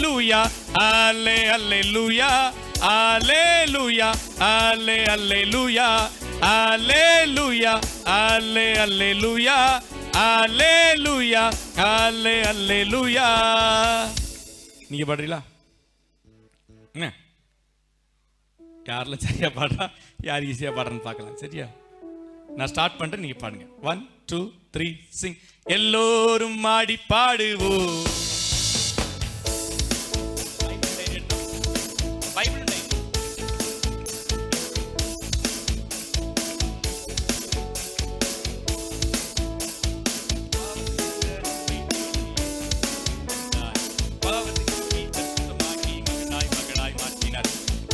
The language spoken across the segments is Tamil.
அல்லேலூயா அல்லே அல்லேலூயா அல்லேலூயா அல்லே அல்லேலூயா அல்லேலூயா அல்லே அல்லேலூயா அல்லேலூயா அல்லே அல்லேலூயா. நீங்க பாடுறீங்களா? யாரெல்லாம் சரியா பாடுறா, யார் ஈஸியா பாடுறன்னு பார்க்கலாம். சரியா, நான் ஸ்டார்ட் பண்றேன், நீங்க பாடுங்க. 1 2 3 சிங். எல்லோரும் ஆடி பாடுவோம். பைபிள்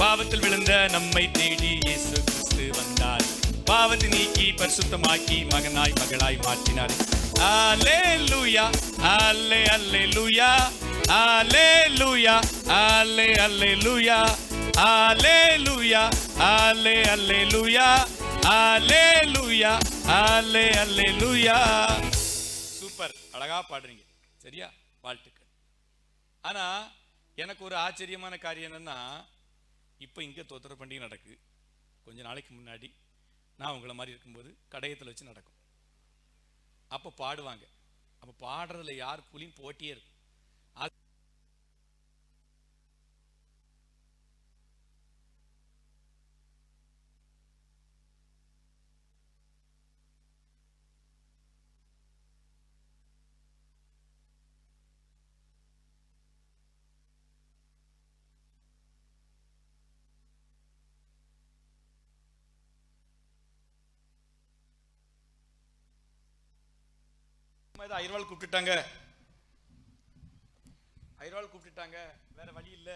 பாவத்தில் விழுந்த நம்மை தேடி இயேசு கிறிஸ்து வந்தார். பாவத்தை நீக்கி பரிசுத்தமாக்கி மகனாய் மகளாய் மாற்றினார். அல்லேலூயா அல்லே அல்லேலூயா அல்லேலூயா அல்லே அல்லேலூயா அல்லேலூயா அல்லே அல்லேலூயா அல்லேலூயா அல்லே அல்லேலூயா. சூப்பர், அழகா பாடுறீங்க. சரியா, வாழ்த்துக்கள். ஆனா எனக்கு ஒரு ஆச்சரியமான காரியம் என்னன்னா, இப்போ இங்கே தோத்திர பண்டிகை நடக்கு. கொஞ்ச நாளைக்கு முன்னாடி நான் உங்களை மாதிரி இருக்கும்போது கடையத்தில் வச்சு நடக்கும். அப்போ பாடுவாங்க. அப்போ பாடுறதுல யார் புலியும் போட்டியே இருக்கும். ஐயர்வாள் கூப்பிட்டுட்டாங்க, ஐயர்வாள் கூப்பிட்டுட்டாங்க, வேற வழி இல்ல.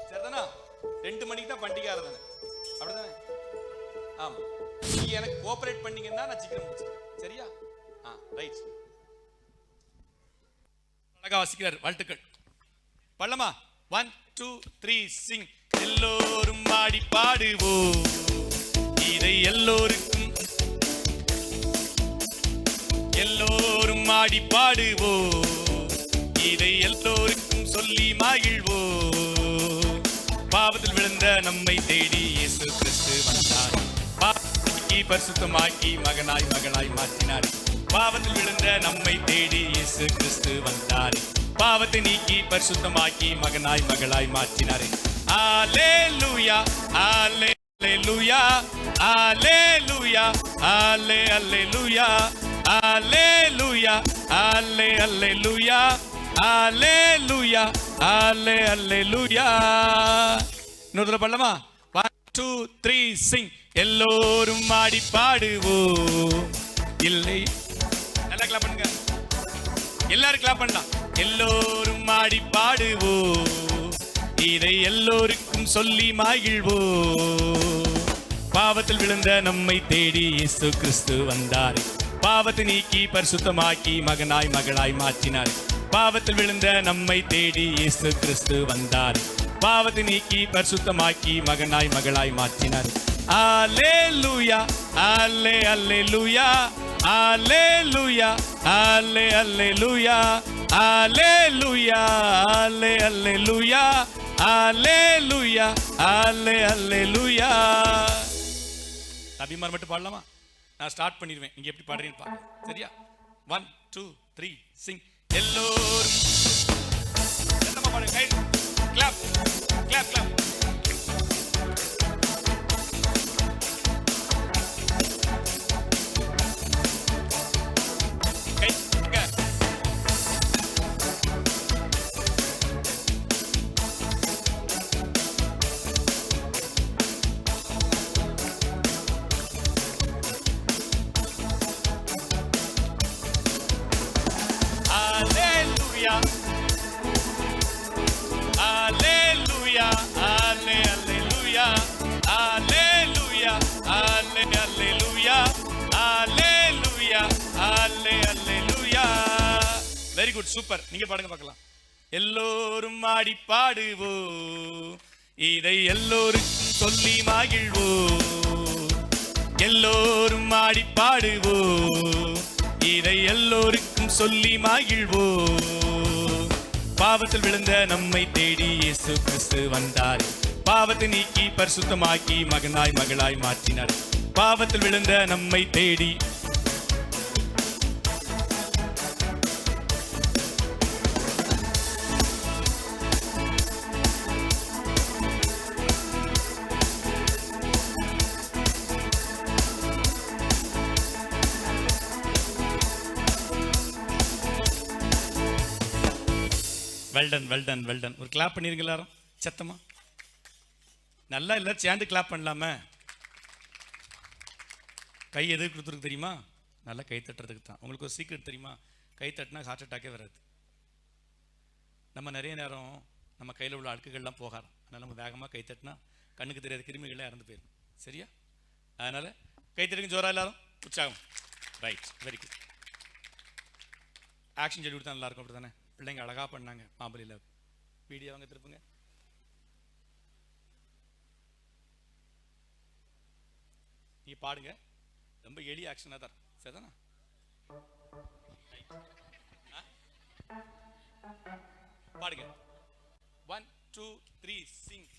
சரிதானா? 2 மணிக்கு தான் பண்டிகை ஆரதானே, அப்படிதானே? ஆமா, நீ எனக்கு கோஆபரேட் பண்ணீங்கன்னா நான் சீக்கிரம் முடிச்சிடுறேன். சரியா? ரைட். அழகா வாசிக்கிறார். வாழ்த்துக்கள். பல்லமா 1 2 3 சிங். எல்லோரும் ஆடி பாடுவோம், இதை எல்லோருக்கும், எல்லோரும் ஆடி பாடுவோம், இதை எல்லோருக்கும் சொல்லி மகிழ்வோம். பாவத்தில் விழுந்த நம்மை தேடி இயேசு கிறிஸ்து வந்தார். பாவத்தை பரிசுத்தமாக்கி மகனாய் மகளாய் மாற்றினார். பாவத்தில் விழுந்த நம்மை தேடி இயேசு கிறிஸ்து வந்தார். பாவத்தை நீக்கி பரிசுத்தமாக்கி மகனாய் மகளாய் மாற்றினார். அல்லேலூயா அல்லேலூயா அல்லேலூயா அல்லே அல்லேலூயா அல்லேலூயா அல்லே அல்லேலூயா அல்லேலூயா அல்லே அல்லேலூயா. இன்னொரு பண்ணலாமா? 1 2 3 சிங். எல்லோரும் ஆடி பாடுவோம். இல்லை, நல்லா கிளாப் பண்ணுங்க. எல்லாரும் கிளாப் பண்ணலாம். எல்லோரும் ஆடி பாடுவோம், இதை எல்லோருக்கும் சொல்லி மகிழ்வோம். பாவத்தில் விழுந்த நம்மை தேடி இயேசு கிறிஸ்து வந்தார். பாவத்தை நீக்கி பரிசுத்தமாக்கி மகனாய் மகளாய் மாற்றினார். பாவத்தில் விழுந்த நம்மை தேடி இயேசு கிறிஸ்து வந்தார். பாவத்தை நீக்கி பரிசுத்தமாக்கி மகனாய் மகளாய் மாற்றினார். அல்லேலூயா அல்லே அல்லேலூயா அல்லேலூயா அல்லே அல்லேலூயா அல்லேலூயா அல்லே அல்லேலூயா அல்லேலூயா அல்லே அல்லேலூயா. அபிமார் மட்டும் பாடலாமா? நான் ஸ்டார்ட் பண்ணிடுவேன், நீங்க எப்படி பாடுறீங்கன்னு பாருங்க. சரியா? 1 2 3 சிங். எல்லோரும் பாடுங்க. Clap clap clap. Alleluia, alleluia, alleluia, alleluia, alleluia, alleluia. Very good, super. நீங்க பாடுங்க பார்க்கலாம். எல்லோரும் ஆடி பாடுவோம், இதை எல்லோருக்கும் சொல்லி மகிழ்வோ, எல்லோரும் ஆடி பாடுவோ, இதை எல்லோருக்கும் சொல்லி மகிழ்வோ. பாவத்தில் விழுந்த நம்மை தேடி இயேசு கிறிஸ்து வந்தார். பாவத்தை நீக்கி பரிசுத்தமாக்கி மகனாய் மகளாய் மாற்றினார். பாவத்தில் விழுந்த நம்மை தேடி வெல்டன் வெல்டன் வெல்டன். ஒரு கிளாப் பண்ணிருங்க எல்லாரும் சத்தமா. நல்லா இல்லை சேர்ந்து கிளாப் பண்ணலாமே. கை எதுக்கு கொடுத்துருக்கு தெரியுமா? நல்லா கை தட்டுறதுக்கு தான். உங்களுக்கு ஒரு சீக்ரெட் தெரியுமா? கை தட்டினா ஹார்ட் அட்டாக்கே வராது. நம்ம நிறைய நேரம் நம்ம கையில் உள்ள அழுக்குகள்லாம் போகாது. அதனால் நம்ம வேகமாக கை தட்டினா கண்ணுக்கு தெரியாத கிருமிகள்லாம் இறந்து போயிடும். சரியா? அதனால் கை தட்டுங்க ஜோரா எல்லாரும், உற்சாகம். Right, very good. ஆக்ஷன் சொல்லி கொடுத்தா நல்லாயிருக்கும். அப்படி தானே? பிள்ளைங்க அழகாக பண்ணாங்க மாம்பலியில். வீடியோ வாங்க திருப்புங்க. நீ பாடுங்க. ரொம்ப எளிய ஆக்ஷனாக தான். சரிதானா? பாடுங்க. 1 2 3 சிங்.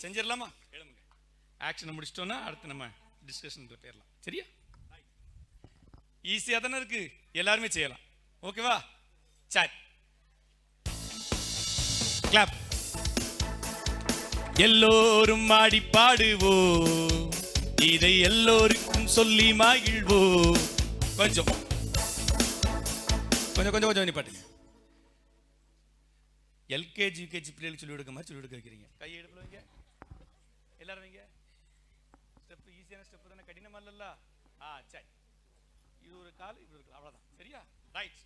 செஞ்சிடலாமா? எழுமுங்க. ஆக்ஷனை முடிச்சிட்டோன்னா அடுத்து நம்ம டிஸ்கஷனுக்கு போயிடலாம். சரியா? ஈஸியாக தானே இருக்கு, எல்லாருமே செய்யலாம். ஓகேவா? சரி, கிளாப். எல்லோரும் ஆடி பாடுவோ, இதை எல்லோருக்கும் சொல்லி மகிழ்வோ. கொஞ்சம் கொஞ்சம் கொஞ்சம் கொஞ்சம் பாட்டுங்க. எல்கேஜி யூகேஜி பிள்ளைகளுக்கு சொல்லி கொடுக்க மாதிரி சொல்லி கொடுக்க வைக்கிறீங்க. கையை எடுப்புல வைங்க எல்லாரும் வைங்க. ஸ்டெப் ஈஸியான ஸ்டெப் தானே, கடினமா இல்லல்ல? சரி, இது ஒரு கால், இது ஒரு கால், அவ்வளவுதான். சரியா? ரைட்.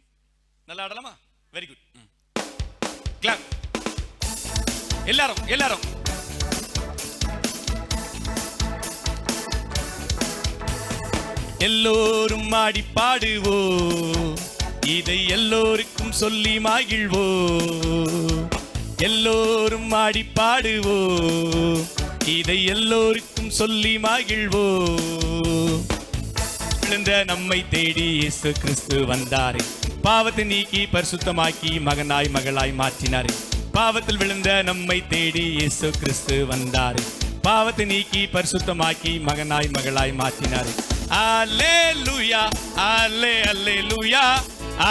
நல்லா ஆடலாமா? Very good. கிளாப். எல்லாரும் எல்லாரும். எல்லோரும் ஆடி பாடுவோ, இதை எல்லோருக்கும் சொல்லி மகிழ்வோ, எல்லோரும் ஆடி பாடுவோ, இதை எல்லோருக்கும் சொல்லி மகிழ்வோ. விழுந்த நம்மை தேடி இயேசு கிறிஸ்து வந்தாரே, பாவத்தை நீக்கி பரிசுத்தமாக்கி மகனாய் மகளாய் மாற்றினாரே. பாவத்தில் விழுந்த நம்மை தேடி இயேசு கிறிஸ்து வந்தாரே, பாவத்தை நீக்கி பரிசுத்தமாக்கி மகனாய் மகளாய் மாற்றினாரே. அல்லேலூயா அல்லே அல்லேலூயா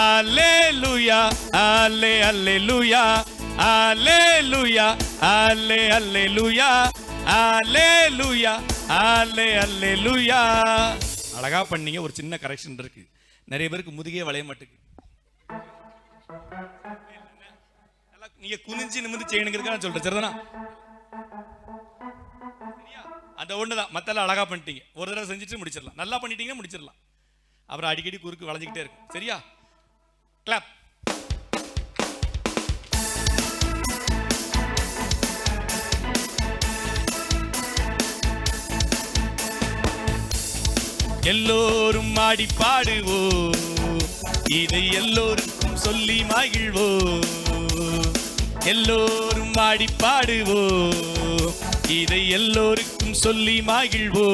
அல்லேலூயா அல்லே அல்லேலூயா அல்லேலூயா அல்லே அல்லேலூயா அல்லேலூயா அல்லே அல்லேலூயா. அழகா பண்ணீங்க. ஒரு சின்ன கரெக்ஷன் இருக்கு. நிறைய பேருக்கு முதுகே வளைய மாட்டுக்கு. நீங்க குனிஞ்சு நிமிர்ந்து செய்யணுங்கிறதுக்கு நான் சொல்றேன். சரிதானா? அந்த ஒண்ணுதான். மத்தெல்லாம் அழகா பண்ணிட்டீங்க. ஒரு தடவை செஞ்சுட்டு முடிச்சிடலாம். நல்லா பண்ணிட்டீங்கன்னா முடிச்சிடலாம். அப்புறம் அடிக்கடி குறுக்கு வளைஞ்சிக்கிட்டே இருக்கும். சரியா? கிளாப். எல்லோரும் ஆடி பாடுவோ, இதை எல்லோருக்கும் சொல்லி மகிழ்வோ, எல்லோரும் ஆடி பாடுவோ, இதை எல்லோருக்கும் சொல்லி மகிழ்வோ.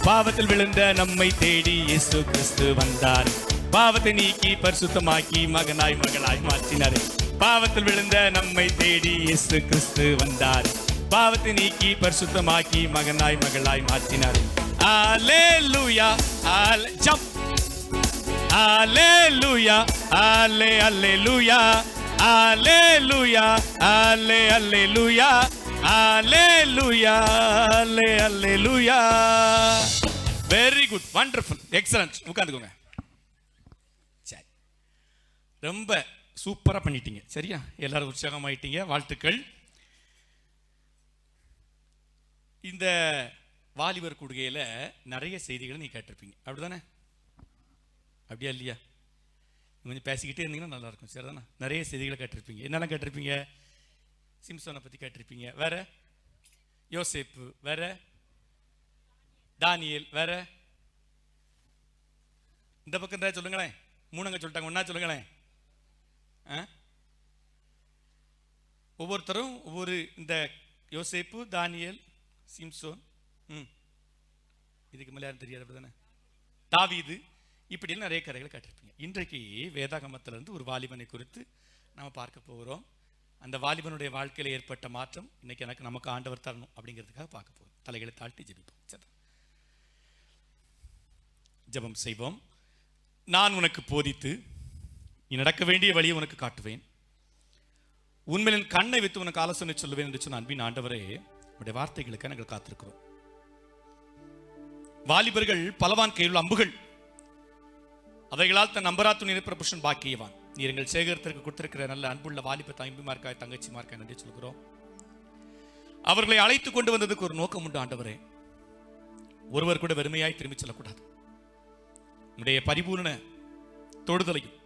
பாவத்தில் விழுந்த நம்மை தேடி இயேசு கிறிஸ்து வந்தார், பாவத்தை நீக்கி பரிசுத்தமாக்கி மகனாய் மகளாய் மாற்றினார். பாவத்தில் விழுந்த நம்மை தேடி இயேசு கிறிஸ்து வந்தார், பாவத்தை நீக்கி பரிசுத்தமாக்கி மகனாய் மகளாய் மாற்றினார். அல்லேலூயா அல்லே ஜம்ப். அல்லேலூயா அல்லே hallelujah hallelujah, hallelujah, hallelujah, hallelujah. Very good, wonderful, excellent. உட்கார்ந்துக்கோங்க. சரி, ரொம்ப சூப்பரா பண்ணிட்டீங்க. சரியா, எல்லாரும் உற்சாகமாயிட்டீங்க. வாழ்த்துக்கள். இந்த வாலிபர் கூடுகையில் நிறைய செய்திகளை நீ கேட்டிருப்பீங்க, அப்படிதானே? அப்படியா இல்லையா? கொஞ்சம் பேசிக்கிட்டே இருந்தீங்கன்னா நல்லா இருக்கும். சரிதானே? நிறைய செய்திகளை கேட்டிருப்பீங்க. என்னெல்லாம் கேட்டிருப்பீங்க? சிம்சோனை பற்றி கேட்டிருப்பீங்க, வேற யோசேப்பு, வேற தானியேல், வேற இந்த பக்கம் தான் சொல்லுங்களேன். மூணுங்க சொல்லிட்டாங்க, ஒன்னா சொல்லுங்களேன். ஒவ்வொருத்தரும் ஒவ்வொரு, இந்த யோசேப்பு, தானியேல், சிம்சோன், இதுக்கு மேலே யாரும் தெரியாது, அப்படிதானே? தாவீது, இப்படி நிறைய கதைகளை கேட்டிருப்பீங்க. இன்றைக்கு வேதாகமத்திலிருந்து ஒரு வாலிபனை குறித்து நாம் பார்க்க போகிறோம். அந்த வாலிபனுடைய வாழ்க்கையில் ஏற்பட்ட மாற்றம் இன்னைக்கு நமக்கு ஆண்டவர் தரணும் அப்படிங்கிறதுக்காக பார்க்க போகிறோம். தலைகளை தாழ்த்தி ஜெபிப்போம். சரி, ஜெபம் செய்வோம். நான் உனக்கு போதித்து நீ நடக்க வேண்டிய வழியை உனக்கு காட்டுவேன், உண்மையின் கண்ணை வைத்து உனக்கு ஆலோசனை சொல்லுவேன் என்று சொன்ன அன்பின் ஆண்டவரே, உடைய வார்த்தைகளுக்கு நாங்கள் காத்திருக்கிறோம். வாலிபர்கள் பலவான் கையில் அம்புகள், அவைகளால் தன் நம்பராத்து நிரப்புற புருஷன் பாக்கியவான். நீர் எங்கள் சேகரத்திற்கு கொடுத்திருக்கிற நல்ல அன்புள்ள வாலிப தம்பிமார்க்காய், தங்கச்சிமார்க்காய் நன்றி சொல்கிறோம். அவர்களை அழைத்து கொண்டு வந்ததுக்கு ஒரு நோக்கம் உண்டு ஆண்டவரே. ஒருவர் கூட வெறுமையாய் திரும்பி செல்லக்கூடாது. நம்முடைய பரிபூர்ண தொடுதலையும்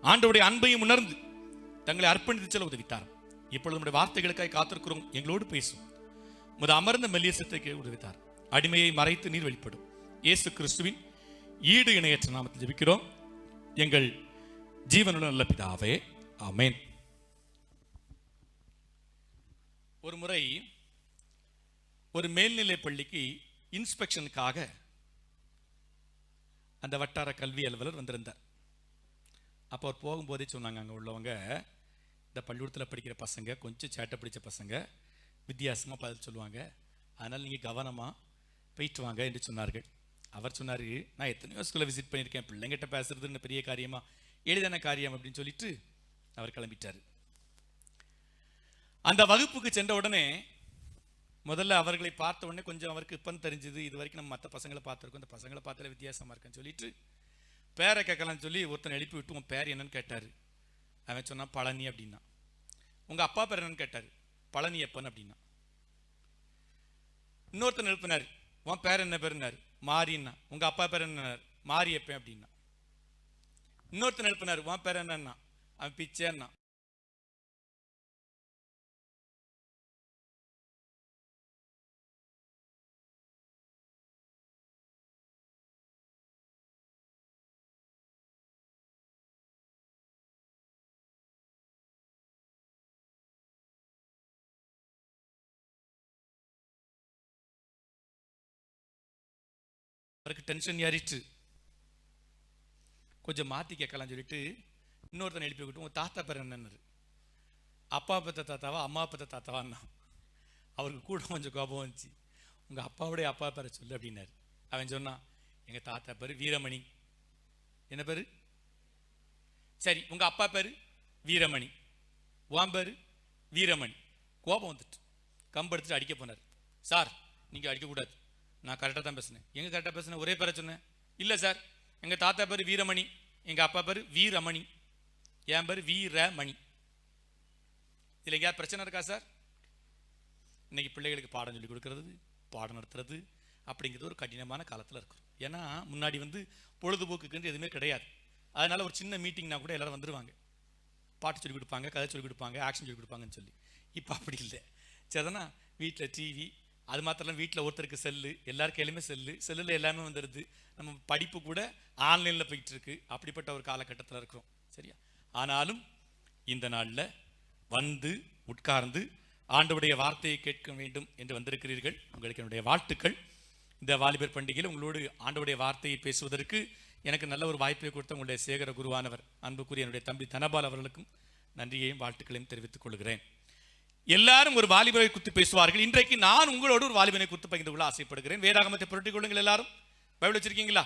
ஆண்டவருடைய அன்பையும் உணர்ந்து தங்களை அர்ப்பணித்து செல்ல உதவித்தார். இப்பொழுது நம்முடைய வார்த்தைகளுக்காய் காத்திருக்கிறோம். எங்களோடு பேசும் முத அமர்ந்த மெல்லியசத்தை உதவித்தார். அடிமையை மறைத்து நீர் வெளிப்படும். இயேசு கிறிஸ்துவின் ஈடு இணையற்ற நாமத்தில் ஜெபிக்கிறோம் எங்கள் ஜீவனுள்ள நல்ல பிதாவே, ஆமென். ஒரு முறை ஒரு மேல்நிலை பள்ளிக்கு இன்ஸ்பெக்ஷனுக்காக அந்த வட்டார கல்வி அலுவலர் வந்திருந்தார். அப்போ அவர் போகும்போதே சொன்னாங்க, அங்கே உள்ளவங்க, இந்த பள்ளிக்கூடத்தில் படிக்கிற பசங்க கொஞ்சம் சேட்டை பிடிச்ச பசங்க, வித்தியாசமாக பதில் சொல்லுவாங்க, அதனால் நீங்கள் கவனமாக போயிட்டு வாங்க என்று சொன்னார்கள். அவர் சொன்னார், நான் எத்தனையோ ஸ்கூலில் விசிட் பண்ணியிருக்கேன், பிள்ளைங்கிட்ட பேசுறதுன்னு பெரிய காரியமா, எளிதான காரியம் அப்படின்னு சொல்லிட்டு அவர் கிளம்பிட்டார். அந்த வகுப்புக்கு சென்ற உடனே முதல்ல அவர்களை பார்த்த உடனே கொஞ்சம் அவருக்கு இப்போ தெரிஞ்சது, இது வரைக்கும் நம்ம மற்ற பசங்களை பார்த்துருக்கோம், இந்த பசங்களை பார்த்தாலே வித்தியாசமாக இருக்குன்னு சொல்லிட்டு பேரை கேட்கலான்னு சொல்லி ஒருத்தனை எழுப்பி விட்டு, உன் பேர் என்னன்னு கேட்டார். அவன் சொன்னான் பழனி அப்படின்னா. உங்கள் அப்பா பேர் என்னன்னு கேட்டார். பழனி எப்பன் அப்படின்னா. இன்னொருத்தன் எழுப்பினார், உன் பேர் என்ன பேருன்னாரு. மாரின்னா. உங்க அப்பா பேர் என்ன? மாரியப்பன் அப்படின்னா. இன்னொருத்தன் எழுப்பினார், உன் பேர் என்னன்னா. அவன் பிச்சைன்னா. அவருக்கு டென்ஷன் ஏறிட்டு கொஞ்சம் மாற்றி கேட்கலாம்னு சொல்லிட்டு இன்னொருத்தனை எழுப்பி விட்டு, உங்கள் தாத்தா பேர் என்னன்னாரு. அப்பா பத்த தாத்தாவா அம்மா பத்த தாத்தாவான்னா. அவருக்கு கூட கொஞ்சம் கோபம் வந்துச்சு. உங்கள் அப்பாவுடைய அப்பா பேரை சொல்லு அப்படின்னாரு. அவன் சொன்னான், எங்கள் தாத்தா பேர் வீரமணி. என்ன பேர்? சரி, உங்கள் அப்பா பேர் வீரமணி, உன் பேர் வீரமணி. கோபம் வந்துட்டு கம்பெடுத்துட்டு அடிக்க போனார். சார், நீங்கள் அடிக்கக்கூடாது, நான் கரெக்டாக தான் பேசினேன். எங்கே கரெக்டாக பேசினேன்? ஒரே பேரை சொன்னேன். இல்லை சார், எங்கள் தாத்தா பேர் வீரமணி, எங்கள் அப்பா பேர் வீரமணி, என் பேர் வீரமணி. இதில் எங்கேயாவது பிரச்சனை இருக்கா சார்? இன்னைக்கு பிள்ளைகளுக்கு பாடம் சொல்லி கொடுக்கறது, பாடம் நடத்துறது அப்படிங்கிறது ஒரு கடினமான காலத்தில் இருக்கும். ஏன்னா முன்னாடி பொழுதுபோக்குக்கு எதுவுமே கிடையாது. அதனால ஒரு சின்ன மீட்டிங்னா கூட எல்லாரும் வந்துடுவாங்க, பாட்டு சொல்லி கொடுப்பாங்க, கதை சொல்லி கொடுப்பாங்க, ஆக்ஷன் சொல்லி கொடுப்பாங்கன்னு சொல்லி. இப்போ அப்படி இல்லை. சரிதானா? வீட்டில் டிவி, அது மாத்திரம் வீட்டில் ஒருத்தருக்கு செல்லு, எல்லார் கையிலுமே செல்லில் எல்லாமே வந்துடுது. நம்ம படிப்பு கூட ஆன்லைனில் போயிட்டு இருக்கு. அப்படிப்பட்ட ஒரு காலகட்டத்தில் இருக்கிறோம். சரியா? ஆனாலும் இந்த நாளில் வந்து உட்கார்ந்து ஆண்டவருடைய வார்த்தையை கேட்க வேண்டும் என்று வந்திருக்கிறீர்கள். உங்களுக்கு என்னுடைய வாழ்த்துக்கள். இந்த வாலிபர் பண்டிகையில் உங்களோடு ஆண்டவருடைய வார்த்தையை பேசுவதற்கு எனக்கு நல்ல ஒரு வாய்ப்பை கொடுத்த உங்களுடைய சேகர குருவானவர் அன்புக்குரிய என்னுடைய தம்பி தனபால் அவர்களுக்கும் நன்றியையும் வாழ்த்துக்களையும் தெரிவித்துக் கொள்கிறேன். எல்லாரும் ஒரு வாலிபரை குறித்து பேசுவார்கள். இன்றைக்கு நான் உங்களோடு ஒரு வாலிபனை குறித்து பகிர்ந்து கொள்ள ஆசைப்படுகிறேன். வேதாகமத்தை புரட்டிக் கொள்ளுங்கள். எல்லாரும் பைபிள் வச்சிருக்கீங்களா?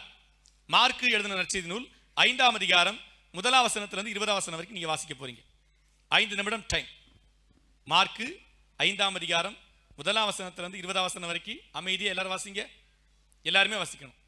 மார்க்கு எழுதின நற்செய்தி நூல் 5ஆம் அதிகாரம் 1ஆம் வசனத்திலிருந்து 20ஆம் வசனம் வரைக்கும் நீங்க வாசிக்க போறீங்க. 5 நிமிடம் டைம். மார்க்கு 5ஆம் அதிகாரம் 1ஆம் வசனத்திலிருந்து 20ஆம் வசனம் வரைக்கும் அமைதியா எல்லாரும் வாசிங்க. எல்லாருமே வாசிக்கணும்.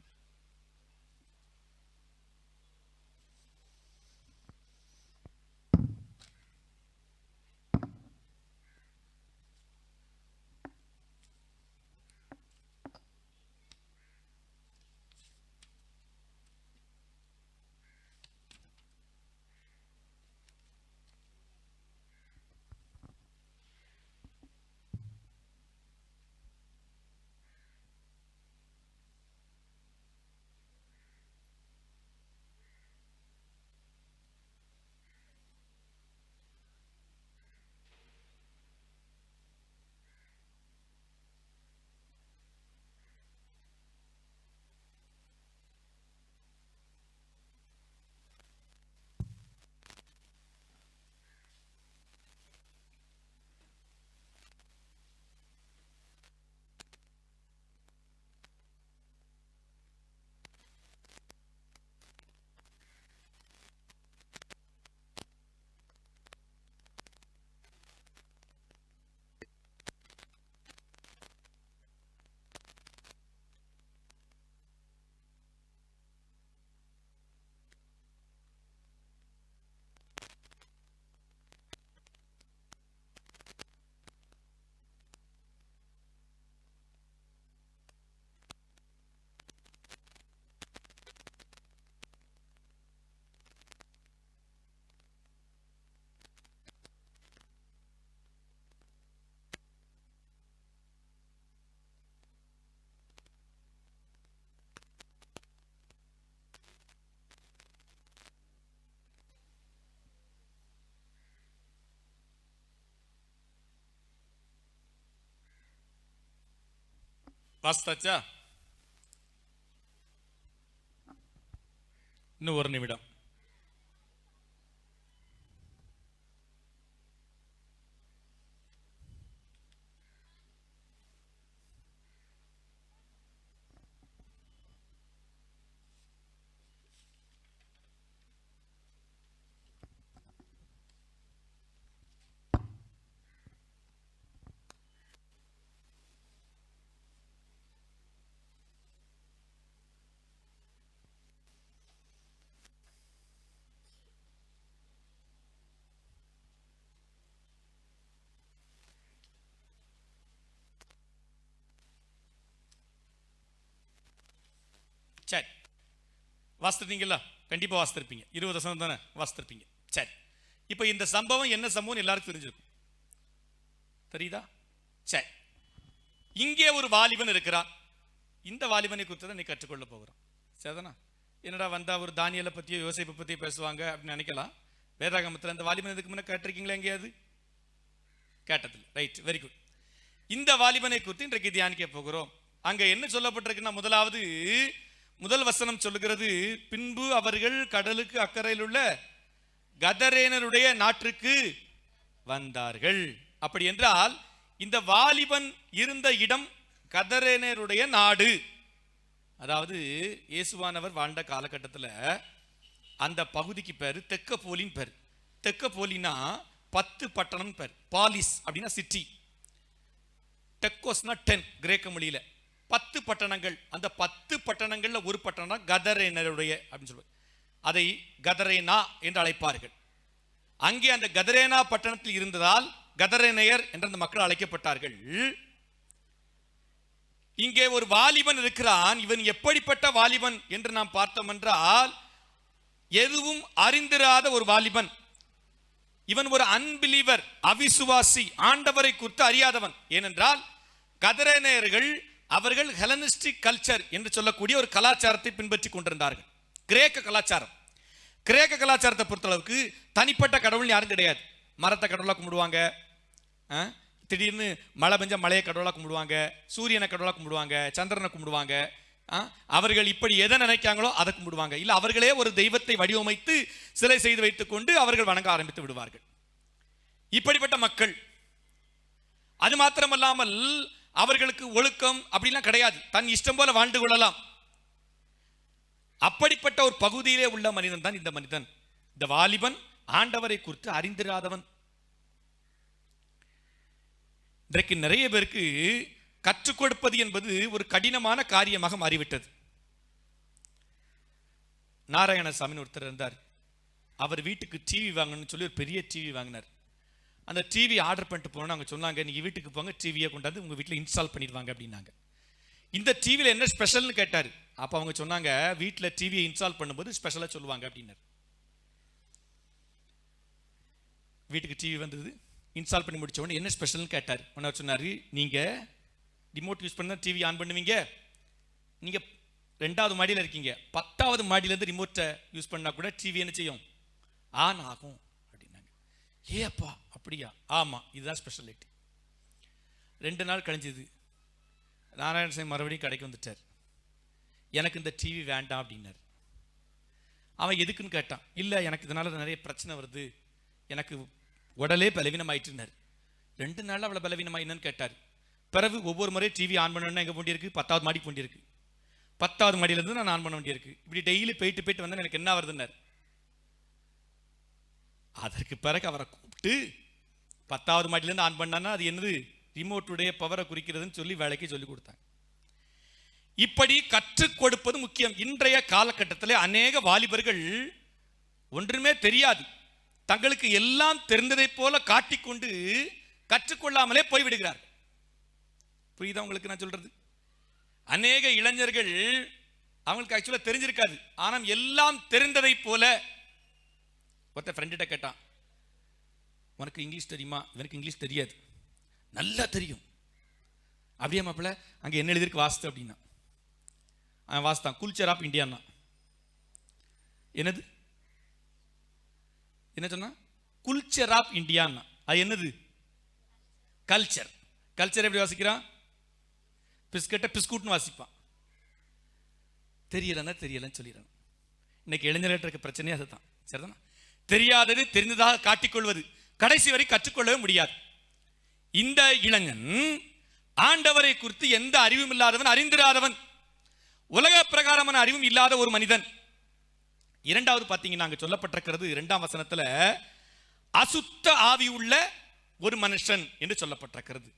வாசித்தாச்சா? இன்னும் 1 நிமிடம். சரி, வாசித்திருப்பீங்களா? கண்டிப்பா வாசித்திருப்பீங்க. 20 வசனம் தானே வாசித்திருப்பீங்க. சரி, இப்போ இந்த சம்பவம் என்ன சம்பவம் எல்லாருக்கும் தெரிஞ்சிருக்கும். தெரியுதா? சரி, இங்கே ஒரு வாலிபன் இருக்கிறான். இந்த வாலிபனை குறித்து தான் நீ கற்றுக்கொள்ள போகிறோம். சரிதானா? என்னடா வந்தா ஒரு தானியலை பற்றியோ யோசேப்பை பற்றியோ பேசுவாங்க அப்படின்னு நினைக்கலாம். வேதாகமத்தில் அந்த வாலிபன் இதுக்கு முன்னே கேட்டிருக்கீங்களா எங்கேயாவது? கேட்டதில்லை. Right, very good. இந்த வாலிபனை குறித்து இன்றைக்கு தியானிக்க போகிறோம். அங்க என்ன சொல்லப்பட்டிருக்குன்னா, முதல் வசனம் சொல்லுகிறது, பின்பு அவர்கள் கடலுக்கு அக்கறையில் உள்ள கதரேனருடைய நாட்டுக்கு வந்தார்கள். அப்படி என்றால் இந்த வாலிபன் இருந்த இடம் கதரேனருடைய நாடு. அதாவது இயேசுவானவர் வாழ்ந்த காலகட்டத்தில் அந்த பகுதிக்கு பேரு தெக்கப்போலின் பேர். தெக்கப்போலினா 10 பட்டணம் பேர். பாலிஸ் அப்படின்னா சிட்டி, டெக்கோஸ்னா 10 கிரேக்க மொழியில. 10 பட்டணங்கள். அந்த 10 பட்டணங்கள்ல ஒரு பட்டணம் கதரேனருடைய அப்படின்னு சொல்லுவாங்க. அதை கதரேனா என்று அழைப்பார்கள். அங்கே அந்த கதரேனா பட்டணத்தில் இருந்ததால் கதரேனையர் என்ற அந்த மக்கள் அழைக்கப்பட்டார்கள். இங்கே ஒரு வாலிபன் இருக்கிறான். இவன் எப்படிப்பட்ட வாலிபன் என்று நாம் பார்த்தோம் என்றால், எதுவும் அறிந்திராத ஒரு வாலிபன். இவன் ஒரு அன்பிலீவர், அவிசுவாசி, ஆண்டவரை குறித்து அறியாதவன். ஏனென்றால் கதரேனையர்கள் அவர்கள் ஹெலனிஸ்டிக் கல்ச்சர் என்று சொல்லக்கூடிய ஒரு கலாச்சாரத்தை பின்பற்றி கொண்டிருந்தார்கள். கிரேக்க கலாச்சாரம். கிரேக்க கலாச்சாரத்தை பொறுத்தளவுக்கு தனிப்பட்ட கடவுள் யாரும் கிடையாது. மரத்தை கடவுளாக கும்பிடுவாங்க, திடீர்னு மழை பெஞ்சா மழையை கடவுளாக கும்பிடுவாங்க, சூரியனை கடவுளாக கும்பிடுவாங்க, சந்திரனை கும்பிடுவாங்க. அவர்கள் இப்படி எதை நினைக்காங்களோ அதை கும்பிடுவாங்க. இல்லை அவர்களே ஒரு தெய்வத்தை வடிவமைத்து சிலை செய்து வைத்துக் கொண்டு அவர்கள் வணங்க ஆரம்பித்து விடுவார்கள். இப்படிப்பட்ட மக்கள். அது மாத்திரமல்லாமல் அவர்களுக்கு ஒழுக்கம் அப்படிலாம் கிடையாது. தன் இஷ்டம் போல வாழ்ந்து கொள்ளலாம். அப்படிப்பட்ட ஒரு பகுதியிலே உள்ள மனிதன் தான் இந்த மனிதன். இந்த வாலிபன் ஆண்டவரை குறித்து அறிந்திராதவன். இன்றைக்கு நிறைய பேருக்கு கற்றுக் கொடுப்பது என்பது ஒரு கடினமான காரியமாக மாறிவிட்டது. நாராயணசாமின்னு ஒருத்தர் இருந்தார். அவர் வீட்டுக்கு டிவி வாங்கணும்னு சொல்லி ஒரு பெரிய டிவி வாங்கினார். அந்த டிவி ஆர்டர் பண்ணிட்டு போனோம். அவங்க சொன்னாங்க, நீங்கள் வீட்டுக்கு போங்க, டிவியை கொண்டாந்து உங்கள் வீட்டில் இன்ஸ்டால் பண்ணிடுவாங்க அப்படின்னாங்க. இந்த டிவியில் என்ன ஸ்பெஷல்னு கேட்டார். அப்போ அவங்க சொன்னாங்க, வீட்டில் டிவியை இன்ஸ்டால் பண்ணும்போது ஸ்பெஷலாக சொல்லுவாங்க அப்படின்னாரு. வீட்டுக்கு டிவி வந்தது, இன்ஸ்டால் பண்ணி முடிச்ச உடனே என்ன ஸ்பெஷல்னு கேட்டார். உடனே சொன்னார், நீங்கள் ரிமோட் யூஸ் பண்ணால் டிவி ஆன் பண்ணுவீங்க, நீங்கள் 2வது மாடியில் இருக்கீங்க, 10வது மாடியிலேருந்து ரிமோட்டை யூஸ் பண்ணால் கூட டிவி என்ன செய்யும், ஆன் ஆகும் அப்படின்னாங்க. ஏ அப்பா அப்படியா? ஆமாம், இதுதான் ஸ்பெஷாலிட்டி. 2 நாள் கழிஞ்சது. நாராயணசாமி மறுபடியும் கடைக்கு வந்துட்டார். எனக்கு இந்த டிவி வேண்டாம் அப்படின்னார். அவன் எதுக்குன்னு கேட்டான். இல்லை, எனக்கு இதனால் நிறைய பிரச்சனை வருது, எனக்கு உடலே பலவீனமாயிட்டுனார். 2 நாள் அவ்வளோ பலவீனமாக என்னன்னு கேட்டார். பிறகு ஒவ்வொரு முறையும் டிவி ஆன் பண்ணணும்னா எங்கே போண்டியிருக்கு, 10வது மாடிக்கு போண்டியிருக்கு. 10வது மாடியிலேருந்து நான் ஆன் பண்ண வேண்டியிருக்கு. இப்படி டெய்லி போயிட்டு வந்தேன், எனக்கு என்ன வருதுன்னார். அதற்கு பிறகு அவரை கூப்பிட்டு 10வது மாடியிலேருந்து ஆன் பண்ணான்னா அது என்னது, ரிமோட்டுடைய பவரை குறிக்கிறதுன்னு சொல்லி வேலைக்கு சொல்லி கொடுத்தாங்க. இப்படி கற்றுக் கொடுப்பது முக்கியம். இன்றைய காலகட்டத்தில் அநேக வாலிபர்கள் ஒன்றுமே தெரியாது, தங்களுக்கு எல்லாம் தெரிந்ததை போல காட்டிக்கொண்டு கற்றுக்கொள்ளாமலே போய்விடுகிறார். புரியுதா உங்களுக்கு நான் சொல்றது? அநேக இளைஞர்கள் அவங்களுக்கு ஆக்சுவலா தெரிஞ்சிருக்காது, ஆனால் எல்லாம் தெரிந்ததை போல. ஒருத்த ஃப்ரெண்ட்ட கேட்டான், உனக்கு இங்கிலீஷ் தெரியுமா? இவனுக்கு இங்கிலீஷ் தெரியாது. நல்லா தெரியும். அப்படியே மாப்பிள்ள அங்கே என்ன எழுதிருக்கு வாஸ்து அப்படின்னா. அவன் வாஸ்தான், கல்ச்சர் ஆஃப் இந்தியான்னா. என்னது என்ன சொன்னா? கல்ச்சர் ஆஃப் இந்தியான்னா. அது என்னது? கல்ச்சர். கல்ச்சர் எப்படி வாசிக்கிறான்? பிஸ்கட்டை பிஸ்கூட்னு வாசிப்பான். தெரியலன்னு சொல்லிடுறான். இன்னைக்கு இளைஞர்கள் இருக்க பிரச்சனையே அதுதான். சரிதானா? தெரியாதது தெரிந்ததாக காட்டிக்கொள்வது, கடைசி வரை கற்றுக்கொள்ளவே முடியாது. இந்த இளைஞன் ஆண்டவரை குறித்து எந்த அறிவும் இல்லாதவன், அறிந்திராதவன், உலக பிரகாரமான அறிவும் இல்லாத ஒரு மனிதன். 2வது பார்த்தீங்கன்னா அங்க சொல்லப்பட்டிருக்கிறது 2ஆம் வசனத்துல அசுத்த ஆவி உள்ள ஒரு மனுஷன் என்று சொல்லப்பட்டிருக்கிறது.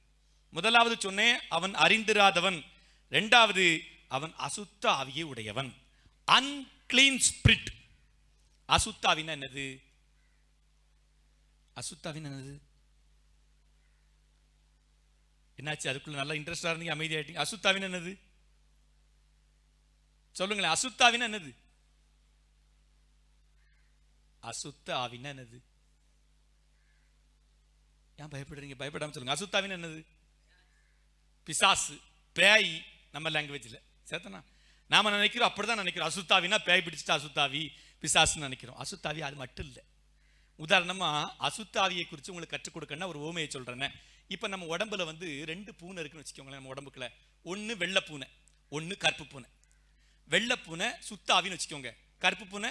1வது சொன்னேன், அவன் அறிந்திராதவன். 2வது அவன் அசுத்த ஆவியை உடையவன், அன்கிளீன் ஸ்பிரிட். அசுத்தாவின் என்னது? அசுத்தாவின் என்னது? என்னாச்சு? அதுக்குள்ள நல்லா இன்ட்ரெஸ்டா இருந்தீங்க, அமைதியாயிட்டீங்க. அசுத்தாவின் என்னது சொல்லுங்களேன். அசுத்தாவின் என்னது? அசுத்த ஆவின் என்னது? ஏன் பயப்படுறீங்க? பயப்படாம சொல்லுங்க. அசுத்தாவின் என்னது? பிசாசு, பேய். நம்ம லாங்குவேஜ்ல சேர்த்தனா நாம நினைக்கிறோம், அப்படிதான் நினைக்கிறோம். அசுத்தாவினா பேய் பிடிச்சிட்டு அசுத்தாவி பிசாசுன்னு நினைக்கிறோம். அசுத்தாவி அது மட்டும் இல்லை. உதாரணமா அசுத்தாவியை குறித்து உங்களுக்கு கற்றுக் கொடுக்கணும்னா ஒரு ஓமையை சொல்றேன். இப்ப நம்ம உடம்புல 2 பூனை இருக்குன்னு வச்சுக்கோங்களேன். நம்ம உடம்புக்குள்ள ஒன்னு வெள்ளை பூனை, ஒன்னு கருப்பு பூனை. வெள்ளை பூனை சுத்தாவின்னு வச்சுக்கோங்க, கருப்பு பூனை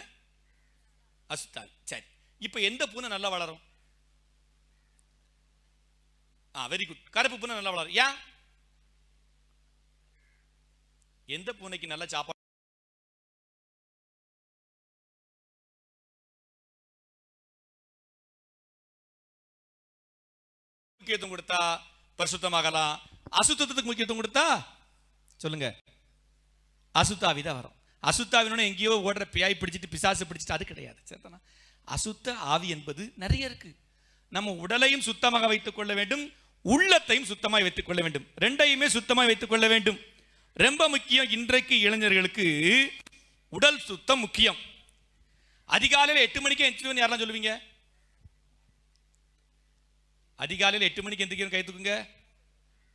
அசுத்தாவி. சரி, இப்ப எந்த பூனை நல்லா வளரும்? வெரி குட், கருப்பு பூனை நல்லா வளரும். ஏன்? எந்த பூனைக்கு நல்ல சாப்பாடு முக்கியத்துவம் கொடுத்தா பரிசுத்தமாகலாம், அசுத்தத்துக்கு முக்கியத்துவம் கொடுத்தா சொல்லுங்க அசுத்தாவி தான் வரும். அசுத்தாவினோட எங்கேயோ ஓடுற பியாய் பிடிச்சிட்டு பிசாசு பிடிச்சிட்டு அது கிடையாது. சரிதானா? அசுத்த ஆவி என்பது நிறைய இருக்கு. நம்ம உடலையும் சுத்தமாக வைத்துக் கொள்ள வேண்டும், உள்ளத்தையும் சுத்தமாக வைத்துக் கொள்ள வேண்டும். 2யுமே சுத்தமாக வைத்துக் கொள்ள வேண்டும். ரொம்ப முக்கியம். இன்றைக்கு இளைஞர்களுக்கு உடல் சுத்தம் முக்கியம். அதிகாலையில் 8 மணிக்கு எந்திரிச்சு யாரெல்லாம் சொல்லுவீங்க? அதிகாலையில் 8 மணிக்கு எந்திரிக்கிறோம் கை தூக்குங்க.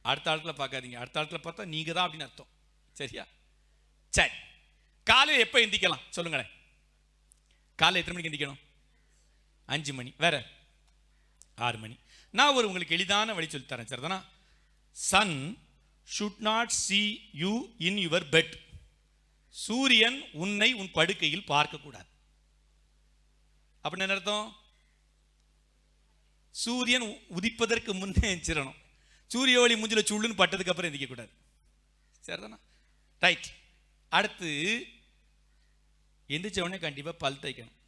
அடுத்த ஆட்களை பார்க்காதீங்க. அடுத்த ஆட்களை பார்த்தா நீங்க தான் அப்படின்னு அர்த்தம். சரியா? சரி, காலையில் எப்போ எந்திரிக்கலாம் சொல்லுங்களேன். காலையில் எத்தனை மணிக்கு எந்திரிக்கணும்? 5 மணி. வேற 6 மணி. நான் உங்களுக்கு எளிதான வழி சொல்லி தரேன். சரிதானா? Son should not see you in your bed. சூரியன் உன்னை உன் படுக்கையில் பார்க்க கூடாது. அப்படின்னு என்ன அர்த்தம்? சூரியன் உதிப்பதற்கு முன்னே எந்திரிக்கணும். சூரிய ஒளி மூஞ்சில சுள்ளுன்னு பட்டதுக்கு அப்புறம் எந்திரிக்க கூடாது. சரிதானா? ரைட். அடுத்து எந்திரிச்ச உடனே கண்டிப்பா பல் தேய்க்கணும்.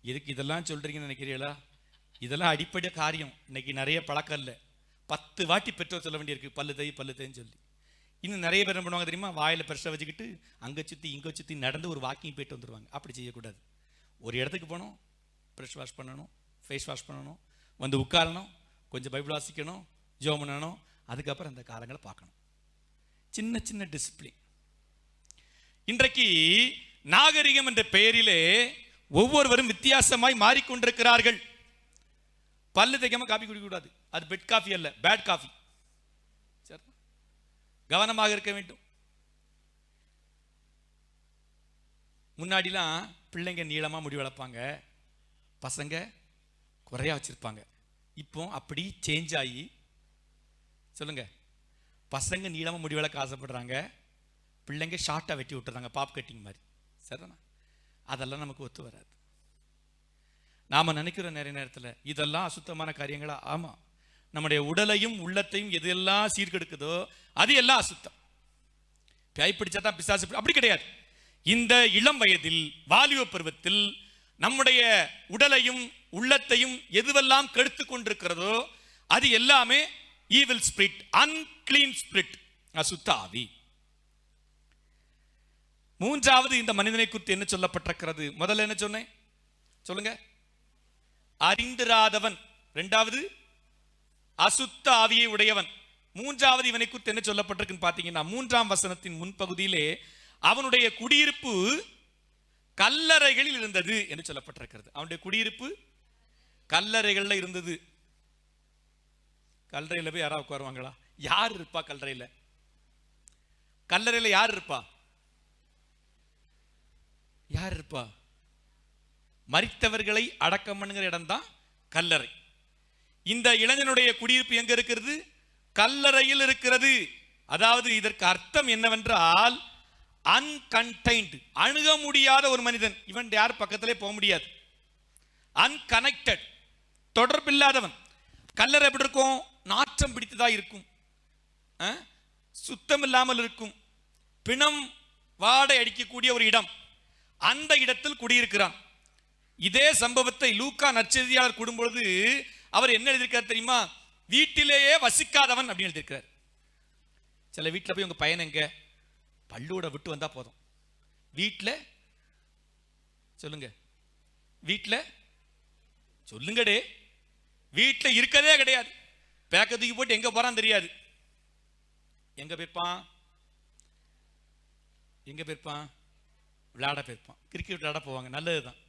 எதுக்கு இதெல்லாம் சொல்றீங்கன்னு நினைக்கிறீங்களா? இதெல்லாம் அடிப்படை காரியம். இன்னைக்கு நிறைய பழக்கம் இல்லை. 10 வாட்டி பெற்றோர் சொல்ல வேண்டியிருக்கு பல்லு தேய்ன்னு சொல்லி. இன்னும் நிறைய பேர் என்ன பண்ணுவாங்க தெரியுமா, வாயில் பிரஷை வச்சுக்கிட்டு அங்கே சுற்றி இங்கே சுற்றி நடந்து ஒரு வாக்கிங் போயிட்டு வந்துடுவாங்க. அப்படி செய்யக்கூடாது. ஒரு இடத்துக்கு போகணும், ப்ரெஷ் வாஷ் பண்ணணும், ஃபேஸ் வாஷ் பண்ணணும், வந்து உட்காரணும், கொஞ்சம் பைபிள் வாசிக்கணும், ஜெபம் பண்ணணும், அதுக்கப்புறம் அந்த காலங்களை பார்க்கணும். சின்ன சின்ன டிசிப்ளின். இன்றைக்கு நாகரிகம் என்ற பெயரிலே ஒவ்வொருவரும் வித்தியாசமாய் மாறிக்கொண்டிருக்கிறார்கள். பல்லு தேய்க்காம காஃபி குடிக்கக்கூடாது. அது பெட் காஃபி அல்ல, பேட் காஃபி. சரி, கவனமாக இருக்க வேண்டும். முன்னாடிலாம் பிள்ளைங்க நீளமாக முடி வளர்ப்பாங்க, பசங்க குறையா வச்சிருப்பாங்க. இப்போ அப்படி சேஞ்ச் ஆகி சொல்லுங்க, பசங்க நீளமாக முடி வளர்க்க ஆசைப்படுறாங்க, பிள்ளைங்க ஷார்ட்டாக வெட்டி விட்டுறாங்க, பாப் கட்டிங் மாதிரி. சரிண்ணா, அதெல்லாம் நமக்கு ஒத்து வராது. நாம் நினைக்கிற நிறைய நேரத்தில் இதெல்லாம் அசுத்தமான காரியங்களா? ஆமாம். நம்முடைய உடலையும் உள்ளத்தையும் எதெல்லாம் சீர்கெடுக்குதோ அது எல்லாம் அசுத்தம். பேய் பிடிச்சா தான் பிசாசு, அப்படி கிடையாது. இந்த இளம் வயதில், வாலிப பருவத்தில் நம்முடைய உடலையும் உள்ளத்தையும் எதுவெல்லாம் கெடுத்து கொண்டிருக்கிறதோ அது எல்லாமே ஈவில் ஸ்பிரிட், அன்கிளீன் ஸ்பிரிட், அசுத்த ஆவி. மூன்றாவது இந்த மனிதனை குறித்து என்ன சொல்லப்பட்டிருக்கிறது? முதல்ல என்ன சொன்னேன் சொல்லுங்க? அறிந்திராதவன். இரண்டாவது அசுத்த ஆவியை உடையவன். மூன்றாவது இவனை குறித்து என்ன சொல்லப்பட்டிருக்குன்னு பார்த்தீங்கன்னா, 3ஆம் வசனத்தின் முன்பகுதியிலே அவனுடைய குடியிருப்பு கல்லறைகளில் இருந்தது என்று சொல்லப்பட்டிருக்கிறது. அவனுடைய குடியிருப்பு கல்லறைகள்ல இருந்தது. கல்லறையில் போய் யாராவது உட்காருவாங்களா? யார் இருப்பா கல்லறையில்? கல்லறையில் யார் இருப்பா? யார் இருப்பா? மரித்தவர்களை அடக்கம் பண்ணுகிற இடம் தான் கல்லறை. இந்த இளைஞனுடைய குடியிருப்பு எங்க இருக்கிறது? கல்லறையில் இருக்கிறது. அதாவது இதற்கு அர்த்தம் என்னவென்றால் அன்கன்டைன்ட், அணுக முடியாத ஒரு மனிதன். இவன் யார் பக்கத்திலே போக முடியாது. அன்கனெக்டட், தொடர்பில்லாதவன். கல்லறை எப்படி இருக்கும்? நாற்றம் பிடித்ததா இருக்கும், சுத்தம் இல்லாமல் இருக்கும், பிணம் வாடை அடிக்கக்கூடிய ஒரு இடம். அந்த இடத்தில் குடியிருக்கிறான். இதே சம்பவத்தை லூக்கா நற்செய்தியாளர் கூடும்பொழுது அவர் என்ன எழுதியிருக்கார் தெரியுமா? வீட்டிலேயே வசிக்காதவன் அப்படின்னு எழுதியிருக்கிறார். சில வீட்டில் போய் உங்க பையன் எங்க, பள்ளூட விட்டு வந்தா போதும், வீட்டில் சொல்லுங்க, வீட்டில் சொல்லுங்கடே, வீட்டில் இருக்கதே கிடையாது. பேக்க தூக்கி போட்டு எங்க போறான் தெரியாது. எங்க போயிருப்பான்? எங்க போயிருப்பான்? விளையாட போயிருப்பான். கிரிக்கெட் விளையாட போவாங்க, நல்லதுதான்.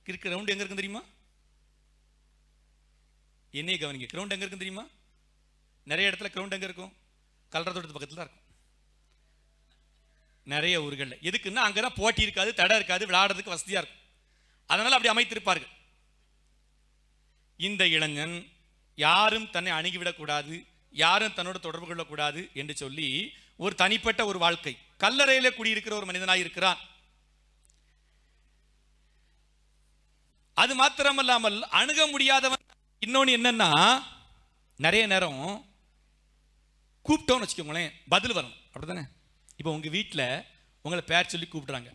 கிரிக்கெட் கிரவுண்ட் எங்க இருக்கு தெரியுமா? என்னையே கவனிங்க, கிரவுண்ட் எங்க இருக்கு தெரியுமா? நிறைய இடத்துல கிரவுண்ட் எங்க இருக்கும்? கல்லறை தோட்டத்து பக்கத்தில் தான் இருக்கும் நிறைய ஊர்களில். எதுக்குன்னா அங்கதான் போட்டி இருக்காது, தடை இருக்காது, விளையாடுறதுக்கு வசதியா இருக்கும். அதனால அப்படி அமைத்திருப்பார்கள். இந்த இளைஞன் யாரும் தன்னை அணுகிவிடக்கூடாது, யாரும் தன்னோட தொடர்பு கொள்ளக்கூடாது என்று சொல்லி ஒரு தனிப்பட்ட ஒரு வாழ்க்கை, கல்லறையில குடியிருக்கிற ஒரு மனிதனாய் இருக்கிறான். அது மாத்திரமல்லாமல் அணுக முடியாதவன். இன்னொன்னு என்னன்னா, நிறைய நேரம் கூப்பிட்டோன்னு வச்சுக்கோங்களேன், பதில் வரணும். அப்படித்தானே? இப்போ உங்க வீட்டில் உங்களை பேர் சொல்லி கூப்பிடுறாங்க,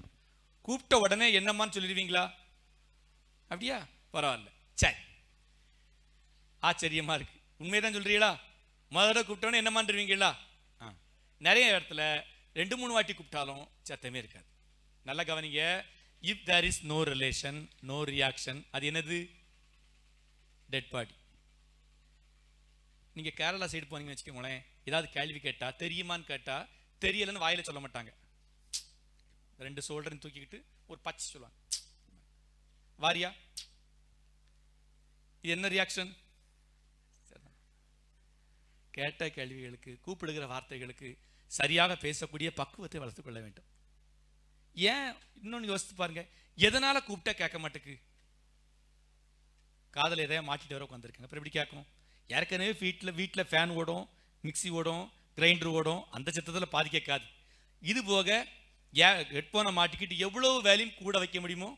கூப்பிட்ட உடனே என்னம்மான்னு சொல்லிடுவீங்களா? அப்படியா? பரவாயில்ல, சரி, ஆச்சரியமா இருக்கு, உண்மைதான் சொல்றீங்களா? முதல்ல கூப்பிட்டோன்னே என்னமான்ருவீங்களா? நிறைய இடத்துல 2-3 வாட்டி கூப்பிட்டாலும் சத்தமே இருக்காது. நல்லா கவனிங்க. If there is no relation, no reaction, அது என்னது? Dead body. நீங்க கேரளா சைடு போனீங்கன்னு வச்சுக்கோங்களேன், ஏதாவது கேள்வி கேட்டா தெரியுமான்னு கேட்டா தெரியலன்னு வாயில சொல்ல மாட்டாங்க. 2 ஷோல்டரையும் தூக்கிக்கிட்டு ஒரு பச்சை சொல்லுவாங்க, வாரியா? இது என்ன ரியாக்ஷன்? கேட்ட கேள்விகளுக்கு, கூப்பிடுகிற வார்த்தைகளுக்கு சரியாக பேசக்கூடிய பக்குவத்தை வளர்த்துக் கொள்ள வேண்டும். ஏன்? இன்னொன்று யோசித்து பாருங்க, எதனால கூப்பிட்டா கேட்க மாட்டேக்கு? காதல் எதையா மாட்டிட்டு வர உட்காந்துருக்காங்க, அப்புறம் எப்படி கேட்கும்? ஏற்கனவே வீட்டில் ஃபேன் ஓடும், மிக்சி ஓடும், கிரைண்டர் ஓடும், அந்த சத்தத்தில் பாதி கேட்காது. இது போக ஹெட்ஃபோனை மாட்டிக்கிட்டு எவ்வளவு வேலையும் கூட வைக்க முடியுமோ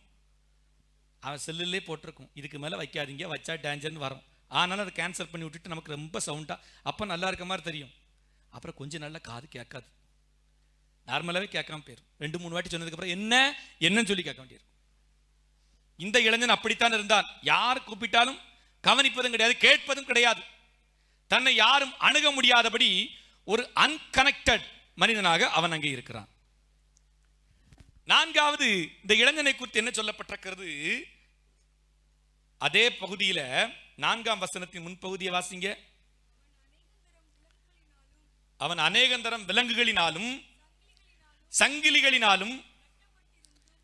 அவன் செல்லுலே போட்டிருக்கும், இதுக்கு மேலே வைக்காதீங்க, வச்சா டேஞ்சர்னு வரும். ஆனாலும் அதை கேன்சல் பண்ணி விட்டுட்டு நமக்கு ரொம்ப சவுண்டாக அப்போ நல்லா இருக்க மாதிரி தெரியும். அப்புறம் கொஞ்சம் நல்லா காது கேட்காது, நார்மலாகவே கேட்காம போயிடும். 2-3 வாட்டி சொன்னதுக்கப்புறம் என்னன்னு சொல்லி கேட்க வேண்டியிருக்கும். இந்த இளைஞன் அப்படித்தான் இருந்தான். யார் கூப்பிட்டாலும் கவனிப்பதும் கிடையாது, கேட்பதும் கிடையாது. தன்னை யாரும் அணுக முடியாதபடி ஒரு அன்கனெக்டட் மனிதனாக அவன் அங்கே இருக்கிறான். நான்காவது, இந்த இளைஞனை குறித்து என்ன சொல்லப்பட்டிருக்கிறது? அதே பகுதியில் 4ஆம் வசனத்தின் முன்பகுதியை வாசிங்க. அவன் அநேகந்தரம் விலங்குகளினாலும் சங்கிலிகளினாலும்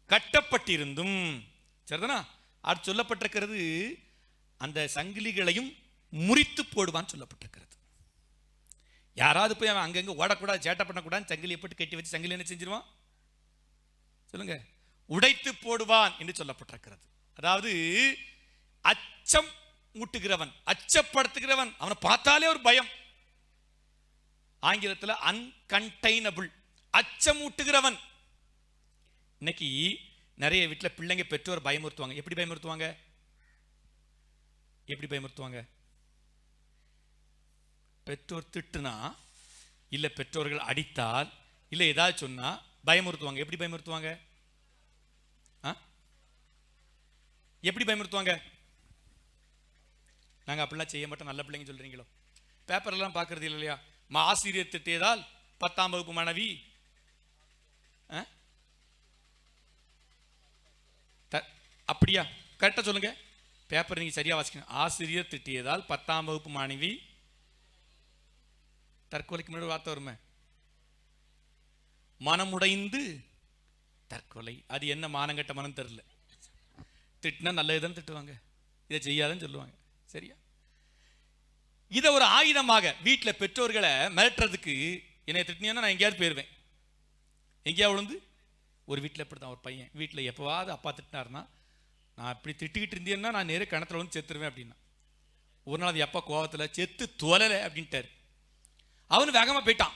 கட்டப்பட்டிருந்தும், சரிதானா? அது சொல்லப்பட்டிருக்கிறது, அந்த சங்கிலிகளையும் முறித்து போடுவான் சொல்லப்பட்டிருக்கிறது. யாராவது போய் அவன் அங்கங்க ஓடக்கூடாது, சேட்டை பண்ணக்கூடாது, சங்கிலியை போட்டு கட்டி வச்சு சங்கிலி என்ன செஞ்சிருவான் சொல்லுங்க? உடைத்து போடுவான் என்று சொல்லப்பட்டிருக்கிறது. அதாவது அச்சம் ஊட்டுகிறவன், அச்சப்படுத்துகிறவன், அவனை பார்த்தாலே ஒரு பயம். ஆங்கிலத்தில் அன்கண்டெய்னபிள், அச்சம் ஊட்டுகிறவன். இன்னைக்கு நிறைய வீட்டில் பிள்ளைங்க பெற்றோர் பயமுறுத்துவாங்க. எப்படி பயமுறுத்துவாங்க? எப்படி பயமுறுத்துவாங்க? பெற்றோர் திட்டுனா, இல்லை பெற்றோர்கள் அடித்தால், இல்லை ஏதாவது சொன்னா பயமுறுத்துவாங்க. எப்படி பயமுறுத்துவாங்க? எப்படி பயமுறுத்துவாங்க? நாங்கள் அப்படிலாம் செய்ய மாட்டோம், நல்ல பிள்ளைங்க சொல்றீங்களோ? பேப்பர்லாம் பார்க்கறது இல்லையா? ஆசிரியர் திட்டியதால் 10ஆம் வகுப்பு மாணவி அப்படியா? கரெக்டாக சொல்லுங்க. பேப்பர் நீங்க சரியா வாசிக்கணும். ஆசிரியர் திட்டியதால் 10ஆம் வகுப்பு மாணவி தற்கொலைக்கு முன்னாடி வார்த்தை வருமே, மனமுடைந்து தற்கொலை. அது என்ன மானங்கட்ட மனம் தெரியல. திட்டினா நல்லதுதான் திட்டுவாங்க, இதை செய்யாதன்னு சொல்லுவாங்க. சரியா? இதை ஒரு ஆயுதமாக வீட்டில் பெற்றோர்களை மிரட்டுறதுக்கு, என்னை திட்டினா நான் எங்கேயாவது போயிடுவேன். எங்கேயாவது விழுந்து ஒரு வீட்டில் இப்படி தான் ஒரு பையன் வீட்டில் எப்போவாவது அப்பா திட்டினார்னா, நான் இப்படி திட்டிக்கிட்டு இருந்தேன்னா நான் நேரே கிணத்துல வந்து செத்துருவேன் அப்படின்னா. ஒரு நாள் அது அப்பா கோவத்தில் செத்து தொலைலை அப்படின்ட்டார். அவனு வேகமாக போயிட்டான்,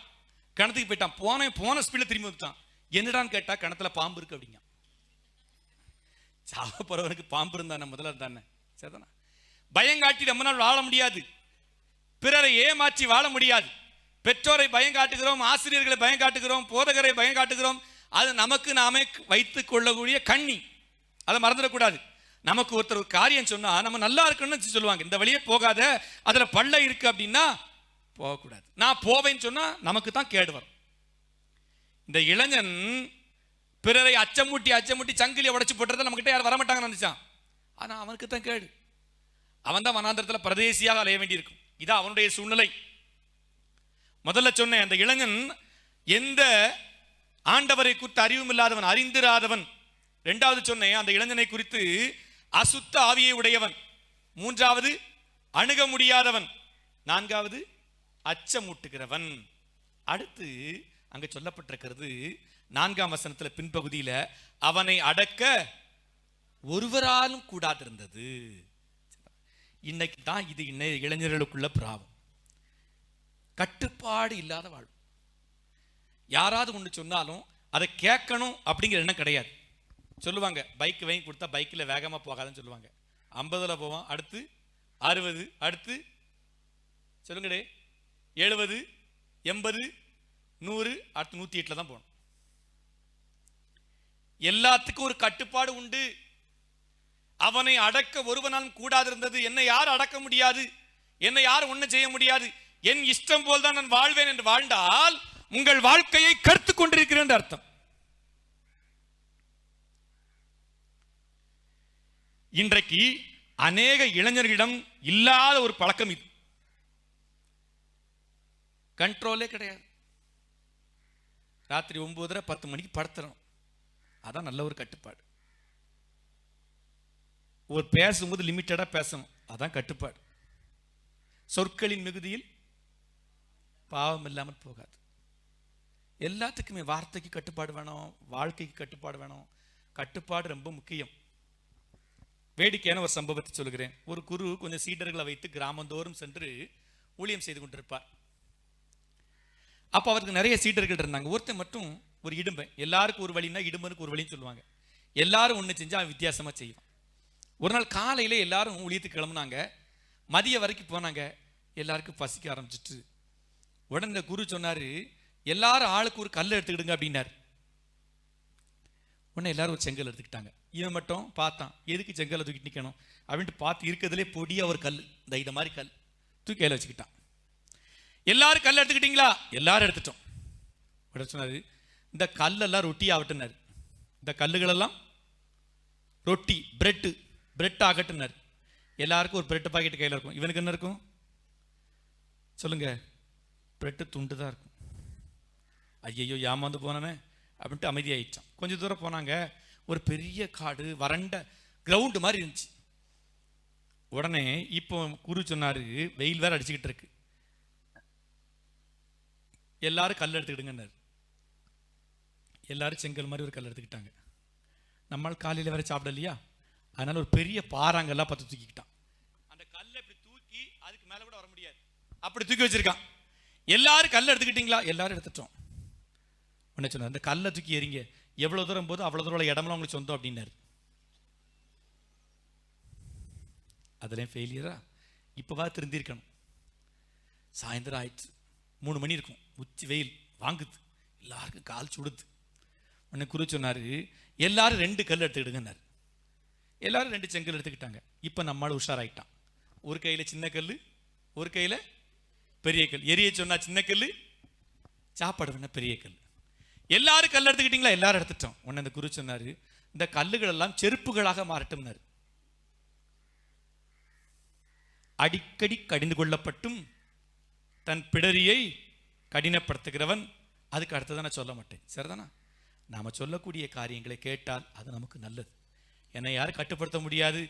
கிணத்துக்கு போயிட்டான். போன ஸ்பீடில் திரும்பி வந்துட்டான். என்னடான்னு கேட்டா, கிணத்துல பாம்பு இருக்கு அப்படிங்க. சாவ போறவனுக்கு பாம்பு இருந்தானே முதல்ல இருந்தானே. சரிதானா? பயங்காட்டி ரொம்ப நாள் வாழ முடியாது, பிறரை ஏமாற்றி வாழ முடியாது. பெற்றோரை பயங்காட்டுகிறோம், ஆசிரியர்களை பயங்காட்டுகிறோம், போதகரை பயங்காட்டுகிறோம். அது நமக்கு நாமே வைத்துக் கொள்ளக்கூடிய கண்ணி. அதை மறந்துடக்கூடாது. நமக்கு ஒருத்தர் ஒரு காரியம் சொன்னா நம்ம நல்லா இருக்கணும்னு சொல்லுவாங்க, இந்த வழியே போகாத, அதுல பள்ள இருக்கு அப்படின்னா போகக்கூடாது. நான் போவேன்னு சொன்னா நமக்கு தான் கேடு வரும். இந்த இளைஞன் பிறரை அச்சமூட்டி சங்கிலியை உடைச்சு போட்டுறத நம்ம கிட்ட யாரும் வரமாட்டாங்கன்னு நினைச்சான். ஆனா அவனுக்கு தான் கேடு. அவன் தான் வனாந்தரத்தில் பரதேசியாக அலைய வேண்டியிருக்கும். இதான் அவனுடைய சூழ்நிலை. முதல்ல சொன்னேன், அந்த இளைஞன் எந்த ஆண்டவரை குறித்து அறிவும் இல்லாதவன், அறிந்திராதவன். இரண்டாவது சொன்னேன், அந்த இளைஞனை குறித்து அசுத்த ஆவியை உடையவன். மூன்றாவது அணுக முடியாதவன். நான்காவது அச்சமூட்டுகிறவன். அடுத்து அங்க சொல்லப்பட்டிருக்கிறது 4ஆம் வசனத்துல பின்பகுதியில, அவனை அடக்க ஒருவராலும் கூடாதிருந்தது. இன்னைக்கு தான் இது இளைஞர்களுக்குள்ள பிராபம். கட்டுப்பாடு இல்லாத வாழ்வு. யாராவது ஒன்று சொன்னாலும் அதை கேட்கணும் அப்படிங்கிற எண்ணம் கிடையாது. சொல்லுவாங்க, பைக் வாங்கி கொடுத்தா பைக்கில் வேகமாக போகாதுன்னு சொல்லுவாங்க. 50ல் போவான், அடுத்து 60, அடுத்து சொல்லுங்கடே 70, 80, 100, அடுத்து 108 தான் போகணும். எல்லாத்துக்கும் ஒரு கட்டுப்பாடு உண்டு. அவனை அடக்க ஒருவனாலும் கூடாதிருந்தது. என்னை யார் அடக்க முடியாது, என்னை யார் ஒன்றும் செய்ய முடியாது, என் இஷ்டம் போல் தான் நான் வாழ்வேன் என்று வாழ்ந்தால் உங்கள் வாழ்க்கையை கருத்துக் கொண்டிருக்கிறேன் அர்த்தம். இன்றைக்கு அநேக இளைஞர்களிடம் இல்லாத ஒரு பழக்கம் இது. கண்ட்ரோலே கிடையாது. ராத்திரி 9:30 10 மணிக்கு படுத்துறோம். அதான் நல்ல ஒரு கட்டுப்பாடு. ஒரு பேசும்போது லிமிட்டடா பேசணும், அதான் கட்டுப்பாடு. சொற்களின் மிகுதியில் பாவம் இல்லாமல் போகாது. எல்லாத்துக்குமே வார்த்தைக்கு கட்டுப்பாடு வேணும், வாழ்க்கைக்கு கட்டுப்பாடு வேணும். கட்டுப்பாடு ரொம்ப முக்கியம். வேடிக்கையான ஒரு சம்பவத்தை சொல்கிறேன். ஒரு குரு கொஞ்சம் சீடர்களை வைத்து கிராமந்தோறும் சென்று ஊழியம் செய்து கொண்டிருப்பார். அப்போ அவருக்கு நிறைய சீடர்கள் இருந்தாங்க. ஒருத்தர் மட்டும் ஒரு இடும்பன். எல்லாருக்கும் ஒரு வழின்னா இடும்பனுக்கு ஒரு வழின்னு சொல்லுவாங்க. எல்லாரும் ஒன்று செஞ்சா வித்தியாசமா செய்வான். ஒரு நாள் காலையில எல்லாரும் ஊழியத்துக்கு கிளம்புனாங்க. மதிய வரைக்கும் போனாங்க. எல்லாருக்கும் பசிக்க ஆரம்பிச்சிட்டு உடனே குரு சொன்னாரு, எல்லாரும் ஆளுக்கு ஒரு கல் எடுத்துக்கிடுங்க அப்படின்னாரு. உடனே எல்லாரும் ஒரு செங்கல் எடுத்துக்கிட்டாங்க. இவன் மட்டும் பார்த்தான், எதுக்கு செங்கலை தூக்கிட்டு நிற்கணும் அப்படின்ட்டு பார்த்து இருக்கிறதுலே பொடியா ஒரு கல், இந்த மாதிரி கல் தூக்கி கையில் வச்சுக்கிட்டான். எல்லாரும் கல் எடுத்துக்கிட்டீங்களா? எல்லாரும் எடுத்துட்டோம். சொன்னாரு, இந்த கல்லெல்லாம் ரொட்டி ஆகட்டுனாரு, இந்த கல்லுகளெல்லாம் ரொட்டி பிரெட் ஆகட்டுனாரு. எல்லாருக்கும் ஒரு பிரெட் பாக்கெட் கையில் இருக்கும். இவனுக்கு என்ன இருக்கும் சொல்லுங்க? பிரெட்டு துண்டு தான் இருக்கும். ஐயோ ஏமாந்து போனமே அப்படின்ட்டு அமைதியாயிடுச்சான். கொஞ்சம் தூரம் போனாங்க, ஒரு பெரிய காடு, வறண்ட கிரவுண்டு மாதிரி இருந்துச்சு. உடனே இப்போ குரு சொன்னாரு, வெயில் வேற அடிச்சுக்கிட்டு இருக்கு, எல்லாரும் கல் எடுத்துக்கிடுங்கன்னாரு. எல்லாரும் செங்கல் மாதிரி ஒரு கல் எடுத்துக்கிட்டாங்க. நம்மளால் காலையில் வேற சாப்பிடலையா, அதனால ஒரு பெரிய பாறாங்கெல்லாம் பார்த்து தூக்கிக்கிட்டான். அந்த கல்லை இப்படி தூக்கி அதுக்கு மேலே கூட வர முடியாது, அப்படி தூக்கி வச்சிருக்கான். எல்லாரும் கல் எடுத்துக்கிட்டீங்களா? எல்லாரும் எடுத்துட்டோம். உடனே சொன்னார், அந்த கல்லை தூக்கி எறிங்க, எவ்வளோ தூரம் போது அவ்வளோ தூரம் இடம்லாம் உங்களுக்கு சொந்தம் அப்படின்னாரு. அதெல்லாம் ஃபெயிலியரா? இப்போவா திருந்திருக்கணும். சாயந்தரம் ஆயிடுச்சு, 3 மணி இருக்கும், உச்சி வெயில் வாங்குது, எல்லாருக்கும் கால் சுடுது. உடனே குரு சொன்னார், எல்லாரும் 2 கல் எடுத்துக்கிடுங்கன்னாரு. எல்லாரும் 2 செங்கல் எடுத்துக்கிட்டாங்க. இப்போ நம்மளால் உஷாராயிட்டான். ஒரு கையில் சின்ன கல், ஒரு கையில் பெரிய கல். எரிய சொன்னா சின்ன கல், சாப்பாடு வேணா பெரிய கல். எல்லாரும் கல் எடுத்துக்கிட்டீங்களா? எல்லாரும் எடுத்துட்டோம். உடனே அந்த குரு சொன்னார், இந்த கல்லுகள் எல்லாம் செருப்புகளாக மாறட்டும்னாரு. அடிக்கடி கடிந்து கொள்ளப்பட்டும் தன் பிடரியை கடினப்படுத்துகிறவன் அதுக்கு அடுத்ததான் நான் சொல்ல மாட்டேன். சரிதானா? நாம் சொல்லக்கூடிய காரியங்களை கேட்டால் அது நமக்கு நல்லது. என்னை யாரும் கட்டுப்படுத்த முடியாது,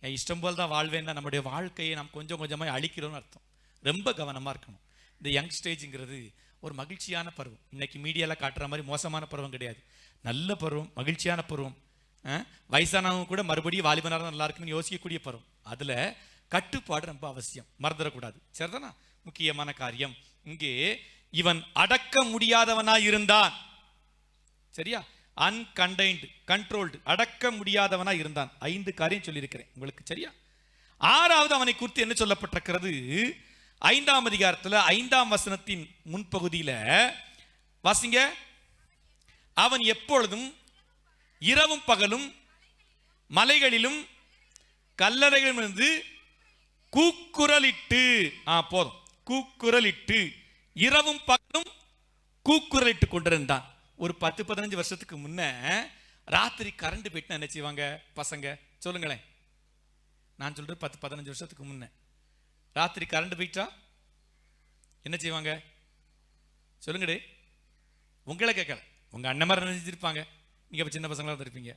என் இஷ்டம் போல் தான் வாழ்வேன்னா நம்முடைய வாழ்க்கையை நாம் கொஞ்சம் கொஞ்சமாக அழிக்கிறோம்னு அர்த்தம். ரொம்ப கவனமாக இருக்கணும். இந்த யங் ஸ்டேஜுங்கிறது ஒரு மகிழ்ச்சியான பருவம். இன்னைக்கு மீடியாவில் காட்டுற மாதிரி மோசமான பருவம் கிடையாது, நல்ல பருவம், மகிழ்ச்சியான பருவம். வயசானவங்க கூட மறுபடியும் வாலிபனாக நல்லா இருக்குன்னு யோசிக்கக்கூடிய பருவம். அதில் கட்டுப்பாடு ரொம்ப அவசியம், மறந்துடக்கூடாது. சரிதானா? முக்கியமான காரியம் இங்கே, இவன் அடக்க முடியாதவனாய் இருந்தான். சரியா? அன்கண்டைன்டு, கண்ட்ரோல்டு, அடக்க முடியாதவனாய் இருந்தான். 5 காரியம் சொல்லியிருக்கிறேன் உங்களுக்கு. சரியா? 6வது அவனை குறித்து என்ன சொல்லப்பட்டிருக்கிறது? 5ஆம் அதிகாரத்தில் 5ஆம் வசனத்தின் முன்பகுதியில் வாசிங்க. அவன் எப்பொழுதும் இரவும் பகலும் மலைகளிலும் கல்லறைகளிலும் இருந்து கூக்குரலிட்டு, போதும், கூக்குரலிட்டு இரவும் பகலும் கூக்குரலிட்டு கொண்டிருந்தான். ஒரு 10-15 வருஷத்துக்கு முன்ன ராத்திரி கரண்ட் போயிட்டு என்ன செய்வாங்க பசங்க? சொல்லுங்களேன். நான் சொல்றது 10-15 வருஷத்துக்கு முன்ன ராத்திரி கரண்ட் போயிட்டா என்ன செய்வாங்க? சொல்லுங்கடே. உங்களை கேட்கல, உங்க அண்ணன் மாதிரி நினைச்சிருப்பாங்க. நீங்க இப்ப சின்ன பசங்களா இருப்பீங்க.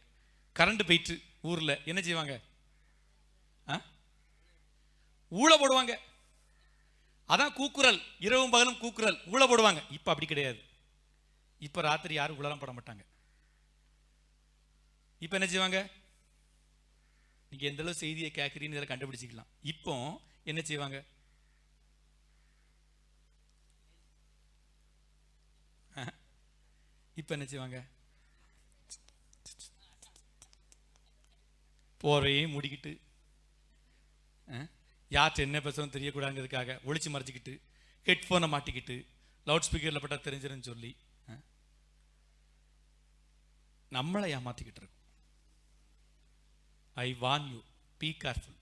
கரண்ட் போயிட்டு ஊர்ல என்ன செய்வாங்க? ஊழ போடுவாங்க. அதான் கூக்குரல், இரவும் பகலும் கூக்குரல், ஊழ போடுவாங்க. இப்ப அப்படி கிடையாது. இப்ப ராத்திரி யாரும் ஊழலாம் போட மாட்டாங்க. இப்ப என்ன செய்வாங்க? நீங்க எந்த அளவு செய்தியை கேட்கறீங்கன்னு கண்டுபிடிச்சிக்கலாம். இப்போ என்ன செய்வாங்க? இப்ப என்ன செய்வாங்க? போரையே மூடிக்கிட்டு, யார்கிட்ட என்ன பேசணும் தெரியக்கூடாதுங்கிறதுக்காக ஒளிச்சு மறைச்சிக்கிட்டு, ஹெட்ஃபோனை மாட்டிக்கிட்டு, லவுட் ஸ்பீக்கரில் பட்டா தெரிஞ்சிருன்னு சொல்லி நம்மளை ஏமாத்திக்கிட்டு இருக்கோம். ஐ வான் யூ, பி கேர்ஃபுல்.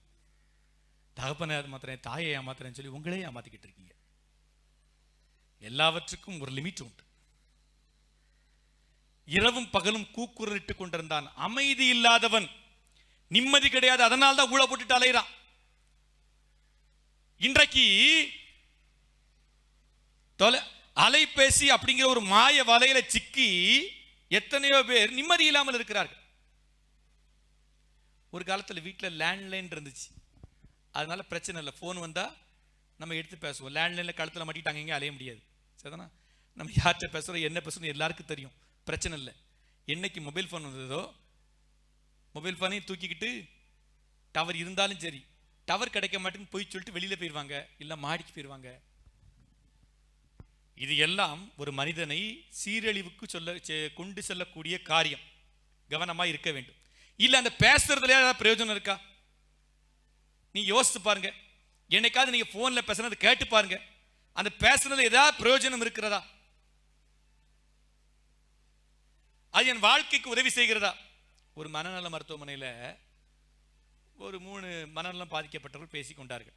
தகப்பனை ஏமாத்துறேன், தாயை ஏமாத்துறேன்னு சொல்லி உங்களே ஏமாத்திக்கிட்டு இருக்கீங்க. எல்லாவற்றுக்கும் ஒரு லிமிட் உண்டு. இரவும் பகலும் கூக்குரலிட்டு கொண்டிருந்தான். அமைதி இல்லாதவன், நிம்மதி கிடையாது, அதனால தான் ஊழ போட்டுட்டு அலைகிறான். இன்றைக்கு அலைபேசி அப்படிங்கிற ஒரு மாய வலையில சிக்கி எத்தனையோ பேர் நிம்மதி இல்லாமல் இருக்கிறார்கள். ஒரு காலத்தில் வீட்டில் லேண்ட்லைன் இருந்துச்சு, அதனால பிரச்சனை இல்லை. ஃபோன் வந்தா நம்ம எடுத்து பேசுவோம். லேண்ட்லைன்ல கழுத்தில் மாட்டிட்டாங்க, எங்கே அலைய முடியாது. சரிதானா? நம்ம யார்கிட்ட பேசுறோம், என்ன பேசுறோம் எல்லாருக்கும் தெரியும், பிரச்சனை இல்லை. என்னைக்கு மொபைல் ஃபோன் வந்ததோ, மொபைல் ஃபோனையும் தூக்கிக்கிட்டு டவர் இருந்தாலும் சரி, டவர் கிடைக்க மாட்டேன்னு போய் சொல்லிட்டு வெளியில போயிடுவாங்க, இல்லை மாடிக்கு போயிடுவாங்க. இது எல்லாம் ஒரு மனிதனை சீரழிவுக்கு கொண்டு செல்லக்கூடிய காரியம். கவனமா இருக்க வேண்டும். இல்ல அந்த பேசுறதுல ஏதாவது பிரயோஜனம் இருக்கா? நீ யோசித்து பாருங்க. என்னைக்காவது நீங்க போன்ல பேசுறது கேட்டு பாருங்க, அந்த பேசுறதுல ஏதாவது பிரயோஜனம் இருக்கிறதா? அது என் வாழ்க்கைக்கு உதவி செய்கிறதா? ஒரு மனநல மருத்துவமனையில் ஒரு 3 மனநலம் பாதிக்கப்பட்டவர்கள் பேசி கொண்டார்கள்.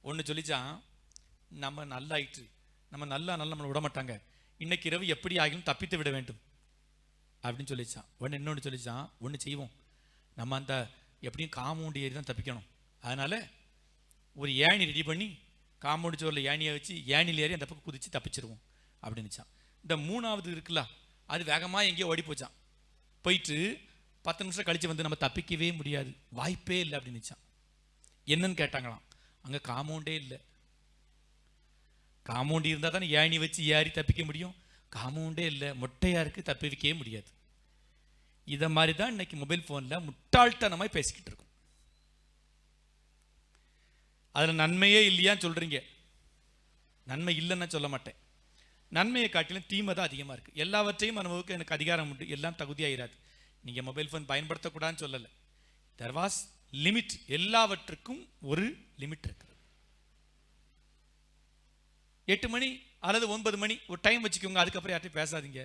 ஒன்று சொல்லிச்சான், நம்ம நல்லாயிற்று, நம்மளை விட மாட்டாங்க, இன்னைக்கு இரவு எப்படி ஆகிலும் தப்பித்து விட வேண்டும் அப்படின்னு சொல்லிச்சான். ஒன்று இன்னொன்று சொல்லிச்சான், ஒன்று செய்வோம், நம்ம அந்த எப்படியும் காம்பவுண்டு ஏறி தான் தப்பிக்கணும், அதனால் ஒரு ஏணி ரெடி பண்ணி காம்பவுண்டு சோரில் ஏணியை வச்சு ஏணியில் ஏறி அந்த பக்கம் குதித்து தப்பிச்சிருவோம் அப்படின்னுச்சான். இந்த 3வது இருக்குல்ல, அது வேகமாக எங்கேயோ ஓடி போச்சான். போயிட்டு 10 நிமிஷம் கழித்து வந்து நம்ம தப்பிக்கவே முடியாது, வாய்ப்பே இல்லை அப்படின்னுச்சான். என்னன்னு கேட்டாங்களாம். அங்கே காம்பவுண்டே இல்லை. காம்பவுண்டு இருந்தால் தானே ஏணி வச்சு ஏறி தப்பிக்க முடியும். காம்பவுண்டே இல்லை, மொட்டையாக இருக்குது, தப்பிக்கவே முடியாது. இதை மாதிரி தான் இன்னைக்கு மொபைல் ஃபோனில் முட்டாள்தனமாக பேசிக்கிட்டு இருக்கும். அதில் நன்மையே இல்லையான்னு சொல்கிறீங்க. நன்மை இல்லைன்னு சொல்ல மாட்டேன். நன்மையை காட்டிலும் தீமை தான் அதிகமாக இருக்குது. எல்லாவற்றையும் அனுபவிக்க எனக்கு அதிகாரம் உண்டு, எல்லாம் தகுதியாயிராது. நீங்கள் மொபைல் ஃபோன் பயன்படுத்தக்கூடாதுன்னு சொல்லலை. There was limit. எல்லாவற்றுக்கும் ஒரு லிமிட் இருக்குது. 8 மணி அல்லது 9 மணி ஒரு டைம் வச்சுக்கோங்க. அதுக்கப்புறம் யார்ட்டையும் பேசாதீங்க,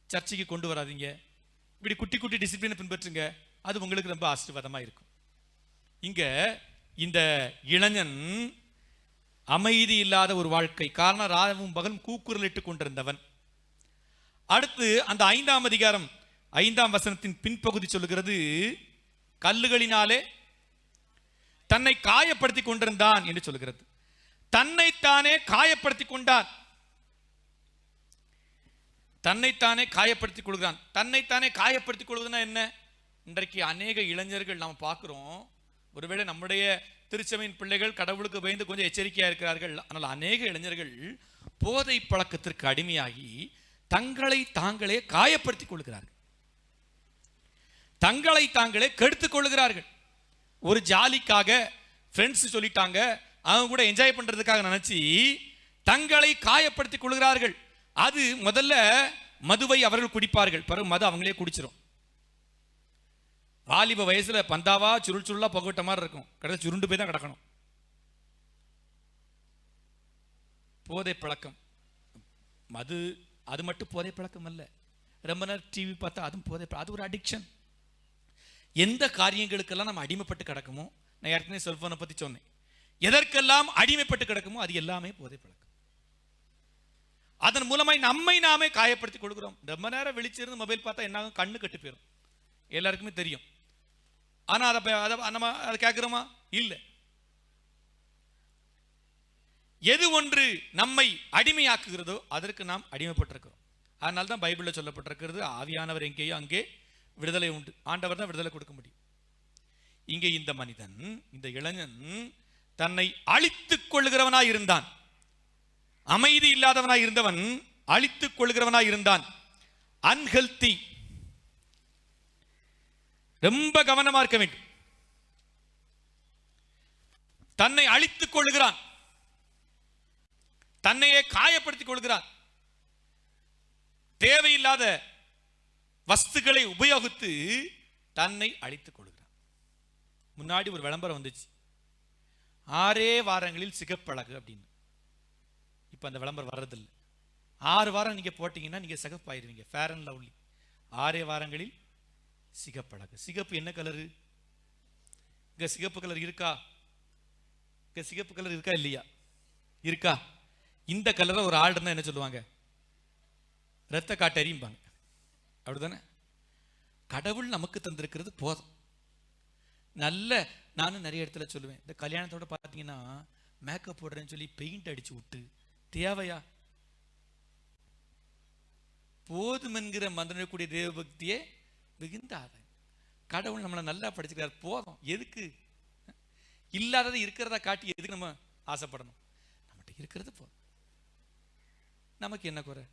சர்ச்சைக்கு கொண்டு வராதிங்க. இப்படி குட்டி குட்டி டிசிப்ளினை பின்பற்றுங்க, அது உங்களுக்கு ரொம்ப ஆசீர்வாதமாக இருக்கும். இங்கே இந்த இளைஞன் அமைதி இல்லாத ஒரு வாழ்க்கை, காரணம் ராவும் பகலும் கூக்குரலிட்டு கொண்டிருந்தவன். அடுத்து அந்த 5ஆம் அதிகாரம் 5ஆம் வசனத்தின் பின்பகுதி சொல்லுகிறது, கல்லுகளினாலே தன்னை காயப்படுத்தி கொண்டிருந்தான் என்று சொல்லுகிறது. தன்னைத்தானே காயப்படுத்தி கொண்டான், தன்னைத்தானே காயப்படுத்திக் கொள்கிறான். தன்னைத்தானே காயப்படுத்திக் கொள்வதுன்னா என்ன? இன்றைக்கு அநேக இளைஞர்கள் நாம் பார்க்கிறோம். ஒருவேளை நம்முடைய திருச்சபையின் பிள்ளைகள் கடவுளுக்கு பயந்து கொஞ்சம் எச்சரிக்கையா இருக்கிறார்கள். ஆனால் அநேக இளைஞர்கள் போதை பழக்கத்திற்கு அடிமையாகி தங்களை தாங்களே காயப்படுத்திக் கொள்கிறார்கள், தங்களை தாங்களே கெடுத்துக் கொள்கிறார்கள். ஒரு ஜாலிக்காக ஃப்ரெண்ட்ஸ் சொல்லிட்டாங்க, அவங்க கூட என்ஜாய் பண்றதுக்காக நினைச்சு தங்களை காயப்படுத்திக் கொள்கிறார்கள். அது முதல்ல மதுவை அவர்கள் குடிப்பார்கள், பிறகு மது அவங்களே குடிச்சிடும். வாலிப வயசுல பந்தாவா சுருள் சுருளா புகவிட்ட மாதிரி இருக்கும், கடைசி சுருண்டு போய் தான் கிடக்கணும். போதை பழக்கம், மது அது மட்டும் போதை பழக்கம் அல்ல. ரொம்ப நேரம் டிவி பார்த்தா அதுவும் போதை, அது ஒரு அடிக்ஷன். எந்த காரியங்களுக்கெல்லாம் நம்ம அடிமைப்பட்டு கிடக்குமோ, நான் ஏற்கனவே செல்போனை பத்தி சொன்னேன், எதற்கெல்லாம் அடிமைப்பட்டு கிடக்குமோ அது எல்லாமே போதை பழக்கம். அதன் மூலமாய் நம்மை நாமே காயப்படுத்திக் கொடுக்கிறோம். ரொம்ப நேரம் விழிச்சிருந்து மொபைல் பார்த்தா என்ன ஆகும்? கண்ணு கட்டு போயிடும், எல்லாருக்குமே தெரியும். ஆனா நம்ம அதை கேட்கிறோமா? இல்லை. எது ஒன்று நம்மை அடிமையாக்குகிறதோ அதற்கு நாம் அடிமைப்பட்டிருக்கிறோம். அதனால தான் பைபிளில் சொல்லப்பட்டிருக்கிறது, ஆவியானவர் எங்கேயோ அங்கே விடுதலை உண்டு. ஆண்டவர் தான் விடுதலை கொடுக்க முடியும். இங்கே இந்த மனிதன், இந்த இளைஞன் தன்னை அழித்துக் கொள்ளுகிறவனாய் இருந்தான். அமைதி இல்லாதவனாய் இருந்தவன் அழித்துக் கொள்ளுகிறவனாய் இருந்தான். அன்ஹெல்தி. ரொம்ப கவனமா இருக்க வேண்டும். தன்னை அழித்துக் கொள்ளுகிறான், தன்னையே காயப்படுத்திக் கொள்கிறான், தேவையில்லாத வஸ்துக்களை உபயோகித்து தன்னை அழித்துக் கொள்கிறான். முன்னாடி ஒரு விளம்பரம் வந்துச்சு, 6 வாரங்களில் சிகப்பழகு அப்படின்னு. இப்ப அந்த விளம்பரம் வர்றதில்லை. 6 வாரம் நீங்க போட்டீங்கன்னா நீங்க சிகப்பாயிருவீங்க. ஃபேர் அண்ட் லவ்லி 6 வாரங்களில் சிகப்பழகு. சிகப்பு என்ன கலரு? இங்க சிகப்பு கலர் இருக்கா? இங்க சிகப்பு கலர் இருக்கா இல்லையா? இருக்கா? இந்த கலரை ஒரு ஆள் இருந்தா என்ன சொல்லுவாங்க? ரத்த காட்டறியும்பாங்க, அப்படிதானே? கடவுள் நமக்கு தந்திருக்கிறது போதும். நல்ல, நானும் நிறைய இடத்துல சொல்லுவேன், இந்த கல்யாணத்தோட பார்த்தீங்கன்னா மேக்கப் போடுறேன்னு சொல்லி பெயிண்ட் அடிச்சு விட்டு தேவையா? போதும் என்கிற மந்திரக்கூடிய தேவ பக்தியே மிகுந்த ஆதாயம். கடவுள் நம்மளை நல்லா படிச்சுக்கிறார், போதும். எதுக்கு இல்லாததை இருக்கிறதா காட்டி எதுக்கு நம்ம ஆசைப்படணும்? நம்மகிட்ட இருக்கிறது போதும். நமக்கு என்ன குறை?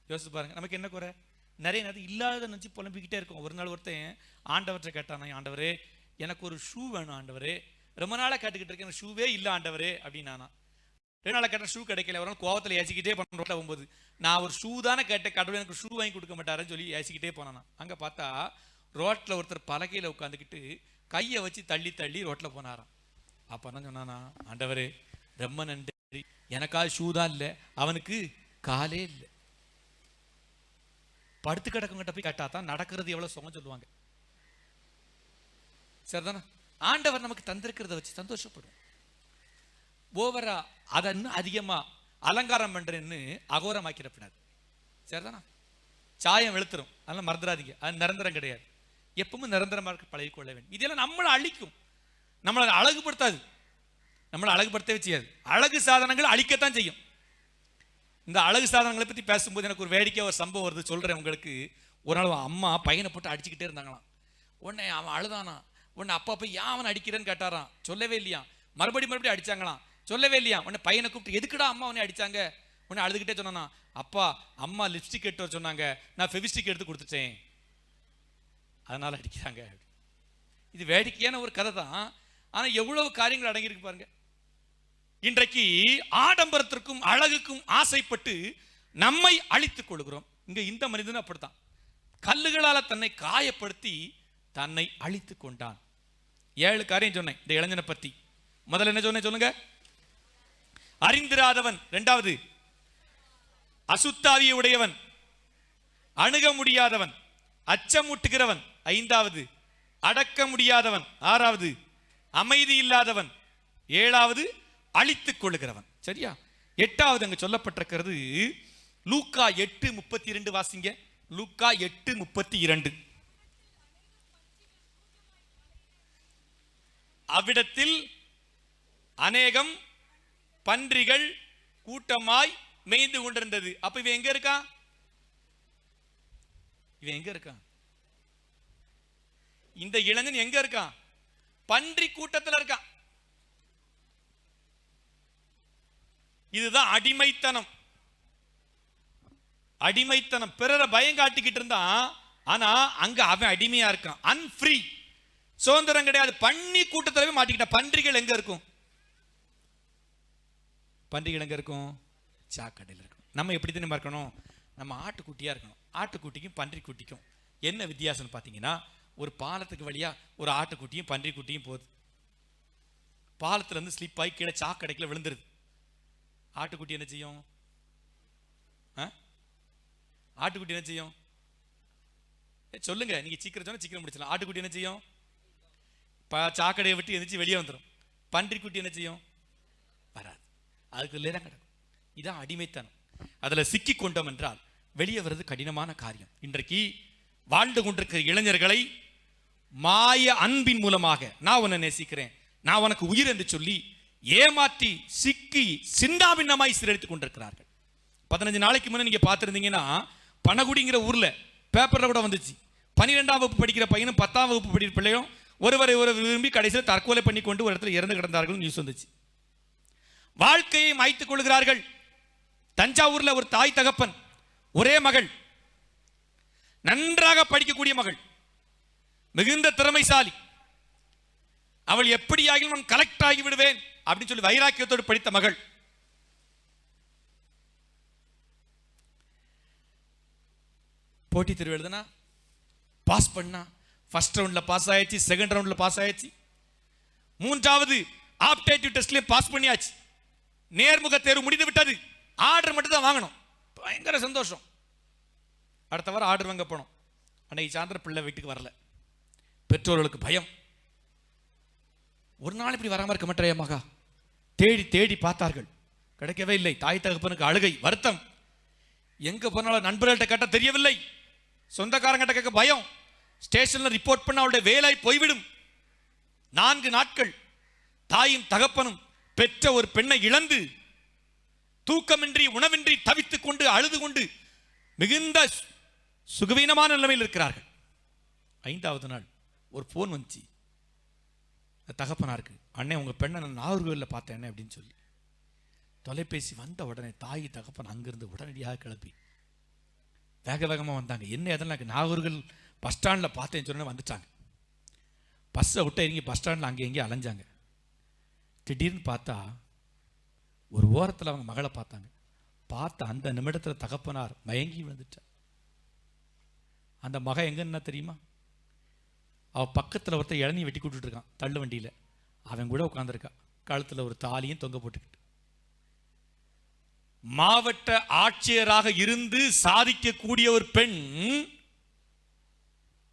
யோசிச்சு பாருங்க, நமக்கு என்ன குறை? நிறைய நேரம் இல்லாத நினச்சி புலம்பிக்கிட்டே இருக்கும். ஒரு நாள் ஒருத்தன் ஆண்டவற்றை கேட்டானா, ஆண்டவரே எனக்கு ஒரு ஷூ வேணும் ஆண்டவரே, ரொம்ப நாளாக கேட்டுக்கிட்டு இருக்கேன், எனக்கு ஷூவே இல்லை ஆண்டவரே அப்படின்னானா. 2 நாளாக கேட்டேன், ஷூ கிடைக்கல. ஒரு நாள் கோவத்தில் ஏசிக்கிட்டே போன, ரோட்டில் போகும்போது, நான் ஒரு ஷூ தானே கேட்டேன், கடவுள் எனக்கு ஷூ வாங்கி கொடுக்க மாட்டாருன்னு சொல்லி ஏசிக்கிட்டே போனானா. அங்கே பார்த்தா ரோட்டில் ஒருத்தர் பலகையில் உட்காந்துக்கிட்டு கையை வச்சு தள்ளி தள்ளி ரோட்டில் போனாராம். அப்போ என்ன சொன்னானா, ஆண்டவரே ரொம்ப நன்றி, எனக்காக ஷூ தான் இல்லை, அவனுக்கு காலே இல்லை. படுத்து கிடக்கவங்கிட்ட போய் கேட்டா தான் நடக்கிறது எவ்வளவு சுகம் சொல்லுவாங்க. சரிதானே? ஆண்டவர் நமக்கு தந்திருக்கிறத வச்சு சந்தோஷப்படுவோம். ஓவரா அதை இன்னும் அதிகமா அலங்காரம் பண்றேன்னு அகோரமாக்கிறப்படாது. சரிதானா? சாயம் வெளுத்துரும், அதெல்லாம் மறந்துடாதீங்க. அது நிரந்தரம் கிடையாது. எப்பவும் நிரந்தரமா இருக்க பழகிக்கொள்ள வேண்டும். இதெல்லாம் நம்மளை அழிக்கும், நம்மளை அழகுபடுத்தாது, நம்மளை அழகுபடுத்தவே செய்யாது. அழகு சாதனங்கள் அழிக்கத்தான் செய்யும். இந்த அழகு சாதனங்களை பற்றி பேசும்போது எனக்கு ஒரு வேடிக்கை ஒரு சம்பவம் வருது, சொல்றேன் உங்களுக்கு. ஒரு நாள் அம்மா பையனை போட்டு அடிச்சுக்கிட்டே இருந்தாங்களாம். உடனே அவன் அழுதானா. உடனே அப்பா போய் ஏன் அவன் அடிக்கிறேன்னு கேட்டாராம். சொல்லவே இல்லையா. மறுபடியும் அடிச்சாங்களாம். சொல்லவே இல்லையா. உடனே பையனை கூப்பிட்டு எதுக்குடா அம்மா உன்னை அடிச்சாங்க. உடனே அழுதுகிட்டே சொன்னானா, அப்பா அம்மா லிப்ஸ்டிக் எடுத்து வர சொன்னாங்க, நான் ஃபெவிஸ்டிக் எடுத்து கொடுத்துட்டேன், அதனால அடிக்கிறாங்க. இது வேடிக்கையான ஒரு கதை தான். ஆனா எவ்வளவு காரியங்கள் அடங்கியிருக்கு பாருங்க. இன்றைக்கு ஆடம்பரத்திற்கும் அழகுக்கும் ஆசைப்பட்டு நம்மை அழித்துக் கொள்கிறோம். இங்க இந்த மனிதன் அப்படித்தான், கல்லுகளால தன்னை காயப்படுத்தி தன்னை அழித்துக் கொண்டான். 7 காரியம் சொன்னேன் இந்த இளைஞனை பத்தி. முதல்ல என்ன சொன்னேன் சொல்லுங்க? அறிந்திராதவன், இரண்டாவது அசுத்தாவியை உடையவன், அணுக முடியாதவன், அச்சமூட்டுகிறவன், ஐந்தாவது அடக்க முடியாதவன், ஆறாவது அமைதி இல்லாதவன், ஏழாவது அழித்துக் கொள்ளுகிறவன். சரியா? எட்டாவது அங்க சொல்லப்பட்டிருக்கிறது லூக்கா 8:32 வாசிங்க. லூக்கா 8:32. அவ்விடத்தில் அநேகம் பன்றிகள் கூட்டமாய் மேய்ந்து கொண்டிருந்தது. அப்ப இவன் எங்க இருக்கான்? இவன் எங்க இருக்கான்? இந்த இளைஞன் எங்க இருக்கான்? பன்றி கூட்டத்தில் இருக்கான். இதுதான் அடிமைத்தனம். அடிமைத்தனம். பிறரை பயம் காட்டிக்கிட்டு இருந்தான், ஆனா அங்க அவன் அடிமையா இருக்கான். அன்ஃப்ரீ, சுதந்திரம் கிடையாது. பன்னி கூட்டத்தில் மாட்டிக்கிட்ட. பன்றிகள் எங்க இருக்கும்? பன்றிகள் எங்க இருக்கும்? சாக்கடையில் இருக்கும். நம்ம எப்படி தெரியுமா இருக்கணும்? நம்ம ஆட்டுக்குட்டியா இருக்கணும். ஆட்டுக்குட்டிக்கும் பன்றிக்குட்டிக்கும் என்ன வித்தியாசம் பார்த்தீங்கன்னா, ஒரு பாலத்துக்கு வழியா ஒரு ஆட்டுக்குட்டியும் பன்றிக்குட்டியும் போகுது. பாலத்துல இருந்து ஸ்லிப் ஆகி கீழே சாக்கடைக்குள்ள விழுந்துருது. ஆட்டுக்குட்டி என்ன செய்யும்? ஆட்டுக்குட்டி என்ன செய்யும்? சொல்லுங்க, நீங்க சீக்கிரம் சொன்னா சீக்கிரம் முடிச்சலாம். ஆட்டுக்குட்டி என்ன செய்யும்? சாக்கடையை விட்டு எந்திரிச்சு வெளியே வந்துடும். பன்றிக்குட்டி என்ன செய்யும்? வராது, அதுக்குள்ளே தான் கிடக்கும். இதான் அடிமைத்தனம். அதுல சிக்கி கொண்டோம் என்றால் வெளியே வர்றது கடினமான காரியம். இன்றைக்கு வாழ்ந்து கொண்டிருக்கிற இளைஞர்களை மாய அன்பின் மூலமாக நான் உன்னை நேசிக்கிறேன், நான் உனக்கு உயிர் என்று சொல்லி ஏமாற்றி சிக்கி சிந்தாபின்னமாய் சீரழித்துக் கொண்டிருக்கிறார்கள். 15 நாளைக்கு முன்னே நீங்க பார்த்திருந்தீங்கன்னா, பனகுடிங்கிற ஊர்ல பேப்பர்ல கூட வந்துச்சு, 12ஆம் வகுப்பு படிக்கிற பையனும் 10ஆம் வகுப்பு படிக்கிற பிள்ளையும் ஒருவரை விரும்பி கடைசியில் தற்கொலை பண்ணி கொண்டு ஒரு இடத்துல இறந்து கிடந்தார்கள் நியூஸ் வந்துச்சு. வாழ்க்கையை மாய்த்துக் கொள்கிறார்கள். தஞ்சாவூர்ல ஒரு தாய் தகப்பன், ஒரே மகள், நன்றாக படிக்கக்கூடிய மகள், மிகுந்த திறமைசாலி. அவள் எப்படியாகிலும் நான் கலெக்டர் ஆகி விடுவேன் அப்படின்னு சொல்லி வைராக்கியத்தோடு படித்த மகள். போட்டி தேர்வு எழுதுனா பாஸ் பண்ணா. ஃபர்ஸ்ட் ரவுண்ட்ல பாஸ் ஆயிடுச்சு, செகண்ட் ரவுண்ட்ல பாஸ் ஆயிடுச்சு, மூன்றாவது ஆப்டிட்யூட் டெஸ்ட்லயே பாஸ் பண்ணியாச்சு. நேர்முக தேர்வு முடிந்து விட்டது. ஆர்டர் மட்டும் தான் வாங்கணும். பயங்கர சந்தோஷம். அடுத்த வாரம் ஆர்டர் வாங்க போனோம். அன்னைக்கு சாயந்தரம் பிள்ளை வீட்டுக்கு வரல. பெற்றோர்களுக்கு பயம். ஒரு நாள் இப்படி வராம இருக்க மாட்டேன் மகா. தேடி தேடி பார்த்தார்கள், கிடைக்கவே இல்லை. தாய் தகப்பனுக்கு அழுகை, வருத்தம். எங்க போனாலும் நண்பர்கள்ட்ட கேட்ட தெரியவில்லை, சொந்தக்காரங்கிட்ட கேட்க பயம். ஸ்டேஷன்ல ரிப்போர்ட் பண்ண அவளுடைய வேலை போய்விடும். 4 நாட்கள் தாயும் தகப்பனும் பெற்ற ஒரு பெண்ணை இழந்து தூக்கமின்றி உணவின்றி தவித்துக் கொண்டு அழுது கொண்டு மிகுந்த சுகவீனமான நிலைமையில் இருக்கிறார்கள். 5வது நாள் ஒரு போன் வந்துச்சு தகப்பனாருக்கு, அண்ணே உங்க பெண்ணை நான் நாகர்கோவிலில் பார்த்தேன் அப்படின்னு சொல்லி. தொலைபேசி வந்த உடனே தாய் தகப்பன் அங்கிருந்து உடனடியாக கிளப்பி வேக வேகமாக வந்தாங்க. என்ன எதெல்லாம் நாகர்கோவில் பஸ் ஸ்டாண்டில் பார்த்தேன்னு சொன்ன வந்துட்டாங்க. பஸ்ஸை விட்டு இறங்கி பஸ் ஸ்டாண்டில் அங்கே எங்கேயும் அலைஞ்சாங்க. திடீர்னு பார்த்தா ஒரு ஓரத்தில் அவங்க மகளை பார்த்தாங்க. பார்த்த அந்த நிமிடத்தில் தகப்பனார் மயங்கி விழுந்துட்டார். அந்த மகன் எங்கன்னா தெரியுமா? அவ பக்கத்தில் ஒருத்தர் இளநீ வெட்டி கூட்டுட்டு இருக்கான் தள்ளு வண்டியில். அவன் கூட உட்காந்துருக்கா, கழுத்தில் ஒரு தாலியும் தொங்க போட்டுக்கிட்டு. மாவட்ட ஆட்சியராக இருந்து சாதிக்கக்கூடிய ஒரு பெண்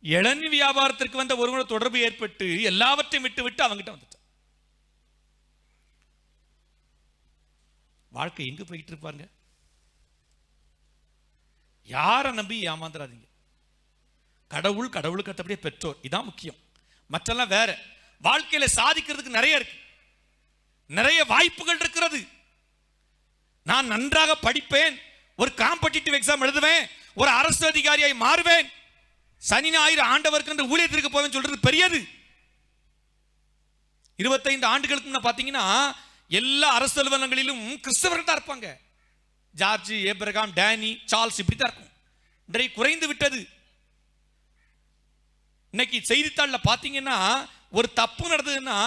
இளநீ வியாபாரத்திற்கு வந்த ஒருவரோட தொடர்பு ஏற்பட்டு எல்லாவற்றையும் விட்டு விட்டு அவங்கிட்ட வந்துட்டான். வாழ்க்கை எங்க போயிட்டு இருப்பாங்க. யாரை நம்பி ஏமாந்துடாதீங்க. கடவுள், கடவுளுக்கு அடுத்தபடியே பெற்றோர், இதான் முக்கியம். மற்றெல்லாம் வேற. வாழ்க்கையில சாதிக்கிறதுக்கு நிறைய இருக்கு, நிறைய வாய்ப்புகள் இருக்கிறது. நான் நன்றாக படிப்பேன், ஒரு காம்படிட்டிவ் எக்ஸாம் எழுதுவேன், ஒரு அரசு அதிகாரியாய் மாறுவேன், சனி ஞாயிறு ஆண்டவருக்கு என்று ஊழியத்திற்கு போவேன் சொல்றது பெரியது. 25 ஆண்டுகளுக்கு முன்ன பாத்தீங்கன்னா எல்லா அரசு அலுவலகங்களிலும் கிறிஸ்தவர்கள் தான் இருப்பாங்க. ஜார்ஜ், ஏப்ரகாம், டேனி, சார்ல்ஸ் இப்படி தான் இருக்கும். இன்றைக்கு குறைந்து விட்டது. இன்னைக்கு செய்தித்தாளில் பார்த்தீங்கன்னா ஒரு தப்பு நடந்ததுன்னா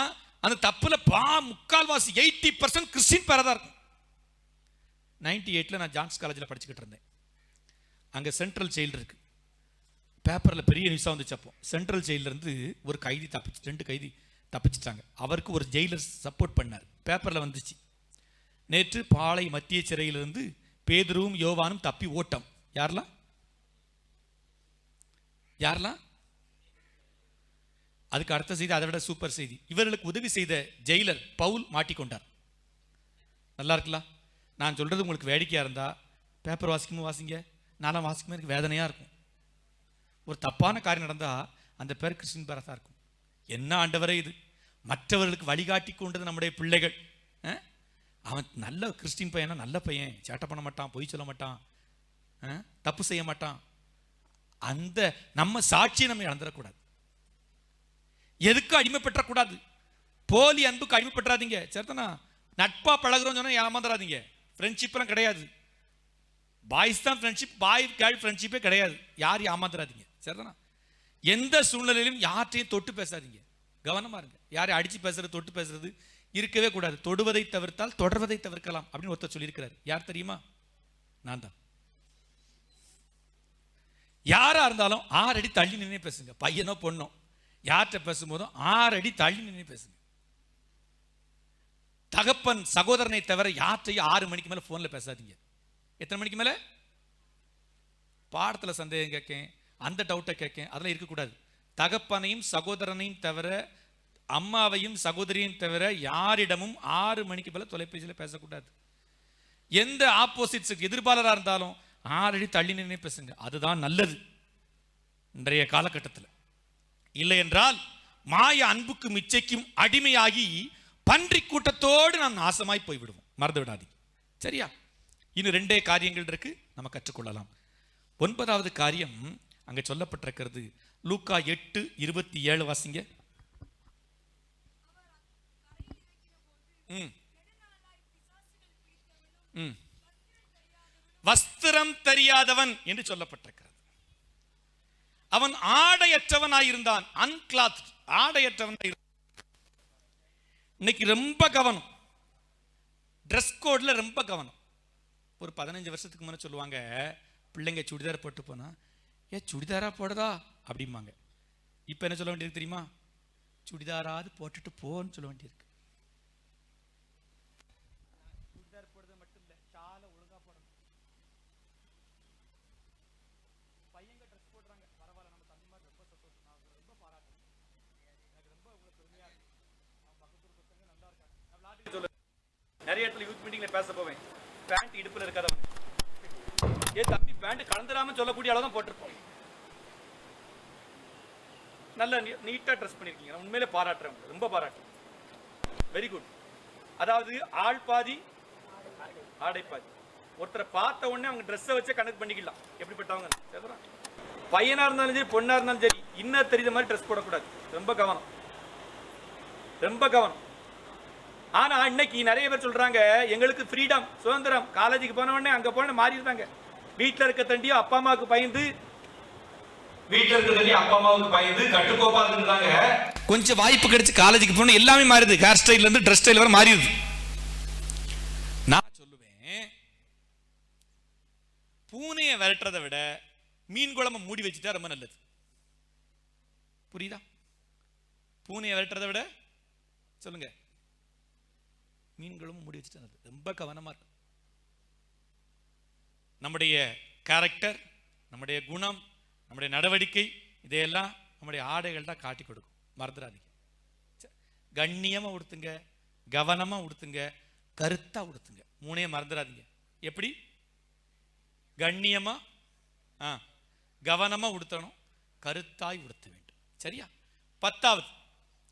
அந்த தப்புல முக்கால்வாசி 80% கிறிஸ்டின் பேரா தான் இருக்கும். 98ல் நான் ஜான்ஸ் காலேஜில் படிச்சுக்கிட்டு இருந்தேன். அங்கே சென்ட்ரல் ஜெயில் இருக்கு. பேப்பரில் பெரிய நியூஸாக வந்துச்சு. அப்போ சென்ட்ரல் ஜெயிலிருந்து ஒரு கைதி தப்பிச்சு, 2 கைதி தப்பிச்சிட்டாங்க. அவருக்கு ஒரு ஜெயிலர் சப்போர்ட் பண்ணார். பேப்பரில் வந்துச்சு. நேற்று பாளை மத்திய சிறையிலிருந்து பேதுருவும் யோவானும் தப்பி ஓட்டம். யாரெல்லாம் யாரெல்லாம்? அதுக்கு அடுத்த செய்தி அதை விட சூப்பர் செய்தி. இவர்களுக்கு உதவி செய்த ஜெயிலர் பவுல் மாட்டிக்கொண்டார். நல்லா இருக்கலாம். நான் சொல்றது உங்களுக்கு வேடிக்கையா இருந்தா பேப்பர் வாசிக்கும் வாசிங்க, நானும் வாசிக்கும் எனக்கு வேதனையா இருக்கும். ஒரு தப்பான காரியம் நடந்தா அந்த பேர் கிறிஸ்டின் பேரா தான் இருக்கும். என்ன ஆண்டவரே இது, மற்றவர்களுக்கு வழிகாட்டி கொண்டது நம்முடைய பிள்ளைகள். அவன் நல்ல கிறிஸ்டின் பையனா, நல்ல பையன், சேட்டை பண்ண மாட்டான், பொய் சொல்ல மாட்டான், தப்பு செய்ய மாட்டான். அந்த நம்ம சாட்சியை நம்ம இழந்துடக்கூடாது. எதுக்கு அடிமைப்பற்றக்கூடாது. போலி அன்புக்கு அடிமைப்பற்றாதீங்க. சரிதானா? நட்பா பழகுறோம் சொன்னா ஏமாந்துடாதீங்க. ஃப்ரெண்ட்ஷிப்லாம் கிடையாது. பாய்ஸ் தான் ஃப்ரெண்ட்ஷிப், பாய் கேர்ள் ஃப்ரெண்ட்ஷிப்பே கிடையாது. யாரும் ஏமாந்துடாதீங்க. சரிதானா? எந்த சூழ்நிலையிலும் யார்ட்டையும் தொட்டு பேசாதீங்க. கவனமா இருங்க. யாரையும் அடிச்சு பேசுறது, தொட்டு பேசுறது இருக்கவே கூடாது. தொடுவதை தவிர்த்தால் தொடர்வதை தவிர்க்கலாம் அப்படின்னு ஒருத்தர் சொல்லியிருக்கிறார். யார் தெரியுமா? நான் தான். யாரா இருந்தாலும் 6 அடி தள்ளி நின்று பேசுங்க. பையனோ பொண்ணோ யார்கிட்ட பேசும்போதும் 6 அடி தள்ளி நின்று பேசுங்க. தகப்பன் சகோதரனை தவிர யார்ட்டையும் 6 மணிக்கு மேல போன்ல பேசாதீங்க. எத்தனை மணிக்கு மேல? பாடத்துல சந்தேகம் கேட்கேன், அந்த டவுட்டை கேட்கேன், அதெல்லாம் இருக்கக்கூடாது. தகப்பனையும் சகோதரனையும் தவிர, அம்மாவையும் சகோதரியையும் தவிர யாரிடமும் 6 மணிக்கு மேல தொலைபேசியில் பேசக்கூடாது. எந்த ஆப்போசிட்ஸுக்கு எதிர்பாளராக இருந்தாலும் 6 அடி தள்ளி நின்று பேசுங்க. அதுதான் நல்லது இன்றைய காலகட்டத்தில். இல்லை என்றால் மாய அன்புக்கு மிச்சைக்கும் அடிமையாகி பன்றி கூட்டத்தோடு நாம் நாசமாய் போய்விடுவோம். மறந்து விடாதீங்க. சரியா? இன்னும் 2 காரியங்கள் இருக்கு, நம்ம கற்றுக்கொள்ளலாம். 9வது காரியம் அங்க சொல்லப்பட்டிருக்கிறது. லூக்கா 8:27 வாசிங்க. வஸ்திரம் தெரியாதவன் என்று சொல்லப்பட்டிருக்கிறது. அவன் ஆடையற்றவனாயிருந்தான். அன்கிளாத், ஆடையற்றவனாயிருந்தான். இன்னைக்கு ரொம்ப கவனம், ட்ரெஸ் கோட்ல ரொம்ப கவனம். ஒரு 15 வருஷத்துக்கு முன்ன சொல்லுவாங்க, பிள்ளைங்க சுடிதார் போட்டு போனா சுடிதாரா போடுதா அப்படிம்பாங்க. இப்ப என்ன சொல்ல வேண்டியிருக்கு தெரியுமா? சுடிதாராது போட்டுட்டு போன்னு சொல்ல வேண்டியிருக்கு. சுடிதார் போடுறது மட்டும் இல்ல, சாலை ஒழுங்கா போடணும். பையங்க ட்ரெஸ் போடுறாங்க, பரவாயில்ல, நம்ம தம்பி மாதிரி ரொம்ப சந்தோஷம், நான் ரொம்ப பாராட்டுறேன். எனக்கு ரொம்ப உங்களுக்கு பெருமையா இருக்கு. நம்ம பக்கத்து பசங்க நல்லா இருக்காங்க. நான் விளையாட்டு சொல்ல நிறைய இடத்துல யூத் மீட்டிங்ல பேச போவேன். பேண்ட் இடுப்புல இருக்காதவன் தம்பி பேண்ட் கலந்துடாம சொல்லக்கூடிய அளவு தான் போட்டிருப்போம். நல்ல நீட்டா ட்ரெஸ் பண்ணிருக்கீங்க, உண்மையிலே பாராட்டுறேன், ரொம்ப பாராட்டுறேன். Very good. அதாவது ஆள் பாதி ஆடை பாதி. ஒருத்தரை பார்த்த உடனே அவங்க ட்ரெஸ்ஸை வச்சு கணக்கு பண்ணிக்கலாம் எப்படிப்பட்டவங்க. பையனா இருந்தாலும் சரி, பொண்ணா இருந்தாலும் சரி, இன்னும் தெரியுத மாதிரி ட்ரெஸ் போடக்கூடாது. ரொம்ப கவனம், ரொம்ப கவனம். ஆனா இன்னைக்கு நிறைய பேர் சொல்றாங்க எங்களுக்கு ஃப்ரீடம், சுதந்திரம். காலேஜுக்கு போன உடனே அங்க போன மாறி இருந்தாங்க. வீட்டில் இருக்க தண்டியோ அப்பா அம்மாவுக்கு பயந்து, வீட்டில் இருக்க தண்டியோ அப்பா அம்மாவுக்கு பயந்து கட்டுக்கோப்பா இருந்தாங்க. கொஞ்சம் வாய்ப்பு கிடைச்சு காலேஜுக்கு போன எல்லாமே மாறிடுது. ஹேர் ஸ்டைல்ல இருந்து ட்ரெஸ் ஸ்டைல் வரை மாறிடுது. நான் சொல்லுவேன், பூனையை விரட்டுறதை விட மீன் குழம்பு மூடி வச்சுட்டா ரொம்ப நல்லது. புரியுதா? பூனையை விரட்டுறதை விட சொல்லுங்க, மீன்களும் மூடி வச்சுட்டு ரொம்ப கவனமா இருக்கு. நம்முடைய கேரக்டர், நம்முடைய குணம், நம்முடைய நடவடிக்கை, இதையெல்லாம் நம்முடைய ஆடைகள் தான் காட்டி கொடுக்கும். மறந்துடாதீங்க. கண்ணியமாக உடுத்துங்க, கவனமாக உடுத்துங்க, கருத்தாக உடுத்துங்க. மூணே மறந்துடாதீங்க. எப்படி? கண்ணியமாக, கவனமாக உடுத்தணும், கருத்தாய் உடுத்த வேண்டும். சரியா? 10வது,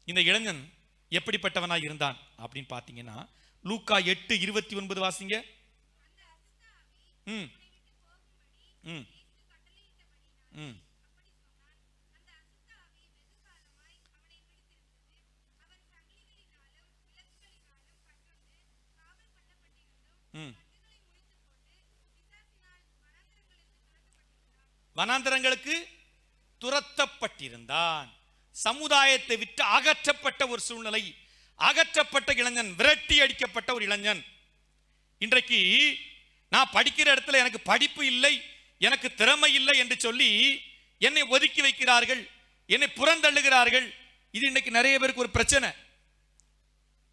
இந்த இளைஞன் எப்படிப்பட்டவனாய் இருந்தான் அப்படின்னு பார்த்தீங்கன்னா, லூக்கா 8:29 வாசிங்க. ம் ம் ம் ம் வனாந்தரங்களுக்கு துரத்தப்பட்டிருந்தான். சமுதாயத்தை விட்டு அகற்றப்பட்ட ஒரு சூழ்நிலை, அகற்றப்பட்ட இளைஞன், விரட்டி அடிக்கப்பட்ட ஒரு இளைஞன். இன்றைக்கு நான் படிக்கிற இடத்துல எனக்கு படிப்பு இல்லை, எனக்கு திறமை இல்லை என்று சொல்லி என்னை ஒதுக்கி வைக்கிறார்கள், என்னை புறந்தள்ளுகிறார்கள். இது இன்னைக்கு நிறைய பேருக்கு ஒரு பிரச்சனை.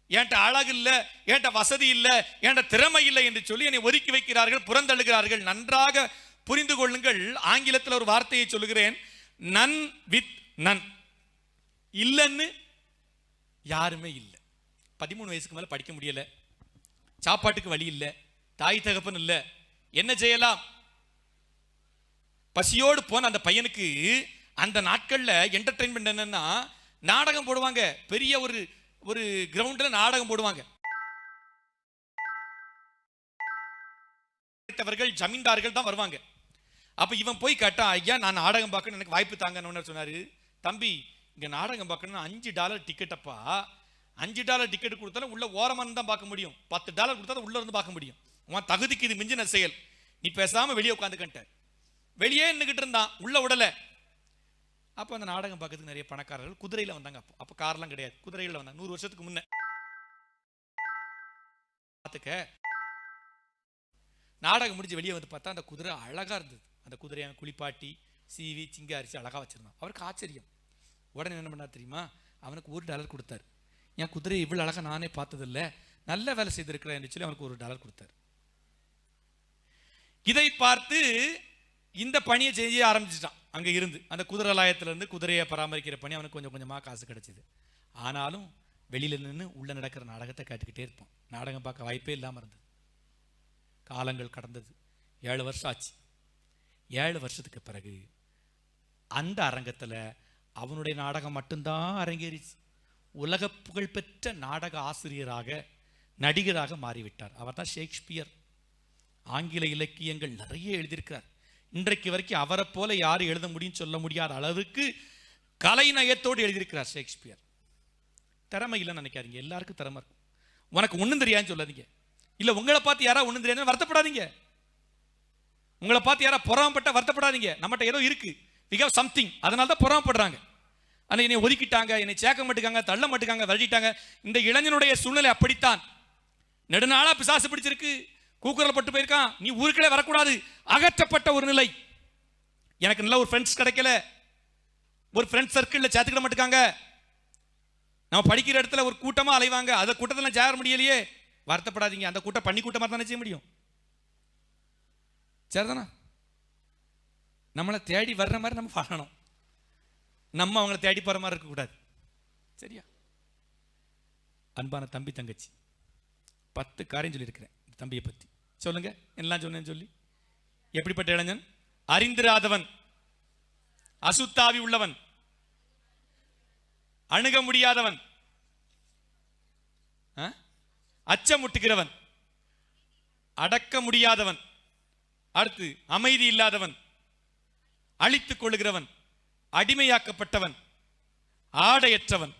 என்கிட்ட அழகு இல்லை, என்கிட்ட வசதி இல்லை, என்கிட்ட திறமை இல்லை என்று சொல்லி என்னை ஒதுக்கி வைக்கிறார்கள், புறந்தள்ளுகிறார்கள். நன்றாக புரிந்து கொள்ளுங்கள். ஆங்கிலத்தில் ஒரு வார்த்தையை சொல்லுகிறேன், நன் வித் நன். இல்லைன்னு யாருமே இல்லை. 13 வயசுக்கு மேல படிக்க முடியல, சாப்பாட்டுக்கு வழி இல்லை, தாய் தகப்பன் இல்லை, என்ன செய்யலாம்? பசியோடு போன அந்த பையனுக்கு அந்த நாட்கள்ல என்டர்டெயின்மெண்ட் என்னன்னா, நாடகம் போடுவாங்க. பெரிய ஒரு கிரவுண்ட்ல நாடகம் போடுவாங்க. ஜமீன்தார்கள் தான் வருவாங்க. அப்ப இவன் போய் கேட்டா, ஐயா நான் நாடகம் பார்க்கணும், எனக்கு வாய்ப்பு தாங்கன்னு சொன்னாரு. தம்பி, இங்க நாடகம் பார்க்கணும்னா $5 டிக்கெட். அப்பா, $5 டிக்கெட் கொடுத்தாலும் உள்ள ஓரமான தான் பார்க்க முடியும், $10 கொடுத்தா உள்ள இருந்து பார்க்க முடியும். உன் தகுதிக்கு இது மிஞ்சின செயல், நீ பேசாம வெளியே உட்காந்துக்கிட்ட. வெளியே நின்றுகிட்டு இருந்தான், உள்ள உடல. அப்ப அந்த நாடகம் பார்க்கறதுக்கு நிறைய பணக்காரர்கள் குதிரையில வந்தாங்க. அப்ப கார்லாம் கிடையாது, குதிரையில வந்தாங்க. 100 வருஷத்துக்கு முன்ன பார்த்துக்க. நாடகம் முடிஞ்சு வெளியே வந்து பார்த்தா அந்த குதிரை அழகா இருந்தது. அந்த குதிரையை குளிப்பாட்டி சீவி சிங்காரிச்சு அழகா வச்சிருந்தான். அவருக்கு ஆச்சரியம். உடனே என்ன பண்ணா தெரியுமா? அவனுக்கு $1 கொடுத்தாரு. என் குதிரை இவ்வளவு அழகா நானே பார்த்ததில்லை, நல்ல வேலை செய்திருக்கிறேன் சொல்லி அவனுக்கு $1 கொடுத்தாரு. இதை பார்த்து இந்த பணியை செய்ய ஆரம்பிச்சுட்டான். அங்க இருந்து அந்த குதிரலாயத்துல இருந்து குதிரையை பராமரிக்கிற பணி அவனுக்கு கொஞ்சம் கொஞ்சமா காசு கிடைச்சது. ஆனாலும் வெளியில நின்று உள்ள நடக்கிற நாடகத்தை கேட்டுக்கிட்டே இருப்பான். நாடகம் பார்க்க வாய்ப்பே இல்லாம இருந்தது. காலங்கள் கடந்தது. 7 வருஷம் ஆச்சு. 7 வருஷத்துக்கு பிறகு அந்த அரங்கத்துல அவனுடைய நாடகம் மட்டும்தான் அரங்கேறிச்சு. உலக புகழ்பெற்ற நாடக ஆசிரியராக, நடிகராக மாறிவிட்டார். அவர் தான் ஷேக்ஸ்பியர். ஆங்கில இலக்கியங்கள் நிறைய எழுதியிருக்கிறார். இன்றைக்கு வரைக்கும் அவரை போல யாரும் எழுத முடியும் சொல்ல முடியாத அளவுக்கு கலைநயத்தோடு எழுதியிருக்கிறார் ஷேக்ஸ்பியர். திறமை இல்லைன்னு நினைக்காதீங்க, எல்லாருக்கும் திறமை இருக்கும். உனக்கு ஒன்றும் தெரியாதுன்னு சொல்லாதீங்க. இல்லை உங்களை பார்த்து யாரா ஒன்றும் தெரியாது வருத்தப்படாதீங்க. உங்களை பார்த்து யாரா பொறாமப்பட்ட வருத்தப்படாதீங்க. நம்மகிட்ட ஏதோ இருக்கு, we have something, அதனால தான் பொறாமப்படுறாங்க. ஆனால் என்னை ஒதுக்கிட்டாங்க, என்னை சேர்க்க மாட்டுக்காங்க, தள்ள மாட்டுக்காங்க, விரட்டிட்டாங்க. இந்த இளைஞனுடைய சூழ்நிலை அப்படித்தான். நெடுநாளா பிசாசு பிடிச்சிருக்கு, கூக்குரல் பட்டு போயிருக்கான், நீ ஊருக்குள்ளே வரக்கூடாது, அகற்றப்பட்ட ஒரு நிலை. எனக்கு நல்ல ஒரு ஃப்ரெண்ட்ஸ் கிடைக்கல, ஒரு ஃப்ரெண்ட் சர்க்கிளில் சேர்த்துக்கிட மாட்டுக்காங்க. நம்ம படிக்கிற இடத்துல ஒரு கூட்டமா அலைவாங்க, அந்த கூட்டத்தில் சேர முடியலையே, வருத்தப்படாதீங்க. அந்த கூட்டம் பண்ணி கூட்டமாக தானே செய்ய முடியும், சரிதானா? நம்மளை தேடி வர்ற மாதிரி நம்ம வாழணும், நம்ம அவங்களை தேடி போற மாதிரி இருக்கக்கூடாது. சரியா? அன்பான தம்பி தங்கச்சி, 10 காரியம் சொல்லியிருக்கிறேன் தம்பியை பற்றி. சொல்லுங்க, எல்லாம் சொன்னேன்னு சொல்லி. எப்படிப்பட்ட இளைஞன்? அறிந்திராதவன், அசுத்தாவி உள்ளவன், அணுக முடியாதவன், அச்சமுட்டுகிறவன், அடக்க முடியாதவன், அடுத்து அமைதி இல்லாதவன், அழித்துக் கொள்ளுகிறவன், அடிமையாக்கப்பட்டவன், ஆடையற்றவன்,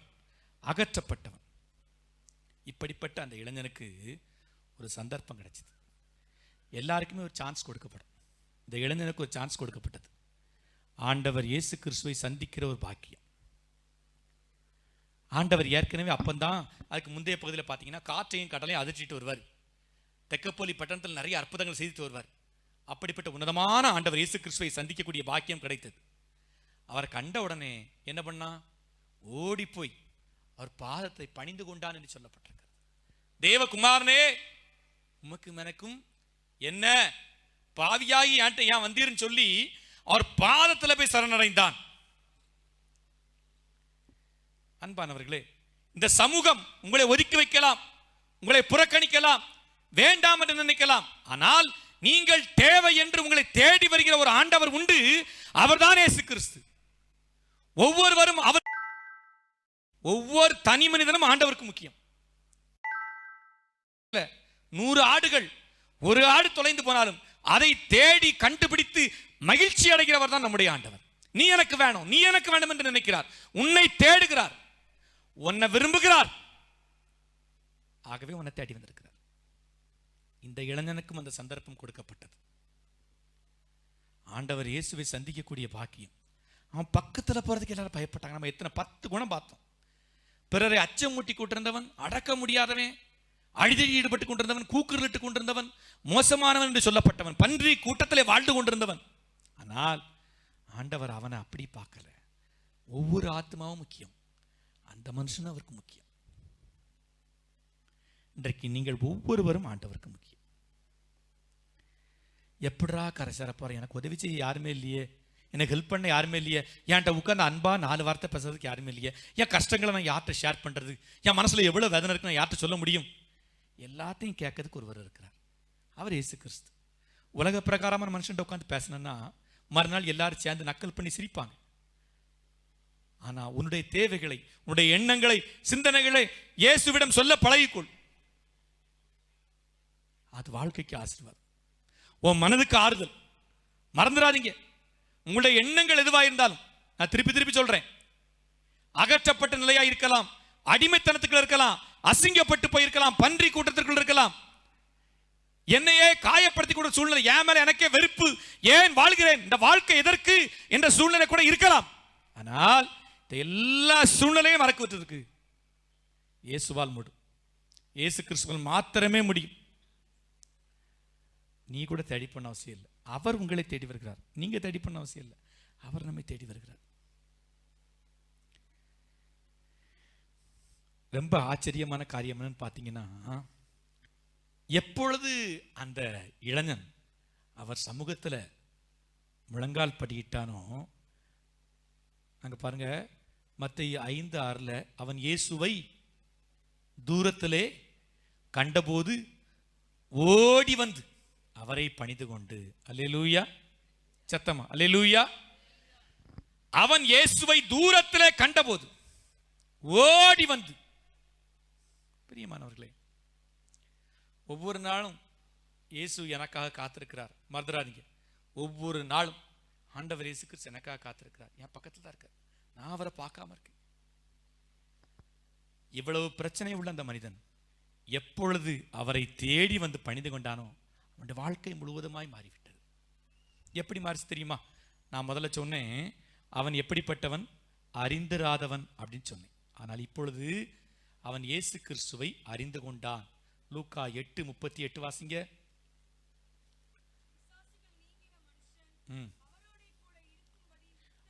அகற்றப்பட்டவன். இப்படிப்பட்ட அந்த இளைஞனுக்கு ஒரு சந்தர்ப்பம் கிடைச்சது. எல்லாருக்குமே ஒரு சான்ஸ் கொடுக்கப்படும். இந்த இளைஞனுக்கு ஒரு சான்ஸ் கொடுக்கப்பட்டது. ஆண்டவர் இயேசு கிறிஸ்துவை சந்திக்கிற ஒரு பாக்கியம். ஆண்டவர் ஏற்கனவே அப்பந்தான், அதுக்கு முந்தைய பகுதியில் பார்த்தீங்கன்னா காற்றையும் கடலையும் அதிர்ச்சிட்டு வருவார். தெக்கப்போலி பட்டணத்தில் நிறைய அற்புதங்கள் செய்துட்டு வருவார். அப்படிப்பட்ட உன்னதமான ஆண்டவர் இயேசு கிறிஸ்துவை சந்திக்கக்கூடிய பாக்கியம் கிடைத்தது. அவர் கண்ட உடனே என்ன பண்ணா? ஓடி போய் அவர் பாதத்தை பணிந்து கொண்டான் என்று சொல்லப்பட்டிருக்கிறது. தேவகுமாரனே, உமக்கும் எனக்கும் என்ன பாவியாகி என்கிட்ட ஏன் வந்தீர்னு சொல்லி அவர் பாதத்தில் போய் சரணடைந்தான். அன்பானவர்களே, இந்த சமூகம் உங்களை ஒதுக்கி வைக்கலாம், உங்களை புறக்கணிக்கலாம், வேண்டாம் என்று நினைக்கலாம். ஆனால் நீங்கள் தேவை என்று உங்களை தேடி வருகிற ஒரு ஆண்டவர் உண்டு. அவர்தான் இயேசு கிறிஸ்து. ஒவ்வொருவரும் ஒவ்வொரு தனி மனிதனும் ஆண்டவருக்கு முக்கியம். 100 ஆடுகள், ஒரு ஆடு தொலைந்து போனாலும் அதை தேடி கண்டுபிடித்து மகிழ்ச்சி அடைகிறவர் தான் நம்முடைய ஆண்டவர். நீ எனக்கு வேணும், நீ எனக்கு வேண்டும் என்று நினைக்கிறார், உன்னை தேடுகிறார், உன்னை விரும்புகிறார். ஆகவே உன்னை தேடி வந்திருக்கிறார். இந்த இளைஞனுக்கும் அந்த சந்தர்ப்பம் கொடுக்கப்பட்டது. ஆண்டவர் இயேசுவை சந்திக்கக்கூடிய பாக்கியம். அவன் பக்கத்தில் போறதுக்கு எல்லாரும் பயப்பட்டாங்க. நம்ம எத்தனை 10 குணம் பார்த்தோம். பிறரை அச்சம் மூட்டி கொண்டிருந்தவன், அடக்க முடியாதவன், அழிதலில் ஈடுபட்டு கொண்டிருந்தவன், கூக்குரலிட்டு கொண்டிருந்தவன், மோசமானவன் என்று சொல்லப்பட்டவன், பன்றி கூட்டத்திலே வாழ்ந்து கொண்டிருந்தவன். ஆனால் ஆண்டவர் அவனை அப்படி பார்க்கல. ஒவ்வொரு ஆத்மாவும் முக்கியம், அந்த மனுஷனும் அவருக்கு முக்கியம். இன்றைக்கு நீங்கள் ஒவ்வொருவரும் ஆண்டவருக்கு முக்கியம். எப்படா கரை சேர போற, எனக்கு உதவி செய்ய யாருமே இல்லையே, எனக்கு ஹெல்ப் பண்ண யாருமே இல்லையே, என்கிட்ட உட்காந்து அன்பா 4 வார்த்தை பேசுறதுக்கு யாருமே இல்லையே, என் கஷ்டங்களை நான் யார்கிட்ட ஷேர் பண்றது, என் மனசுல எவ்வளவு வேதனை இருக்கு நான் யார்கிட்ட சொல்ல முடியும்? எல்லாத்தையும் கேட்கறதுக்கு ஒருவர் இருக்கிறார். அவர் இயேசு கிறிஸ்து. உலக பிரகாரமான மனுஷன் உட்காந்து பேசினா மறுநாள் எல்லாரும் சேர்ந்து நக்கல் பண்ணி சிரிப்பாங்க. ஆனா உன்னுடைய தேவைகளை, உன்னுடைய எண்ணங்களை, சிந்தனைகளை இயேசுவிடம் சொல்ல பழகிக்கொள். அது வாழ்க்கைக்கு ஆசீர்வாதம், உன் மனதுக்கு ஆறுதல். மறந்துடாதீங்க, உங்களுடைய எண்ணங்கள் எதுவாக இருந்தாலும், நான் திருப்பி திருப்பி சொல்றேன், அகற்றப்பட்ட நிலையா இருக்கலாம், அடிமைத்தனத்துக்குள்ள இருக்கலாம், அசிங்கப்பட்டு போயிருக்கலாம், பன்றி கூட்டத்திற்குள் இருக்கலாம், என்னையே காயப்படுத்தி கூட சூழ்நிலை, என் மேல எனக்கே வெறுப்பு, ஏன் வாழ்கிறேன், இந்த வாழ்க்கை எதற்கு என்ற சூழ்நிலை கூட இருக்கலாம். ஆனால் இந்த எல்லா சூழ்நிலையும் மறக்குவதற்கு இயேசுவால் முடியும். இயேசு கிறிஸ்துவால் மாத்திரமே முடியும். நீ கூட தேடி பண்ண அவசியம் இல்லை, அவர் உங்களை தேடி வருகிறார். நீங்க தேடி பண்ண அவசியம் இல்லை, அவர் நம்மை தேடி வருகிறார். ரொம்ப ஆச்சரியமான காரியம் என்னன்னு பார்த்தீங்கன்னா, எப்பொழுது அந்த இளைஞன் அவர் சமூகத்தில் முழங்கால் படியிட்டானோ, அங்க பாருங்க, மத்தேயு 5:6 அவன் இயேசுவை தூரத்திலே கண்டபோது ஓடி வந்து அவரை பணிந்து கொண்டு, அல்லேலூயா, சத்தமா அல்லேலூயா. அவன் இயேசுவை தூரத்திலே கண்டபோது ஓடி வந்து. பிரியமானவர்களே, ஒவ்வொரு நாளும் இயேசு எனக்காக காத்திருக்கிறார். மறந்துடாதீங்க, ஒவ்வொரு நாளும் ஆண்டவர் இயேசு கிறிஸ்து எனக்காக காத்திருக்கிறார். என் பக்கத்தில் தான் இருக்கார், நான் அவரை பார்க்காம இருக்கேன். இவ்வளவு பிரச்சனை உள்ள அந்த மனிதன் எப்பொழுது அவரை தேடி வந்து பணிந்து கொண்டானோ, அவனுடைய வாழ்க்கை முழுவதுமாய் மாறிவிட்டது. எப்படி மாறிச்சு தெரியுமா? நான் முதல்ல சொன்னேன், அவன் எப்படிப்பட்டவன், அறிந்திராதவன் அப்படின்னு சொன்னேன். ஆனால் இப்பொழுது அவன் இயேசு கிறிஸ்துவை அறிந்து கொண்டான். லூக்கா 8:38 வாசிங்க.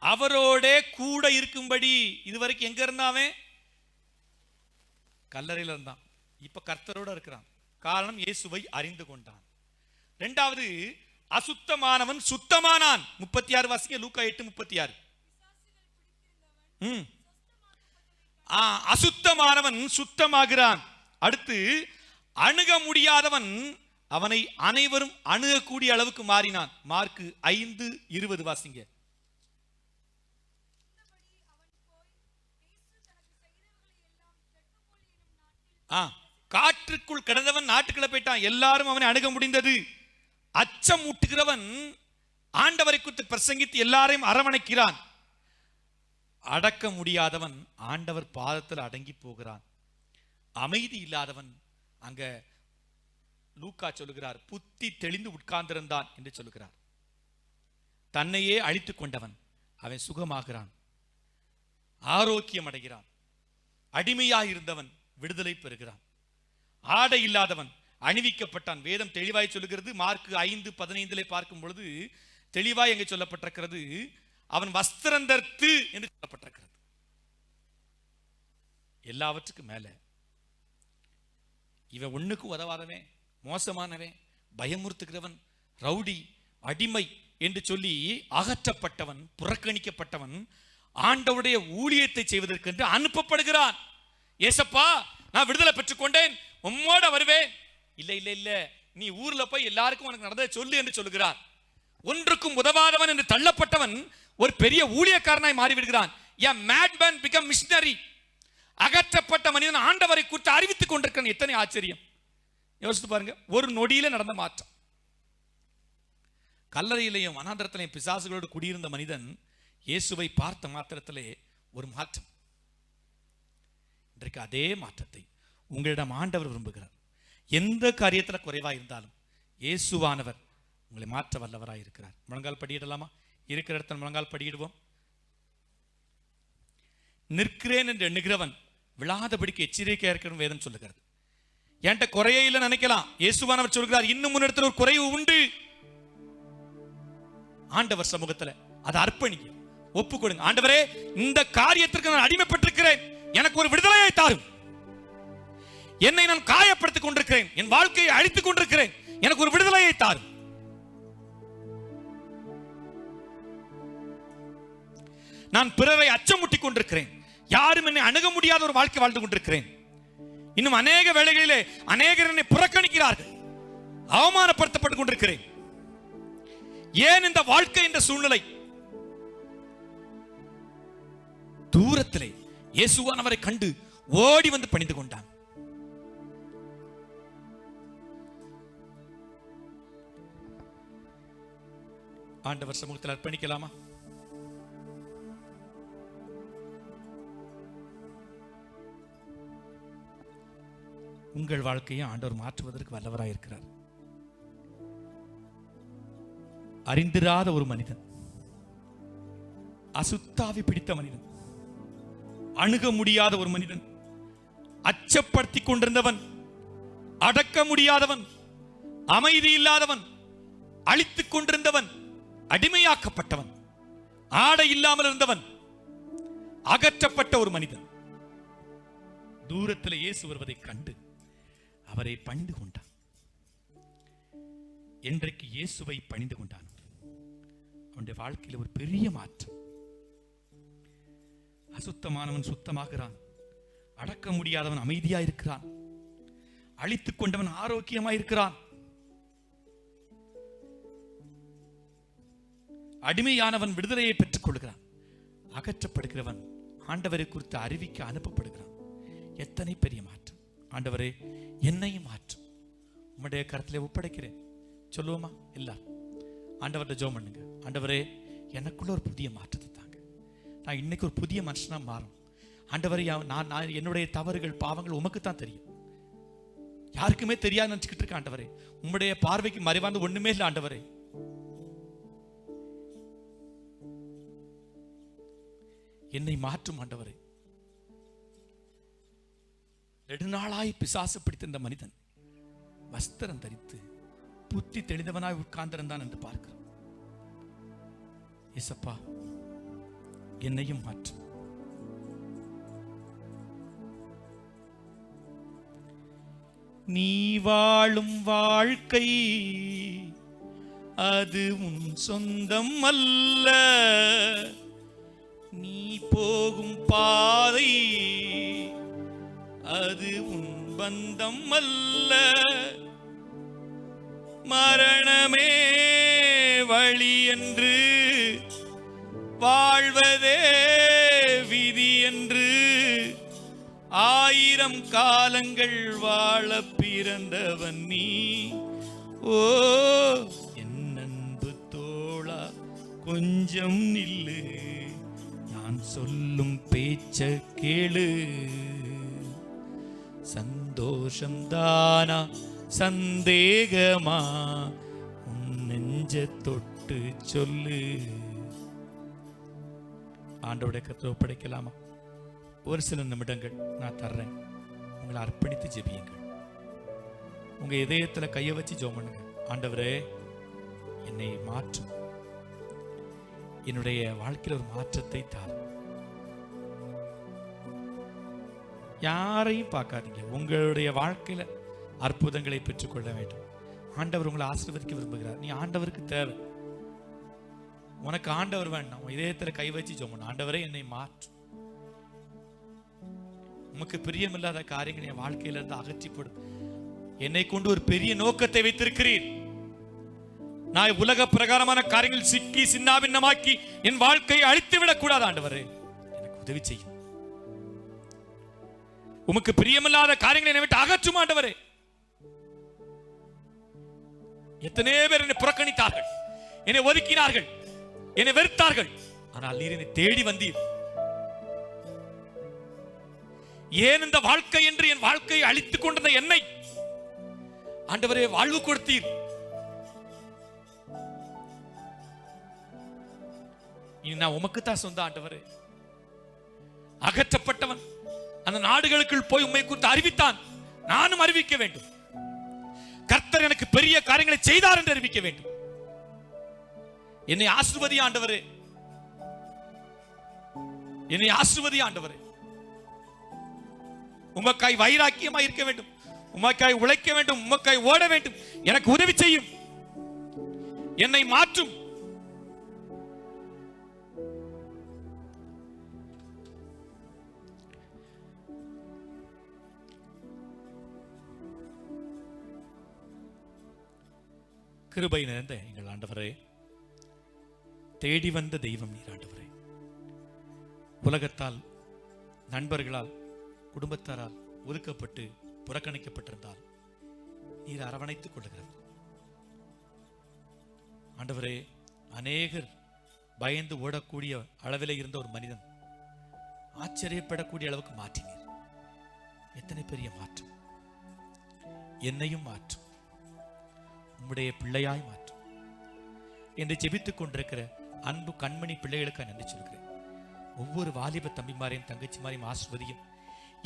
அவரோட கூட இருக்கும்படி. இதுவரைக்கும் எங்க இருந்தான்? கல்லறையில் இருந்தான். இப்ப கர்த்தரோட இருக்கிறான். காரணம், இயேசுவை அறிந்து கொண்டான். இரண்டாவது, அசுத்தமானவன் சுத்தமானான். 36 வாசிங்க, லூக்கா 8:36. அசுத்தமானவன் சுத்தமாகிறான். அடுத்து, அணுக முடியாதவன் அவனை அனைவரும் அணுகக்கூடிய அளவுக்கு மாறினான். மார்க்கு 5:20 வாசிங்க. காற்றுக்குள் கிடந்தவன் நாட்டுக்குள்ள போயிட்டான். எல்லாரும் அவனை அணுக முடிந்தது. அச்சம் ஊட்டுகிறவன் ஆண்டவரை குறித்து பிரசங்கித்து எல்லாரையும் அரவணைக்கிறான். அடக்க முடியாதவன் ஆண்டவர் பாதத்தில் அடங்கி போகிறான். அமைதி இல்லாதவன், அங்க லூக்கா சொல்லுகிறார், புத்தி தெளிந்து உட்கார்ந்திருந்தான் என்று சொல்லுகிறார். தன்னையே அழித்துக் கொண்டவன் அவன் சுகமாகிறான், ஆரோக்கியம் அடைகிறான். அடிமையாயிருந்தவன் விடுதலை பெறுகிறான். ஆடை இல்லாதவன் அணிவிக்கப்பட்டான். வேதம் தெளிவாய் சொல்லுகிறது. மார்க்கு 5:15 பார்க்கும் பொழுது தெளிவாய் எங்கே சொல்லப்பட்டிருக்கிறது, அவன் வஸ்திரந்தர்த்து என்று சொல்லப்பட்டிருக்கிறது. எல்லாவற்றுக்கும் மேல இவன் ஒண்ணுக்கு உதவாதவன், மோசமானவன், பயமுறுத்துகிறவன், ரவுடி, அடிமை என்று சொல்லி அகற்றப்பட்டவன், புறக்கணிக்கப்பட்டவன் ஆண்டவருடைய ஊழியத்தை செய்வதற்கென்று அனுப்பப்படுகிறான். ஏசப்பா, நான் விடுதலை பெற்றுக்கொண்டேன், உம்மோட வருவேன். இல்ல இல்ல இல்ல, நீ ஊர்ல போய் எல்லாருக்கும் உனக்கு நடந்ததை சொல்லு என்று சொல்லுகிறார். ஒன்றுக்கும் உதவாதவன் என்று தள்ளப்பட்டவன் ஒரு பெரிய ஊழியக்காரனாய் மாறிவிடுகிறான். A madman become missionary. அகற்றப்பட்ட மனிதன் ஆண்டவரை குறித்து அறிவித்துக் கொண்டிருக்கிறான். எத்தனை ஆச்சரியம்! யோசித்து பாருங்க, ஒரு நொடியில நடந்த மாற்றம். கல்லறையிலையும் வனாந்தரத்திலையும் பிசாசுகளோடு குடியிருந்த மனிதன் இயேசுவை பார்த்த மாத்திரத்திலே ஒரு மாற்றம். இன்றைக்கு அதே மாற்றத்தை உங்களிடம் ஆண்டவர் விரும்புகிறார். எந்த காரியத்தில் குறைவாக இருந்தாலும் இயேசுவானவர் உங்களை மாற்ற வல்லவராக இருக்கிறார். முழங்கால் படியிடலாமா? இருக்கிற இடத்துல முழங்கால் படியிடுவோம். நிற்கிறேன் என்று எண்ணுகிறவன் விழாதபடிக்கு எச்சரிக்கையா இருக்கணும் வேதம் சொல்லுகிறது. என்கிட்ட குறையே இல்லை நினைக்கலாம். இயேசுவானவர் சொல்கிறார், இன்னும் முன்னெடுத்துல ஒரு குறைவு உண்டு. ஆண்டவர் சமூகத்தில் அதை அர்ப்பணிக்க ஒப்பு கொடுங்க. ஆண்டவரே, இந்த காரியத்திற்கு நான் அடிமைப்பட்டிருக்கிறேன், எனக்கு ஒரு விடுதலையை தாரும். என்னை நான் காயப்படுத்திக் கொண்டிருக்கிறேன், என் வாழ்க்கையை அழித்துக் கொண்டிருக்கிறேன், எனக்கு ஒரு விடுதலையை தாரும். நான் பிறரை அச்சமுட்டிக் கொண்டிருக்கிறேன், யாரும் என்னை அணுக முடியாத ஒரு வாழ்க்கை வாழ்ந்து கொண்டிருக்கிறேன். இன்னும் அநேக வேளைகளிலே அநேகர் என்னை புறக்கணிக்கிறார்கள், அவமானப்படுத்தப்பட்டுக் கொண்டிருக்கிறேன். ஏன் இந்த வாழ்க்கை என்ற சூழ்நிலை? தூரத்திலே இயேசுவானவரை கண்டு ஓடி வந்து பணிந்து கொண்டான். ஆண்டவர் சமூகத்தில் அர்ப்பணிக்கலாமா? உங்கள் வாழ்க்கையை ஆண்டவர் மாற்றுவதற்கு வல்லவராக இருக்கிறார். அறிந்திராத ஒரு மனிதன், அசுத்தாவி பிடித்த மனிதன், அணுக முடியாத ஒரு மனிதன், அச்சப்படுத்திக் கொண்டிருந்தவன், அடக்க முடியாதவன், அமைதி இல்லாதவன், அழித்துக் கொண்டிருந்தவன், அடிமையாக்கப்பட்டவன், ஆடை இல்லாமல் இருந்தவன், அகற்றப்பட்ட ஒரு மனிதன் தூரத்தில் இயேசு வருவதை கண்டு அவரை பணிந்து கொண்டான். என்றைக்கு இயேசுவை பணிந்து கொண்டான், அவனுடைய வாழ்க்கையில் ஒரு பெரிய மாற்றம். அசுத்தமானவன் சுத்தமாகிறான், அடக்க முடியாதவன் அமைதியா இருக்கிறான், அழித்துக் கொண்டவன் ஆரோக்கியமாய் இருக்கிறான், அடிமையானவன் விடுதலையை பெற்றுக் கொள்கிறான், அகற்றப்படுகிறவன் ஆண்டவரை குறித்து அறிவிக்க அனுப்பப்படுகிறான். எத்தனை பெரிய மாற்றம்! ஆண்டவரே, என்னையும் மாற்றும், உம்முடைய கருத்திலே ஒப்படைக்கிறேன். சொல்லுவோமா? இல்ல, ஆண்டவர்கிட்ட ஜெபம் பண்ணுங்க. ஆண்டவரே, எனக்குள்ள ஒரு புதிய மாற்றத்தை தாங்க. நான் இன்னைக்கு ஒரு புதிய மனுஷனா மாறும். ஆண்டவரே, நான் என்னுடைய தவறுகள் பாவங்கள் உமக்கு தான் தெரியும், யாருக்குமே தெரியாது நினைச்சுக்கிட்டு இருக்க. ஆண்டவரே, உம்முடைய பார்வைக்கு மறைவாந்து ஒண்ணுமே இல்லை. ஆண்டவரே, என்னை மாற்றும். ஆண்டவரே, நெடுநாளாய் பிசாசு பிடித்திருந்த மனிதன் வஸ்திரம் தரித்து புத்தி தெளிந்தவனாய் உட்கார்ந்திருந்தான் என்று பார்க்கிறோம். இயேசப்பா, என்னையும் மாற்றும். நீ வாழும் வாழ்க்கை அது உன் சொந்தம் அல்ல, நீ போகும் பாதை அது உன் பந்தம் அல்ல, மரணமே வழி என்று வாழ்வதே விதி என்று 1000 காலங்கள் வாழ பிறந்தவன் நீ. ஓ என் அன்பு தோழா, கொஞ்சம் நில்லு, நான் சொல்லும் பேச்ச கேளு. சந்தோஷம் தானா சந்தேகமா, உன் நெஞ்ச தொட்டு சொல்லு. ஆண்டவருடைய கருத்தை ஒப்படைக்கலாமா? ஒரு சில நிமிடங்கள் நான் தர்றேன், உங்களை அர்ப்பணித்து ஜெபியுங்கள். உங்க இதயத்துல கையை வச்சு ஜெபம் பண்ணுங்க. ஆண்டவரே, என்னை மாற்றும், என்னுடைய வாழ்க்கையில் ஒரு மாற்றத்தை தாரும். யாரையும் பார்க்காதீங்க, உங்களுடைய வாழ்க்கையில அற்புதங்களை பெற்றுக்கொள்ள வேண்டும். ஆண்டவர் உங்களை ஆசீர்வதிக்க விரும்புகிறார். நீ ஆண்டவருக்கு தேவை. உனக்கு ஆண்டவர் வேண்டாம். இதயத்துல கை வச்சு ஜெபம், ஆண்டவரே என்னை மாற்றும். உமக்கு பிரியமில்லாத காரியங்கள் என் வாழ்க்கையில இருந்து அகற்றி போடும். என்னை கொண்டு ஒரு பெரிய நோக்கத்தை வைத்திருக்கிறீர். நான் உலக பிரகாரமான காரியங்கள் சிக்கி சின்னாபின்னமாக்கி என் வாழ்க்கையை அழித்து விடக் கூடாது. ஆண்டவரே எனக்கு உதவி செய்யும். உமக்கு பிரியமில்லாத காரியங்களை என்னை விட்டு அகற்றும் ஆண்டவரே. எத்தனை பேர் என்னை புறக்கணித்தார்கள், என்னை ஒதுக்கினார்கள், என்னை வெறுத்தார்கள். ஆனால் நீர் என்னை தேடி வந்தீர். ஏன் இந்த வாழ்க்கை என்று என் வாழ்க்கையை அழித்துக் கொண்ட என்னை ஆண்டவரே வாழ்வு கொடுத்தீர். இனி நான் உமக்குத்தான் சொந்த. ஆண்டவரே, அகற்றப்பட்டவன் அந்த நாடுகளுக்குள் போய் உம்மை குறித்து அறிவித்தான். நானும் அறிவிக்க வேண்டும். கர்த்தர் எனக்கு பெரிய காரியங்களை செய்தார் என்று அறிவிக்க வேண்டும். என்னை ஆசீர்வதி ஆண்டவரே, என்னை ஆசீர்வதி ஆண்டவரே. உமக்காய் வைராக்கியமாய் இருக்க வேண்டும், உமக்காய் உழைக்க வேண்டும், உமக்காய் ஓட வேண்டும். எனக்கு உதவி செய்யும், என்னை மாற்றும். கிருபை நிறைந்த எங்கள் ஆண்டவரே, தேடி வந்த தெய்வம் நீர் ஆண்டவரே. உலகத்தால், நண்பர்களால், குடும்பத்தாரால் ஒதுக்கப்பட்டு புறக்கணிக்கப்பட்டிருந்தால் நீர் அரவணைத்துக் கொள்ளுகிறவர் ஆண்டவரே. அநேகர் பயந்து ஓடக்கூடிய அளவில் இருந்த ஒரு மனிதன் ஆச்சரியப்படக்கூடிய அளவுக்கு மாற்றினீர். எத்தனை பெரிய மாற்றம்! என்னையும் மாற்றும், உம்முடைய பிள்ளையாய் மாற்றும் என்று ஜெபித்துக் கொண்டிருக்கிற அன்பு கண்மணி பிள்ளைகளுக்கு நன்றி சொல்கிறேன். ஒவ்வொரு வாலிப தம்பிமாரையும் தங்கச்சிமாரையும் ஆசீர்வதியும்.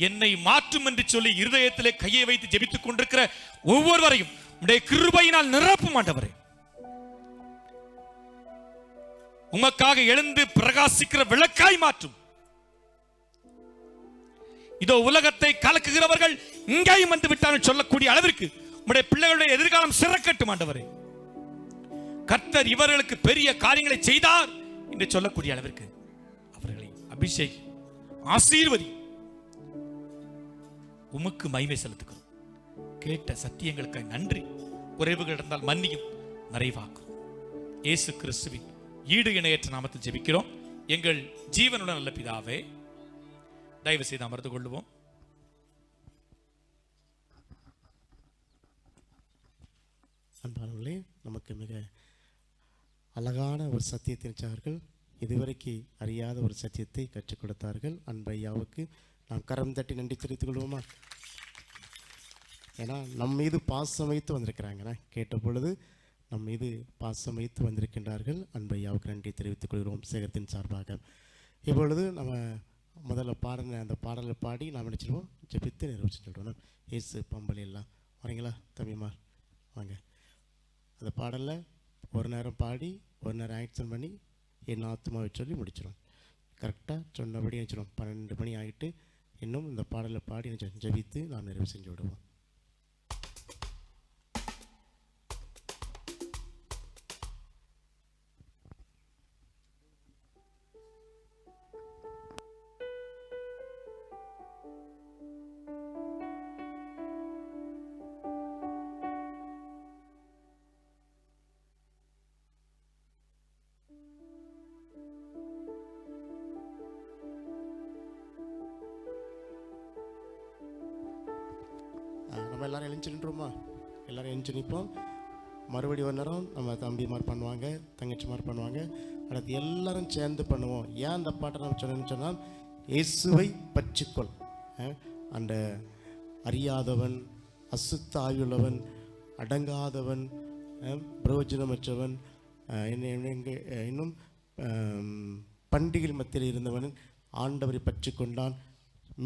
என்னை மாற்றும் என்று சொல்லி இருதயத்திலே கையை வைத்து ஜெபித்துக் கொண்டிருக்கிற ஒவ்வொருவரையும் உம்முடைய கிருபையினால் நிரப்பும் ஆண்டவரே. உமக்காக எழுந்து பிரகாசிக்கிற விளக்காய் மாற்றும். இதோ உலகத்தை கலக்குகிறவர்கள் இங்கேயும் வந்து விட்டார்கள் சொல்லக்கூடிய அளவிற்கு உம்முடைய பிள்ளைகளுடைய எதிர்காலம் சிறக்கட்டும் ஆண்டவரே. கர்த்தர் இவர்களுக்கு பெரிய காரியங்களை செய்தார் என்று சொல்லக்கூடிய அளவிற்கு அவர்களை அபிஷேக் ஆசீர்வதி. உமக்கு மகிமை செலுத்துகிறோம். கேட்ட சத்தியங்களுக்காக நன்றி. குறைவுகள் இருந்தால் மன்னியும், நிறைவாக்கும். இயேசு கிறிஸ்துவின் ஈடு இணையற்ற நாமத்தில் ஜெபிக்கிறோம் எங்கள் ஜீவனுடன் நல்ல பிதாவே. தயவு செய்து அமர்ந்து கொள்ளுவோம். அன்பானவர்களே, நமக்கு மிக அழகான ஒரு சத்தியத்தை நினைச்சார்கள். இதுவரைக்கு அறியாத ஒரு சத்தியத்தை கற்றுக் கொடுத்தார்கள். அன்பையாவுக்கு நாம் கரம் தட்டி நன்றி தெரிவித்துக் கொள்வோமா? ஏன்னா நம் மீது பாசம் வைத்து வந்திருக்கிறாங்க. கேட்ட பொழுது நம் மீது பாசம் வைத்து வந்திருக்கின்றார்கள். அன்பையாவுக்கு நன்றி தெரிவித்துக் கொள்கிறோம் சேகரத்தின் சார்பாக. இப்பொழுது நம்ம முதல்ல பாடின அந்த பாடலை பாடி நாம் நினச்சிடுவோம், ஜெபித்து நிறைவேற்றி சொல்கிறோம். இயேசு பம்பல் எல்லாம் வரீங்களா தம்பிமார்? வாங்க. அந்த பாடலில் ஒரு நேரம் பாடி ஒரு நேரம் ஆக்ஷன் பண்ணி என் ஆத்மாவை சொல்லி முடிச்சிடும். கரெக்டாக சொன்னபடி நினச்சிடும். 12 மணி ஆகிட்டு இன்னும் இந்த பாடலை பாடி ஜெபித்து நாம் நிறைவு செஞ்சு விடுவோம். நம்ம எல்லோரும் எழுந்து நின்றோமா? எல்லோரும் எழுந்து நிற்போம். மறுபடியும் ஒரு நேரம் நம்ம தம்பிமார் பண்ணுவாங்க, தங்கச்சிமார் பண்ணுவாங்க. அடுத்து எல்லோரும் சேர்ந்து பண்ணுவோம். ஏன் அந்த பாட்டை நம்ம சொன்னோன்னு இயேசுவை பற்றிக்கொள். அந்த அறியாதவன், அசுத்த ஆயுள்ளவன், அடங்காதவன், பிரயோஜனமற்றவன், இன்னும் பண்டிகை மத்தியில் இருந்தவன் ஆண்டவரை பற்றி கொண்டான்,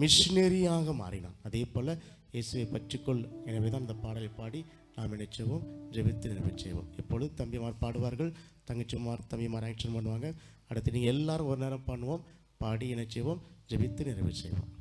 மிஷினரியாக மாறினான். அதே போல் இயேசுவை பற்றிக்கொள். எனவே தான் இந்த பாடலை பாடி நாம் நினைச்சோம், ஜெபித்து நிறைவேற்றுவோம். இப்பொழுது தம்பிமார் பாடுவார்கள், தங்கச்சிமார் தம்பிமார் ஆக்ஷன் பண்ணுவாங்க. அடுத்து நீங்கள் எல்லாரும் ஒரு நேரம் பண்ணுவோம், பாடி இணைச்சோம், ஜெபித்து நிறைவேற்றுவோம்.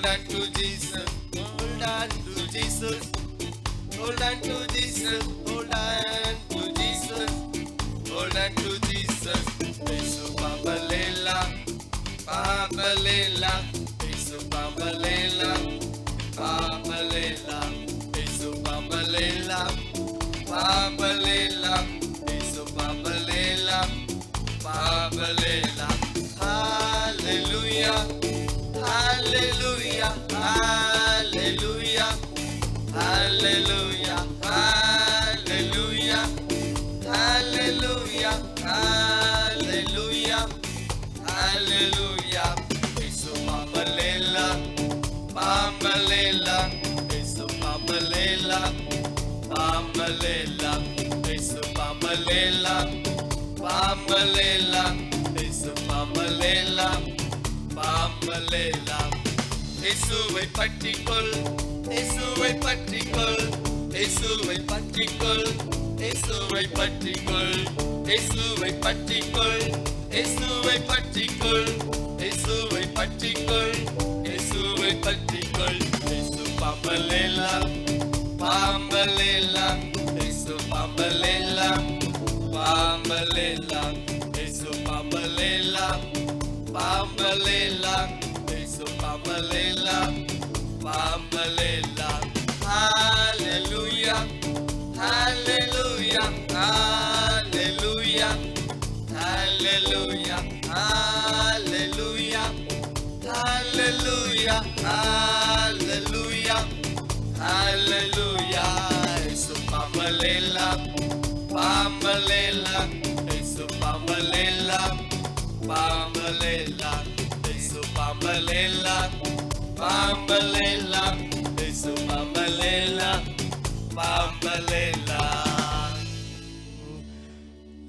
Hold on to Jesus. Hold on to Jesus. Hold on to Jesus. Hold on to Jesus. Hold on to Jesus. Yesu Bambalela. Bambalela. Yesu Bambalela. Bambalela. Yesu Bambalela. Bambalela. Yesu Bambalela. Bambalela. Hallelujah. Hallelujah. Hallelujah. Hallelujah. Hallelujah. Hallelujah. Hallelujah. Hallelujah. Yesu Bambalela. Bambalela. Yesu Bambalela. Bambalela. Yesu Bambalela. Bambalela. Yesu Bambalela. Bambalela. இயேசுவை பற்றிக்கொள், இயேசுவை பற்றிக்கொள், இயேசுவை பற்றிக்கொள், இயேசுவை பற்றிக்கொள், இயேசுவை பற்றிக்கொள், இயேசுவை பற்றிக்கொள், இயேசுவை பற்றிக்கொள், இயேசுவை பற்றிக்கொள். இயேசு பம்பலேலா, பம்பலேலா, இயேசு பம்பலேலா, பம்பலேலா, இயேசு பம்பலேலா, பம்பலேலா. Bambalela, Bambalela, Hallelujah, Hallelujah, Hallelujah, Hallelujah, Hallelujah, Hallelujah, Hallelujah, Hallelujah. Yesu Bambalela, Bambalela, Yesu Bambalela, Bambalela. Bambalela, Bambalela, Yesu Bambalela, Bambalela.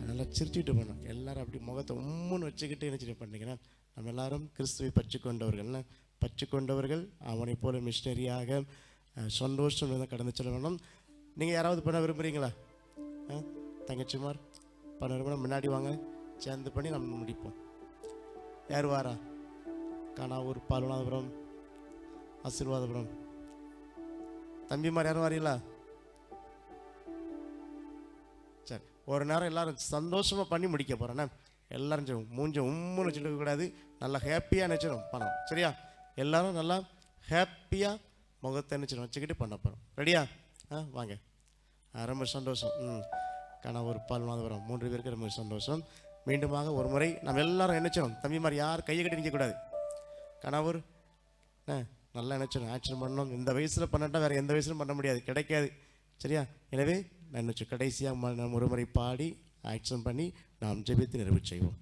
நல்லா சிரிச்சுட்டு போனோம். எல்லாரும் அப்படி முகத்தை உம்முன்னு வச்சுக்கிட்டு என்ன பண்ணீங்கன்னா, நம்ம எல்லாரும் கிறிஸ்துவை பற்றி கொண்டவர்கள் அவனை போல மிஷினரியாக சந்தோஷம் கடந்து செல்ல வேணும். நீங்கள் யாராவது பண்ண விரும்புகிறீங்களா? தங்கச்சிமார் பண்ண விரும்பினா முன்னாடி வாங்க, சேர்ந்து பண்ணி நம்ம முடிப்போம். யார் வாரா? கானாவூர், பால்வநாதபுரம், ஆசீர்வாதபுரம். தம்பிமார் யாரும் வரீங்களா? சரி, ஒரு நேரம் எல்லாரும் சந்தோஷமாக பண்ணி முடிக்க போகிறேண்ணே. எல்லாரும் மூஞ்ச உம்முன்னு வச்சுட்டு இருக்கக்கூடாது, நல்லா ஹாப்பியாக நினச்சிடும் பண்ணணும். சரியா? எல்லோரும் நல்லா ஹாப்பியாக முகத்தை நினச்சிடும் வச்சுக்கிட்டு பண்ண போகிறோம். ரெடியா? வாங்க. ரொம்ப சந்தோஷம். கானாவூர், பால்வநாதபுரம் 3 பேருக்கு ரொம்ப சந்தோஷம். மீண்டுமாக ஒரு முறை நம்ம எல்லாரும் நினைச்சிடும். தம்பிமார் யார் கையை கட்டி நிற்கக்கூடாது. கணவர் நல்லா நினச்சிடும், ஆக்ஷன் பண்ணணும். இந்த வயசில் பண்ணட்டா வேறு எந்த வயசுலும் பண்ண முடியாது, கிடைக்காது. சரியா? எனவே நான் நினச்சி கடைசியாக நம்ம ஒரு முறை பாடி ஆக்ஷன் பண்ணி நாம் ஜெபித்து நிறைவு செய்வோம்.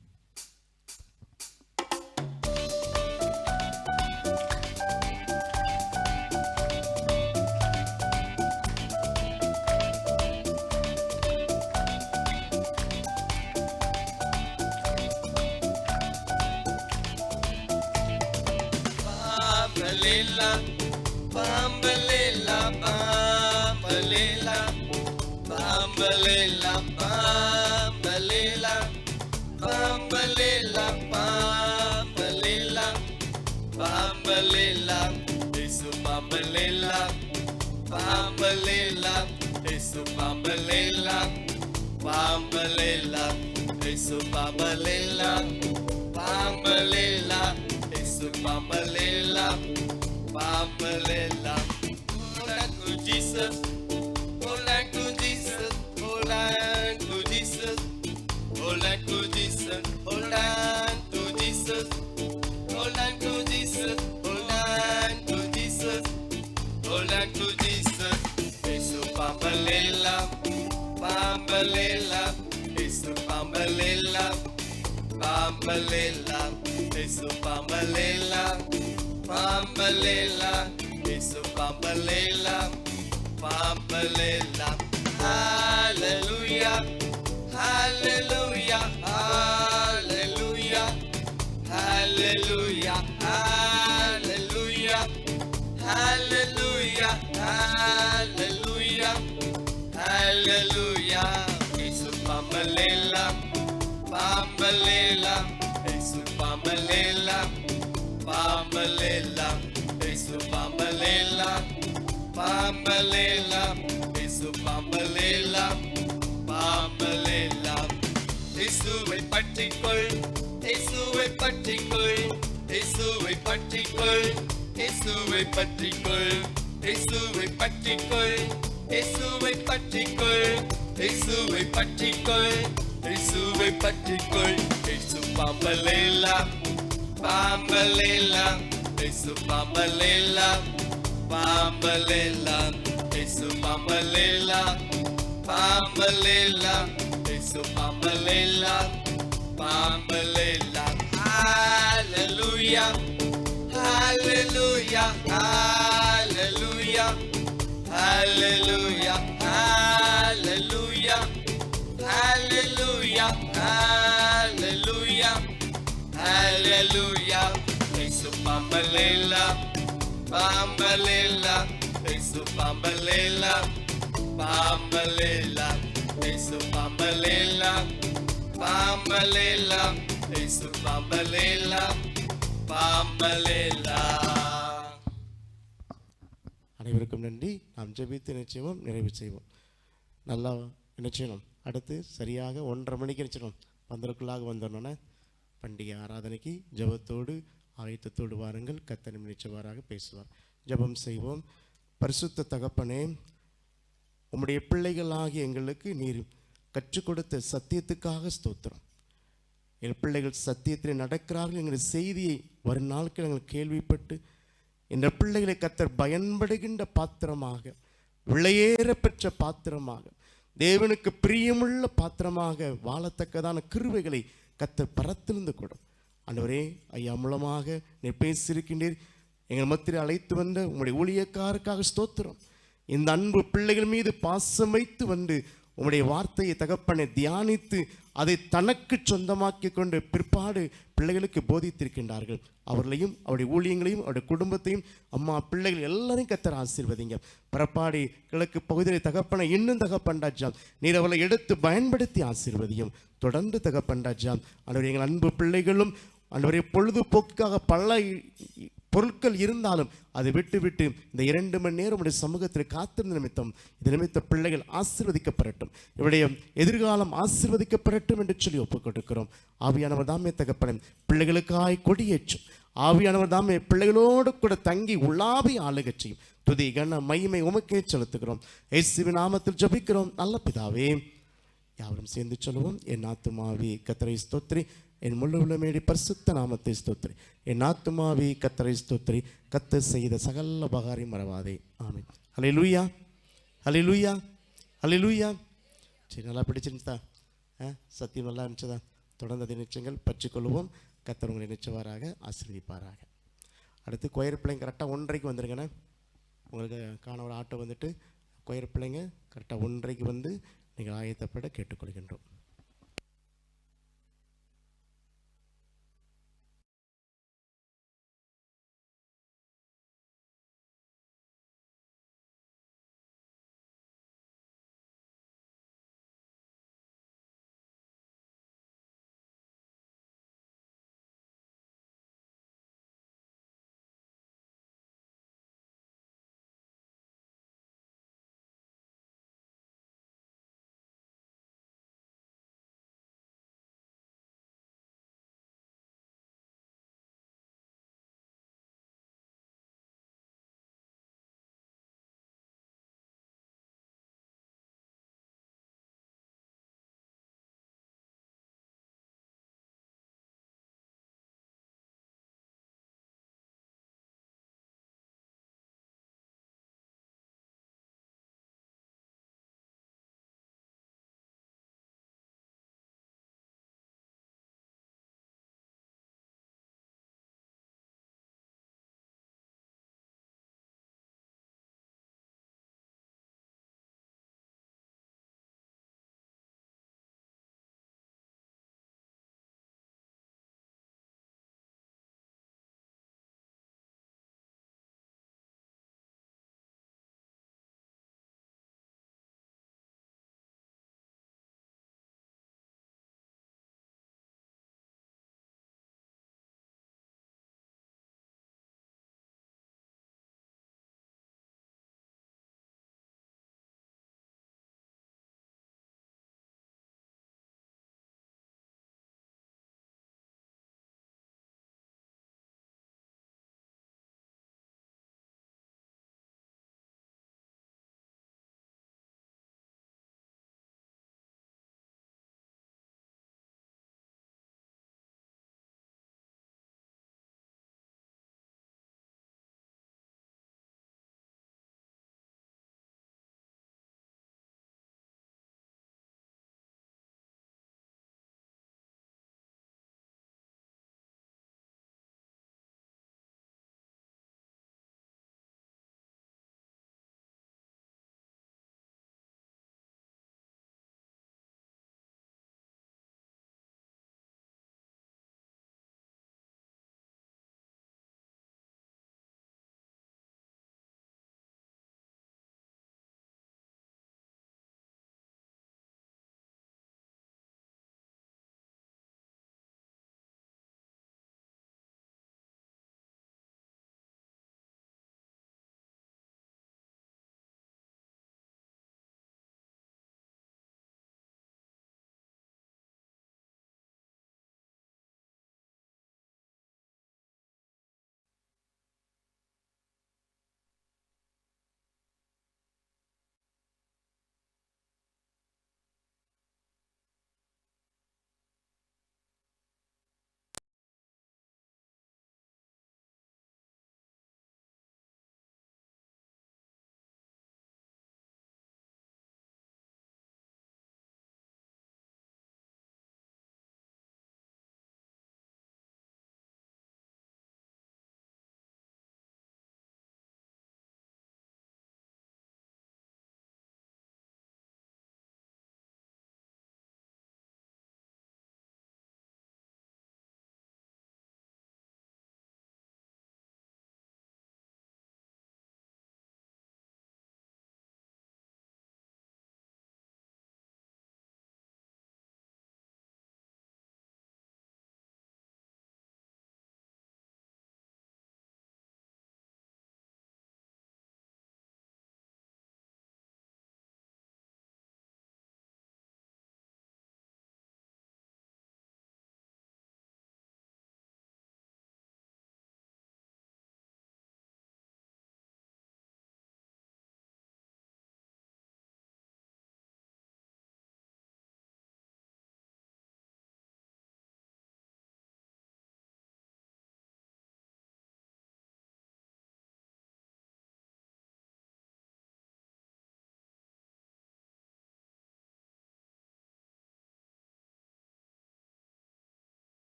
Bambalela, Bambalela, Bambalela, Bambalela, Bambalela, Bambalela, Bambalela, Yesu Bambalela, Bambalela, Yesu Bambalela, Bambalela, Yesu Bambalela, Bambalela, Yesu Bambalela, Bambalela. Hold on to Jesus, hold on to Jesus, hold on to Jesus, hold on to Jesus, hold on to Jesus, hold on to Jesus, hold on to Jesus, hold on to Jesus. Yesu Bambalela, Bambalela, Yesu Bambalela, Bambalela, Yesu Bambalela, Bambalela, Yesu Bambalela, Bambalela. Hallelujah, Hallelujah, Hallelujah, Hallelujah, Hallelujah, Hallelujah, Hallelujah, Hallelujah. Yesu Bambalela, Bambalela, Yesu Bambalela, Bambalela, Yesu Bambalela, Yesu Bambalela, Bambalela. Yesuவை பற்றிக்கொள், இயேசுவை பற்றிக்கொள், இயேசுவை பற்றிக்கொள், இயேசுவை பற்றிக்கொள், இயேசுவை பற்றிக்கொள், இயேசுவை பற்றிக்கொள், இயேசுவை பற்றிக்கொள், இயேசுவை பற்றிக்கொள். இயேசு பம்பலேலா, பம்பலேலா, இயேசு பம்பலேலா, பம்பலேலா, இயேசு பம்பலேலா, பம்பலேலா, இயேசு பம்பலேலா, பம்பலேலா. Hallelujah, hallelujah, hallelujah, hallelujah, hallelujah, hallelujah, hallelujah, hallelujah. Yesu Bambalela, Bambalela, Yesu Bambalela, Bambalela, Yesu Bambalela, Bambalela, Yesu Bambalela, Bambalela. அனைவருக்கும் நன்றி. நாம் ஜெபித்து நிச்சயமும் நிறைவு செய்வோம். நல்லா நிச்சயம் அடுத்து சரியாக 1:30 மணிக்கு நிச்சயம் பந்தலுக்குள்ளாக வந்தோன்னே பண்டிகை ஆராதனைக்கு ஜெபத்தோடு ஆயத்தத்தோடு வாருங்கள். கர்த்தர் நிச்சயமாக பேசுவார். ஜெபம் செய்வோம். பரிசுத்த தகப்பனே, உம்முடைய பிள்ளைகளாகிய எங்களுக்கு நீர் கற்றுக் கொடுத்த சத்தியத்துக்காக ஸ்தோத்திரம். எங்கள் பிள்ளைகள் சத்தியத்தில் நடக்கிறார்கள் என்கிற செய்தியை வரும் நாட்கள் எங்கள் கேள்விப்பட்டு இந்த பிள்ளைகளை கர்த்தர் பயன்படுகின்ற பாத்திரமாக, விலையேற பெற்ற பாத்திரமாக, தேவனுக்கு பிரியமுள்ள பாத்திரமாக வாழத்தக்கதான கிருபைகளை கர்த்தர் பரத்திலிருந்து கொடும். ஆண்டவரே, ஐயா மூலமாக நீ பேசியிருக்கின்றீர். எங்கள் மத்தியில் அழைத்து வந்த உங்களுடைய ஊழியக்காருக்காக ஸ்தோத்திரம். இந்த அன்பு பிள்ளைகள் மீது பாசம் வைத்து வந்து உம்முடைய வார்த்தையை தகப்பனை தியானித்து அதை தனக்கு சொந்தமாக்கி கொண்டு பிற்பாடு பிள்ளைகளுக்கு போதித்திருக்கின்றார்கள். அவர்களையும் அவருடைய ஊழியங்களையும் அவருடைய குடும்பத்தையும் அம்மா பிள்ளைகள் எல்லாரையும் கர்த்தர் ஆசீர்வதிங்க. பிறப்பாடி கிழக்கு பகுதியில் தகப்பனை இன்னும் தகப்பண்டாச்சாம் நீர் அவளை எடுத்து பயன்படுத்தி ஆசீர்வதியும். தொடர்ந்து தகப்பண்டாச்சாம் ஆண்டவரே, எங்கள் அன்பு பிள்ளைகளும் ஆண்டவரே பொழுதுபோக்காக பல பொருட்கள் இருந்தாலும் அதை விட்டு விட்டு இந்த 2 மணி நேரம் உடைய சமூகத்தில் காத்திருந்த நிமித்தம் இது நிமித்த பிள்ளைகள் ஆசீர்வதிக்கப்படட்டும், இவருடைய எதிர்காலம் ஆசீர்வதிக்கப்படட்டும் என்று சொல்லி ஒப்புக் கொடுக்கிறோம். ஆவியானவர் தாமே தகப்பன பிள்ளைகளுக்காய் கொடியேற்றும். ஆவியானவர் தாமே பிள்ளைகளோடு கூட தங்கி உலாவி ஆளுகச் செய்யும். துதி கன மகிமை உமக்கே செலுத்துகிறோம். இயேசுவின் நாமத்தில் ஜெபிக்கிறோம் நல்ல பிதாவே. யாவரும் சேர்ந்து சொல்லுவோம். என் ஆத்துமாவே கர்த்தரை ஸ்தோத்திரி, என் முழு உள்ளமேடி பரிசுத்த நாமத்தை ஸ்தோத்திரி. என் ஆத்துமாவே கர்த்தரை ஸ்தோத்திரி, கர்த்தர் செய்த சகல உபகாரம் மறவாதே. ஆமென். ஹல்லேலூயா, ஹல்லேலூயா, ஹல்லேலூயா. சரி, நல்லா பிடிச்சிருந்துச்சா? சத்தியம் நல்லா இருந்துச்சதா? தொடர்ந்து அதை நிச்சயங்கள் பற்றிக்கொள்வோம். கர்த்தர் உங்களை நிச்சயவாராக ஆசீர்வதிப்பாராக. அடுத்து கொயர் பிள்ளைங்க கரெக்டாக 1:30 வந்துருங்கண்ணே. உங்களுக்கு காண ஒரு ஆட்டோ வந்துட்டு கொயர் பிள்ளைங்க கரெக்டாக 1:30 வந்து நீங்கள் ஆயத்தப்பட கேட்டுக்கொள்கின்றோம்.